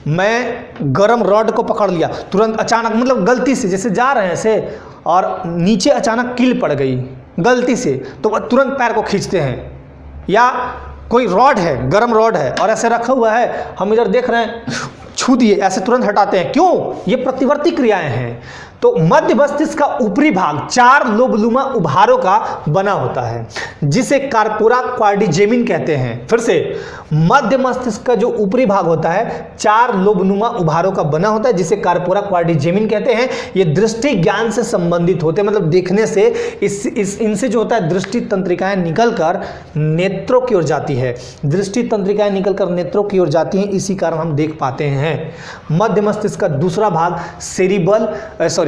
मैं गरम रॉड को पकड़ लिया, तुरंत अचानक मतलब गलती से जैसे जा रहे हैं ऐसे और नीचे अचानक कील पड़ गई गलती से, तो तुरंत पैर को खींचते हैं। या कोई रॉड है, गरम रॉड है और ऐसे रखा हुआ है, हम इधर देख रहे हैं, छू दिए, ऐसे तुरंत हटाते हैं। क्यों? ये प्रतिवर्ती क्रियाएं हैं। तो मध्य मस्तिष्क का ऊपरी भाग 4 लोबलुमा उभारों का बना होता है जिसे कार्पोरा क्वाड्रिजेमिन कहते हैं। फिर से, मध्य मस्तिष्क का जो ऊपरी भाग होता है 4 लोबनुमा उभारों का बना होता है जिसे कार्पोरा क्वाड्रिजेमिन कहते हैं। ये दृष्टि ज्ञान से संबंधित होते हैं, मतलब देखने से इनसे जो होता है दृष्टि तंत्रिकाएं निकलकर नेत्रों की ओर जाती है। दृष्टि तंत्रिकाएं निकलकर नेत्रों की ओर जाती हैं, इसी कारण हम देख पाते हैं। मध्य मस्तिष्क का दूसरा भाग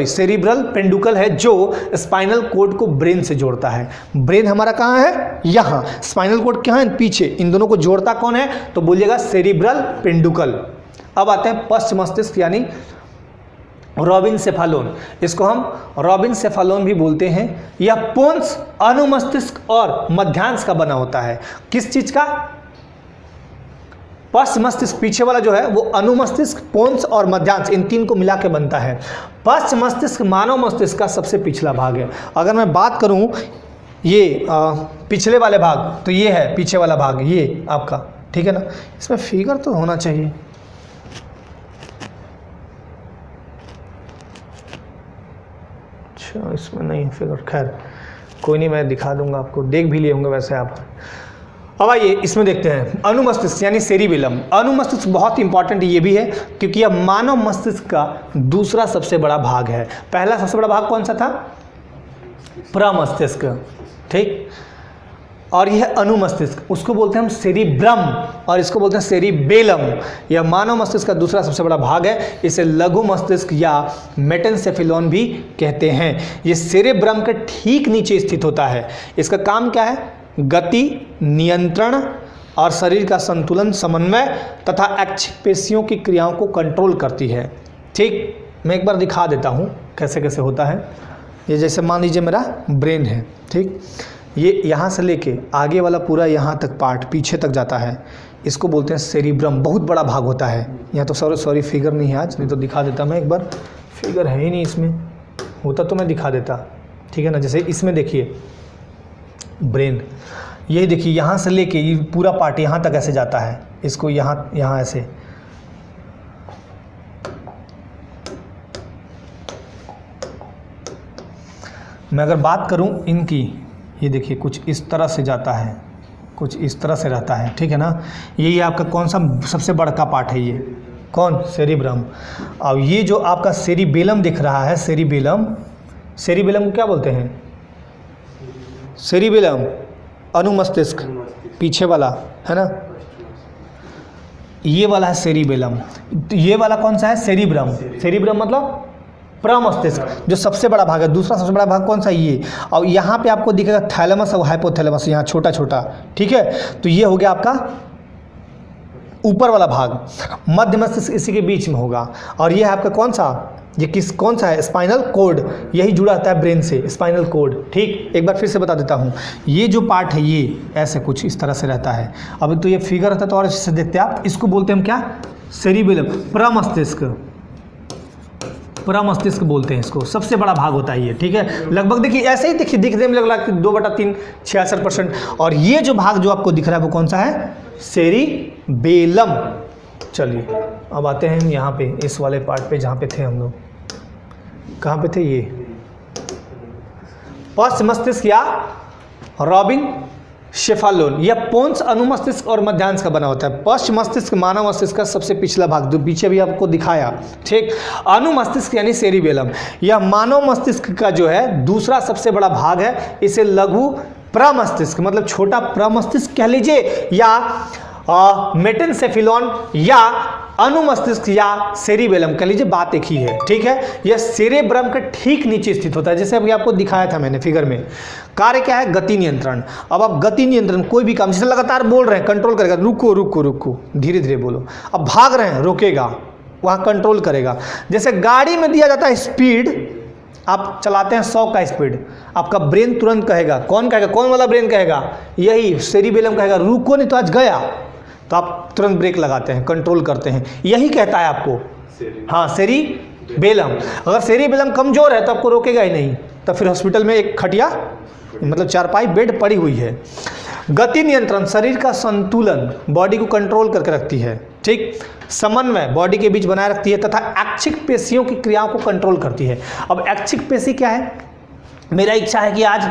सेरिब्रल पेंडुकल है जो स्पाइनल कोड को ब्रेन से जोड़ता है। ब्रेन हमारा कहाँ है? यहाँ। स्पाइनल कोड कहाँ है? पीछे। इन दोनों को जोड़ता कौन है? तो बोलिएगा सेरिब्रल पेंडुकल। अब आते हैं पश्च मस्तिष्क यानी रोबिनसेफालोन। इसको हम रोबिनसेफालोन भी बोलते हैं। यह पोन्स, अनुमस्तिष्क और मध्यांश का बना होता है। किस चीज का? पश्च मस्तिष्क पीछे वाला जो है वो अनुमस्तिष्क, पोन्स और मध्यांश, इन तीन को मिला के बनता है। पश्च मस्तिष्क मानव मस्तिष्क का सबसे पिछला भाग है। अगर मैं बात करूं ये पिछले वाले भाग, तो ये है पीछे वाला भाग, ये आपका, ठीक है ना। इसमें फिगर तो होना चाहिए। अच्छा, इसमें नहीं फिगर, खैर कोई नहीं, मैं दिखा दूंगा आपको, देख भी लिए होंगे वैसे आप। अब आइए इसमें देखते हैं अनुमस्तिष्क यानी सेरिबेलम। अनुमस्तिष्क बहुत इंपॉर्टेंट ये भी है क्योंकि यह मानव मस्तिष्क का दूसरा सबसे बड़ा भाग है। पहला सबसे बड़ा भाग कौन सा था? प्रमस्तिष्क, ठीक। और यह अनुमस्तिष्क, उसको बोलते हैं हम सेरिब्रम और इसको बोलते हैं सेरिबेलम। यह मानव मस्तिष्क का दूसरा सबसे बड़ा भाग है। इसे लघु मस्तिष्क या मेटेनसेफेलोन भी कहते हैं। यह सेरिब्रम के ठीक नीचे स्थित होता है। इसका काम क्या है? गति, नियंत्रण और शरीर का संतुलन, समन्वय तथा ऐच्छिक पेशियों की क्रियाओं को कंट्रोल करती है, ठीक। मैं एक बार दिखा देता हूँ कैसे कैसे होता है। ये जैसे मान लीजिए मेरा ब्रेन है, ठीक। ये यहाँ से लेके आगे वाला पूरा यहाँ तक पार्ट पीछे तक जाता है, इसको बोलते हैं सेरिब्रम। बहुत बड़ा भाग होता है। यहाँ तो सॉरी फिगर नहीं है आज, नहीं तो दिखा देता मैं एक बार। फिगर है ही नहीं इसमें, होता तो मैं दिखा देता, ठीक है ना। जैसे इसमें देखिए ब्रेन, ये देखिए यहाँ से लेके ये पूरा पार्ट यहाँ तक ऐसे जाता है, इसको यहाँ ऐसे। मैं अगर बात करूँ इनकी, ये देखिए कुछ इस तरह से जाता है, कुछ इस तरह से रहता है, ठीक है ना। ये आपका कौन सा सबसे बड़ा पार्ट है? ये कौन? सेरिब्रम। और ये जो आपका सेरिबेलम दिख रहा है, सेरिबेलम, सेरिबेलम को क्या बोलते हैं? सेरिबेलम अनुमस्तिष्क पीछे वाला है ना, ये वाला है सेरिबेलम। ये वाला कौन सा है? सेरिब्रम। सेरिब्रम मतलब प्रमस्तिष्क, जो सबसे बड़ा भाग है। दूसरा सबसे बड़ा भाग कौन सा? ये। और यहाँ पे आपको दिखेगा थैलेमस और हाइपोथैलेमस, यहाँ छोटा छोटा, ठीक है। तो ये हो गया आपका ऊपर वाला भाग। मध्य मस्तिष्क इसी के बीच में होगा। और ये है आपका कौन सा? ये कौन सा है? Spinal cord. यही जुड़ा रहता है ब्रेन से, स्पाइनल कोड, ठीक। एक बार फिर से बता देता हूँ, ये जो पार्ट है ये ऐसे कुछ इस तरह से रहता है। अब तो ये फिगर रहता है तो और अच्छे से देखते हैं आप। इसको बोलते हैं हम क्या? सेरिबेलम, प्रमस्तिष्क। प्रमस्तिष्क बोलते हैं इसको, सबसे बड़ा भाग होता है ये, ठीक है। लगभग देखिए ऐसे ही देखिए, दिखने में लग रहा है 2/3 66%। और ये जो भाग जो आपको दिख रहा है वो कौन सा है? सेरिबेलम। चलिए अब आते हैं यहाँ पे इस वाले पार्ट पे जहाँ पे थे हम लोग। कहाँ पे थे? ये पश्च मस्तिष्क या रोबिनसेफालोन। यह पोन्स, अनुमस्तिष्क और मध्यांश का बना होता है। पश्च मस्तिष्क मानव मस्तिष्क का सबसे पिछला भाग, जो पीछे भी आपको दिखाया, ठीक। अनुमस्तिष्क यानी सेरिबेलम, यह मानव मस्तिष्क का जो है दूसरा सबसे बड़ा भाग है। इसे लघु प्रमस्तिष्क मतलब छोटा प्रमस्तिष्क कह लीजिए, या मेटेनसेफेलोन या अनुमस्तिष्क या सेरिबेलम, कह लीजिए बात एक ही है, ठीक है। यह सेरेब्रम के ठीक नीचे स्थित होता है, जैसे अभी आपको दिखाया था मैंने फिगर में। कार्य क्या है? गति नियंत्रण। अब आप गति नियंत्रण, कोई भी काम, जैसे लगातार बोल रहे हैं कंट्रोल करेगा, रुको रुको रुको, धीरे धीरे बोलो। अब भाग रहे हैं, रोकेगा, वहाँ कंट्रोल करेगा। जैसे गाड़ी में दिया जाता है स्पीड, आप चलाते हैं 100 का स्पीड, आपका ब्रेन तुरंत कहेगा, कौन कहेगा? कौन वाला ब्रेन कहेगा? यही सेरिबेलम कहेगा रुको नहीं तो आज गया, तो आप तुरंत ब्रेक लगाते हैं, कंट्रोल करते हैं, यही कहता है आपको। हाँ, सेरिबेलम। अगर सेरिबेलम कमजोर है तो आपको रोकेगा ही नहीं, तो फिर हॉस्पिटल में एक खटिया मतलब चारपाई बेड पड़ी हुई है। गति नियंत्रण शरीर का संतुलन, बॉडी को कंट्रोल करके रखती है, ठीक। समन्वय बॉडी के बीच बनाए रखती है तथा ऐच्छिक पेशियों की क्रियाओं को कंट्रोल करती है। अब ऐच्छिक पेशी क्या है? मेरा इच्छा है कि आज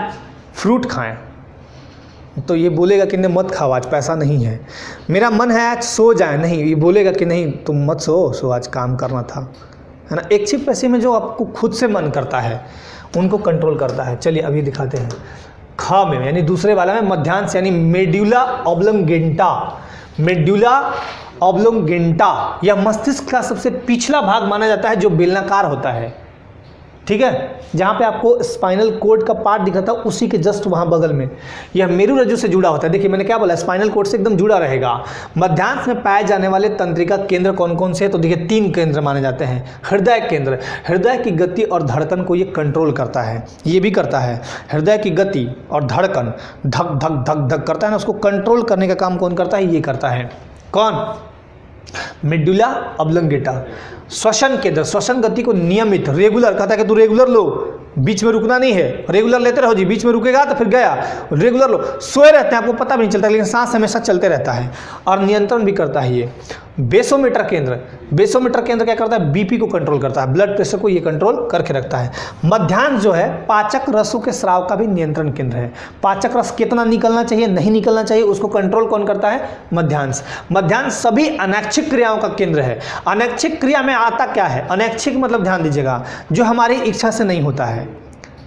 फ्रूट खाएं, तो ये बोलेगा कि नहीं मत खाओ आज, पैसा नहीं है। मेरा मन है आज सो जाए, नहीं, ये बोलेगा कि नहीं तुम मत सो आज काम करना था, है ना। ऐच्छिक पेशी में जो आपको खुद से मन करता है उनको कंट्रोल करता है। चलिए अभी दिखाते हैं। ख में यानी दूसरे वाला में मध्यांश यानी मेड्यूला ऑब्लोंगेंटा। मेड्यूला ऑब्लोंगेंटा यह मस्तिष्क का सबसे पिछला भाग माना जाता है जो बेलनाकार होता है, ठीक है। जहाँ पे आपको स्पाइनल कोड का पार्ट दिखा था उसी के जस्ट वहाँ बगल में यह मेरुरज्जु से जुड़ा होता है। देखिए मैंने क्या बोला, स्पाइनल कोड से एकदम जुड़ा रहेगा। मध्यांश में पाए जाने वाले तंत्रिका केंद्र कौन कौन से हैं? तो देखिए 3 केंद्र माने जाते हैं। हृदय केंद्र, हृदय की गति और धड़कन को ये कंट्रोल करता है, ये भी करता है। हृदय की गति और धड़कन धक धक धक धक करता है ना, उसको कंट्रोल करने का काम कौन करता है? ये करता है। कौन? Medulla oblongata. श्वसन केंद्र, श्वसन गति को नियमित रेगुलर, कहता है कि तू रेगुलर लो, बीच में रुकना नहीं है, रेगुलर लेते रहो जी, बीच में रुकेगा तो फिर गया, रेगुलर लो। सोए रहते हैं, आपको पता भी नहीं चलता, लेकिन सांस हमेशा चलते रहता है और नियंत्रण भी करता है ये। बेसोमीटर केंद्र, बेसोमीटर केंद्र क्या करता है? बीपी को कंट्रोल करता है, ब्लड प्रेशर को ये कंट्रोल करके रखता है। मध्यांश जो है पाचक रसों के स्राव का भी नियंत्रण केंद्र है। पाचक रस कितना निकलना चाहिए, नहीं निकलना चाहिए, उसको कंट्रोल कौन करता है? मध्यांश। मध्यांश सभी अनैच्छिक क्रियाओं का केंद्र है। अनैच्छिक क्रिया में आता क्या है? अनैच्छिक मतलब ध्यान दीजिएगा, जो हमारी इच्छा से नहीं होता है।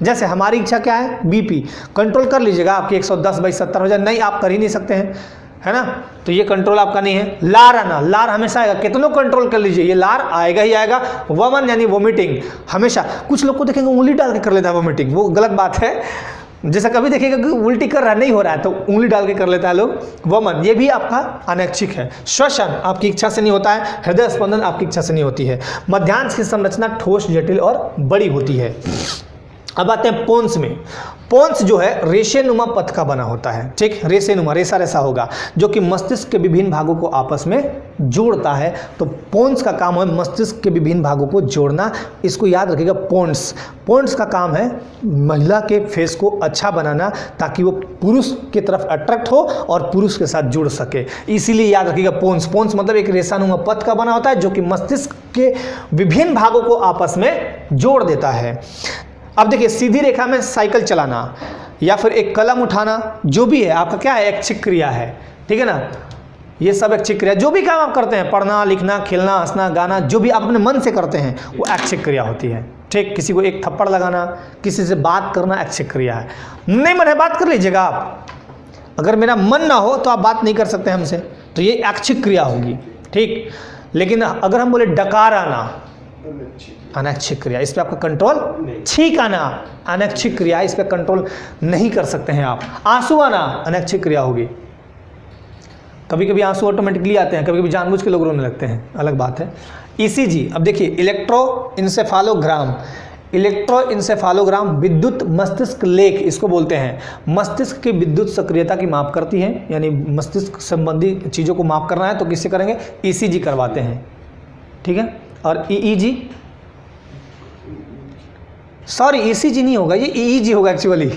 जैसे हमारी इच्छा क्या है? बीपी कंट्रोल कर लीजिएगा, आपकी 110/70 हो जाए, नहीं आप कर ही नहीं सकते हैं, है ना, तो ये कंट्रोल आपका नहीं है। लार आना, लार हमेशा आएगा, कितनों कंट्रोल कर लीजिए, ये लार आएगा ही आएगा। वमन यानी वोमिटिंग, हमेशा कुछ लोग को देखेंगे उंगली डाल के कर लेता है वोमिटिंग, वो गलत बात है। जैसा कभी देखिएगा कि उल्टी कर रहा नहीं हो रहा है तो उंगली डाल के कर लेता है लोग, वमन, ये भी आपका अनैच्छिक है। श्वसन आपकी इच्छा से नहीं होता है, हृदय स्पंदन आपकी इच्छा से नहीं होती है। मध्यांश की संरचना ठोस, जटिल और बड़ी होती है। अब आते हैं पोन्स में। पोन्स जो है रेशेनुमा पथ का बना होता है, ठीक, रेशेनुमा, रेसा रेसा होगा, जो कि मस्तिष्क के विभिन्न भागों को आपस में जोड़ता है। तो पोन्स का काम है मस्तिष्क के विभिन्न भागों को जोड़ना, इसको याद रखिएगा। पोन्स, पोन्स का काम है महिला के फेस को अच्छा बनाना ताकि वो पुरुष की तरफ अट्रैक्ट हो और पुरुष के साथ जुड़ सके, इसीलिए याद रखिएगा पोन्स। पोन्स मतलब एक रेसानुमा पथ का बना होता है जो कि मस्तिष्क के विभिन्न भागों को आपस में जोड़ देता है। अब देखिए सीधी रेखा में साइकिल चलाना या फिर एक कलम उठाना, जो भी है आपका क्या है? ऐच्छिक क्रिया है, ठीक है ना। ये सब ऐच्छिक क्रिया, जो भी काम आप करते हैं, पढ़ना, लिखना, खेलना, हंसना, गाना, जो भी आप अपने मन से करते हैं वो ऐच्छिक क्रिया होती है, ठीक। किसी को एक थप्पड़ लगाना, किसी से बात करना ऐच्छिक क्रिया है। नहीं मन है बात कर लीजिएगा आप, अगर मेरा मन ना हो तो आप बात नहीं कर सकते हमसे, तो ये ऐच्छिक क्रिया होगी, ठीक। लेकिन अगर हम बोले डकार आना, अनैच्छिक क्रिया, इस पर आपका कंट्रोल, छींक आना अनैच्छिक क्रिया, इस पर कंट्रोल नहीं कर सकते हैं आप। आंसू आना अनैच्छिक क्रिया होगी, कभी कभी आंसू ऑटोमेटिकली आते हैं, कभी कभी जानबूझ के लोग रोने लगते हैं, अलग बात है। ईसीजी, अब देखिए इलेक्ट्रोइंसेफालोग्राम, इलेक्ट्रोइंसेफालोग्राम विद्युत मस्तिष्क लेख इसको बोलते हैं। मस्तिष्क की विद्युत सक्रियता की माप करती है, यानी मस्तिष्क संबंधी चीज़ों को माप करना है तो किससे करेंगे? ईसीजी करवाते हैं, ठीक है। और ईईजी, सॉरी ईसीजी नहीं होगा, ये ईईजी होगा एक्चुअली।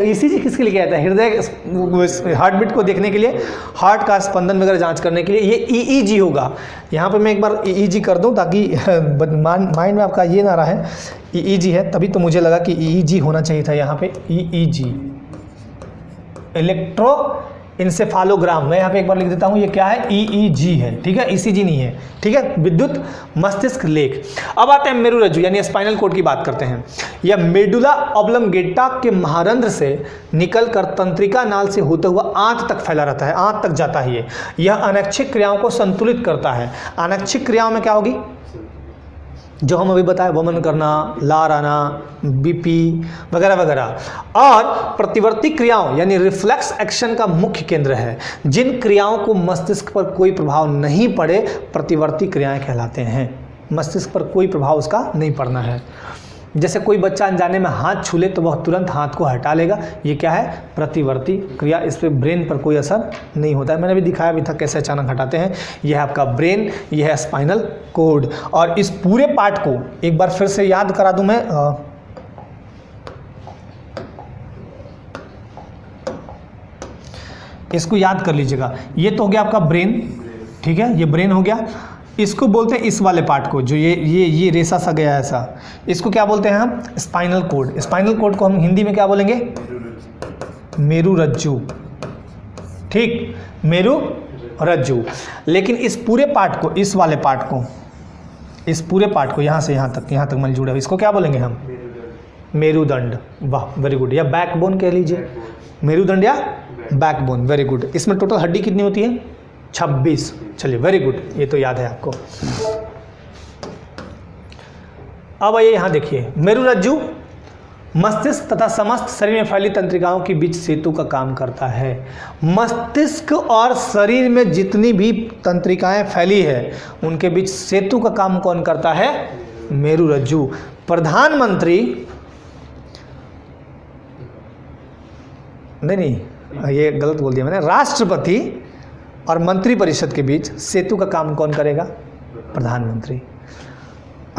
ईसीजी किसके लिए कहता है? हृदय हार्ट बीट को देखने के लिए, हार्ट का स्पंदन वगैरह जांच करने के लिए, ये ईईजी होगा। यहाँ पे मैं एक बार ईईजी कर दूँ ताकि माइंड में आपका ये ना रहे ईईजी है, तभी तो मुझे लगा कि ईईजी होना चाहिए था यहाँ पे। ईईजी इलेक्ट्रो इंसेफालोग्राम, मैं यहाँ पे एक बार लिख देता हूँ, ये क्या है, EEG है, ठीक है, ECG नहीं है, ठीक है, विद्युत मस्तिष्क लेख। अब आते हैं मेरुरज्जु यानी स्पाइनल कॉर्ड की बात करते हैं। यह मेडुला ऑब्लंगेटा के महारंध्र से निकलकर तंत्रिका नाल से होता हुआ आंत तक फैला रहता है, आंत तक जाता है। यह अनैच्छिक क्रियाओं को संतुलित करता है। अनैच्छिक क्रियाओं में क्या होगी, जो हम अभी बताए, वमन करना, लार आना, बीपी वगैरह वगैरह, और प्रतिवर्ती क्रियाओं यानी रिफ्लेक्स एक्शन का मुख्य केंद्र है। जिन क्रियाओं को मस्तिष्क पर कोई प्रभाव नहीं पड़े प्रतिवर्ती क्रियाएं कहलाते हैं। मस्तिष्क पर कोई प्रभाव उसका नहीं पड़ना है। जैसे कोई बच्चा अनजाने में हाथ छू ले तो वह तुरंत हाथ को हटा लेगा, ये क्या है, प्रतिवर्ती क्रिया। इस पर ब्रेन पर कोई असर नहीं होता है। मैंने भी दिखाया भी था कैसे अचानक हटाते हैं। यह है आपका ब्रेन, यह है स्पाइनल कोड। और इस पूरे पार्ट को एक बार फिर से याद करा दूं मैं, इसको याद कर लीजिएगा। ये तो हो गया आपका ब्रेन, ठीक है, ये ब्रेन हो गया। इसको बोलते हैं, इस वाले पार्ट को जो ये रेसा सा गया है ऐसा, इसको क्या बोलते हैं हम, स्पाइनल कोड। स्पाइनल कोड को हम हिंदी में क्या बोलेंगे, मेरुरज्जु, ठीक, मेरुरज्जु। लेकिन इस पूरे पार्ट को, इस वाले पार्ट को, इस पूरे पार्ट को यहाँ से यहाँ तक मल जुड़ा है, इसको क्या बोलेंगे हम, मेरुदंड। वाह, वेरी गुड। या बैकबोन कह लीजिए, मेरुदंड या बैकबोन, वेरी गुड। इसमें टोटल हड्डी कितनी होती है, 26। चलिए, वेरी गुड, ये तो याद है आपको। अब आइए यहाँ देखिए, मेरुरज्जु मस्तिष्क तथा समस्त शरीर में फैली तंत्रिकाओं के बीच सेतु का काम करता है। मस्तिष्क और शरीर में जितनी भी तंत्रिकाएं फैली है उनके बीच सेतु का काम कौन करता है, मेरुरज्जु। प्रधानमंत्री, नहीं, ये गलत बोल दिया मैंने, राष्ट्रपति और मंत्रिपरिषद के बीच सेतु का काम कौन करेगा, प्रधानमंत्री।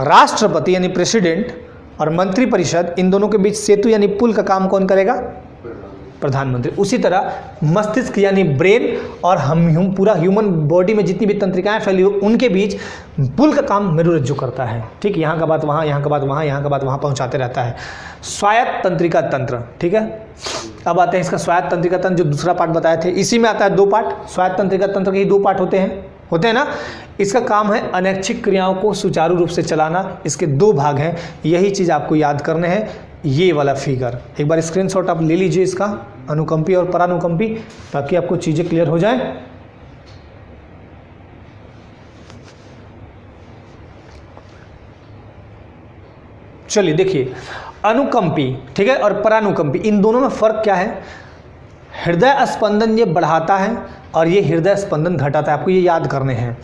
राष्ट्रपति यानी प्रेसिडेंट और मंत्रिपरिषद, इन दोनों के बीच सेतु यानी पुल का काम कौन करेगा, प्रधानमंत्री। उसी तरह मस्तिष्क यानी ब्रेन और हम पूरा ह्यूमन बॉडी में जितनी भी तंत्रिकाएं फैली हो उनके बीच पुल का काम मेरुरज्जु करता है, ठीक। यहाँ का बात वहाँ, यहाँ का बात वहाँ, यहाँ का बात वहाँ पहुँचाते रहता है। स्वायत्त तंत्रिका तंत्र, ठीक है। अब आते हैं इसका स्वायत्त तंत्रिका तंत्र, जो दूसरा पार्ट बताए थे, इसी में आता है 2 पार्ट। स्वायत्त तंत्रिका तंत्र के ही 2 पार्ट होते हैं ना। इसका काम है अनैच्छिक क्रियाओं को सुचारू रूप से चलाना। इसके 2 भाग हैं, यही चीज़ आपको याद करने हैं। ये वाला फिगर एक बार स्क्रीनशॉट आप ले लीजिए इसका, अनुकंपी और परानुकंपी, ताकि आपको चीज़ें क्लियर हो जाएं। चलिए देखिए, अनुकंपी, ठीक है, और परानुकंपी, इन दोनों में फ़र्क क्या है। हृदय स्पंदन ये बढ़ाता है और ये हृदय स्पंदन घटाता है, आपको ये याद करने हैं।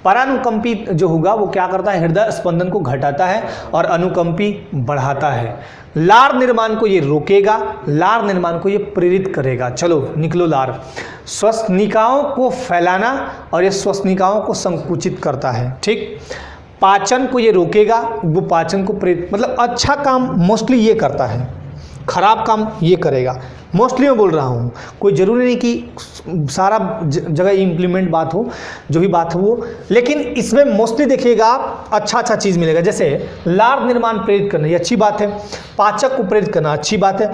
परानुकंपी जो होगा वो क्या करता है, हृदय स्पंदन को घटाता है और अनुकंपी बढ़ाता है। लार निर्माण को ये रोकेगा, लार निर्माण को ये प्रेरित करेगा। चलो निकलो लार। श्वसनिकाओं को फैलाना और ये श्वसनिकाओं को संकुचित करता है, ठीक। पाचन को ये रोकेगा, वो पाचन को प्रेरित, मतलब अच्छा काम मोस्टली ये करता है, खराब काम ये करेगा। मोस्टली मैं बोल रहा हूँ, कोई ज़रूरी नहीं कि सारा जगह इम्प्लीमेंट बात हो, जो भी बात हो वो, लेकिन इसमें मोस्टली देखिएगा आप अच्छा चीज़ मिलेगा। जैसे लार निर्माण प्रेरित करना, ये अच्छी बात है। पाचक को प्रेरित करना अच्छी बात है।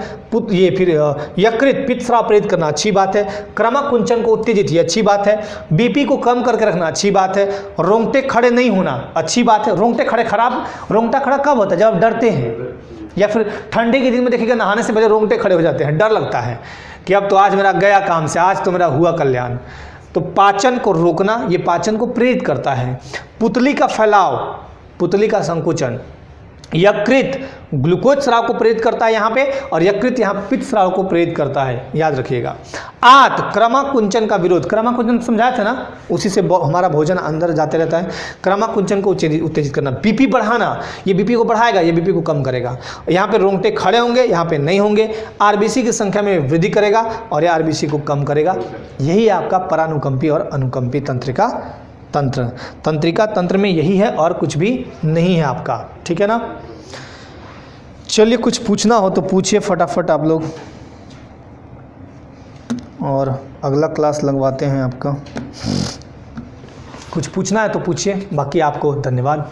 ये फिर यकृत पित्तस्राव प्रेरित करना अच्छी बात है। क्रमक कुंचन को उत्तेजित, ये अच्छी बात है। बीपी को कम करके रखना अच्छी बात है। रोंगटे खड़े नहीं होना अच्छी बात है। रोंगटे खड़े खराब, रोंगटा खड़ा कब होता है, जब आप डरते हैं, या फिर ठंडे के दिन में देखिएगा नहाने से पहले रोंगटे खड़े हो जाते हैं, डर लगता है कि अब तो आज मेरा गया काम से, आज तो मेरा हुआ कल्याण। तो पाचन को रोकना ये पाचन को प्रेरित करता है। पुतली का फैलाव, पुतली का संकुचन। यकृत ग्लूकोज स्राव को प्रेरित करता है यहाँ पे, और यकृत यहाँ पित्त स्राव को प्रेरित करता है, याद रखिएगा। आत क्रमाकुंचन का विरोध, क्रमाकुंचन समझाया था ना, उसी से हमारा भोजन अंदर जाते रहता है। क्रमाकुंचन को उत्तेजित करना। बीपी बढ़ाना, ये बीपी को बढ़ाएगा, ये बीपी को कम करेगा। यहाँ पे रोंगटे खड़े होंगे, यहाँ पे नहीं होंगे। आरबीसी की संख्या में वृद्धि करेगा और ये आरबीसी को कम करेगा। यही आपका परानुकंपी और अनुकंपी तंत्रिका तंत्र। तंत्रिका तंत्र में यही है और कुछ भी नहीं है आपका, ठीक है ना। चलिए कुछ पूछना हो तो पूछिए फटाफट आप लोग, और अगला क्लास लगवाते हैं आपका। कुछ पूछना है तो पूछिए, बाकी आपको धन्यवाद।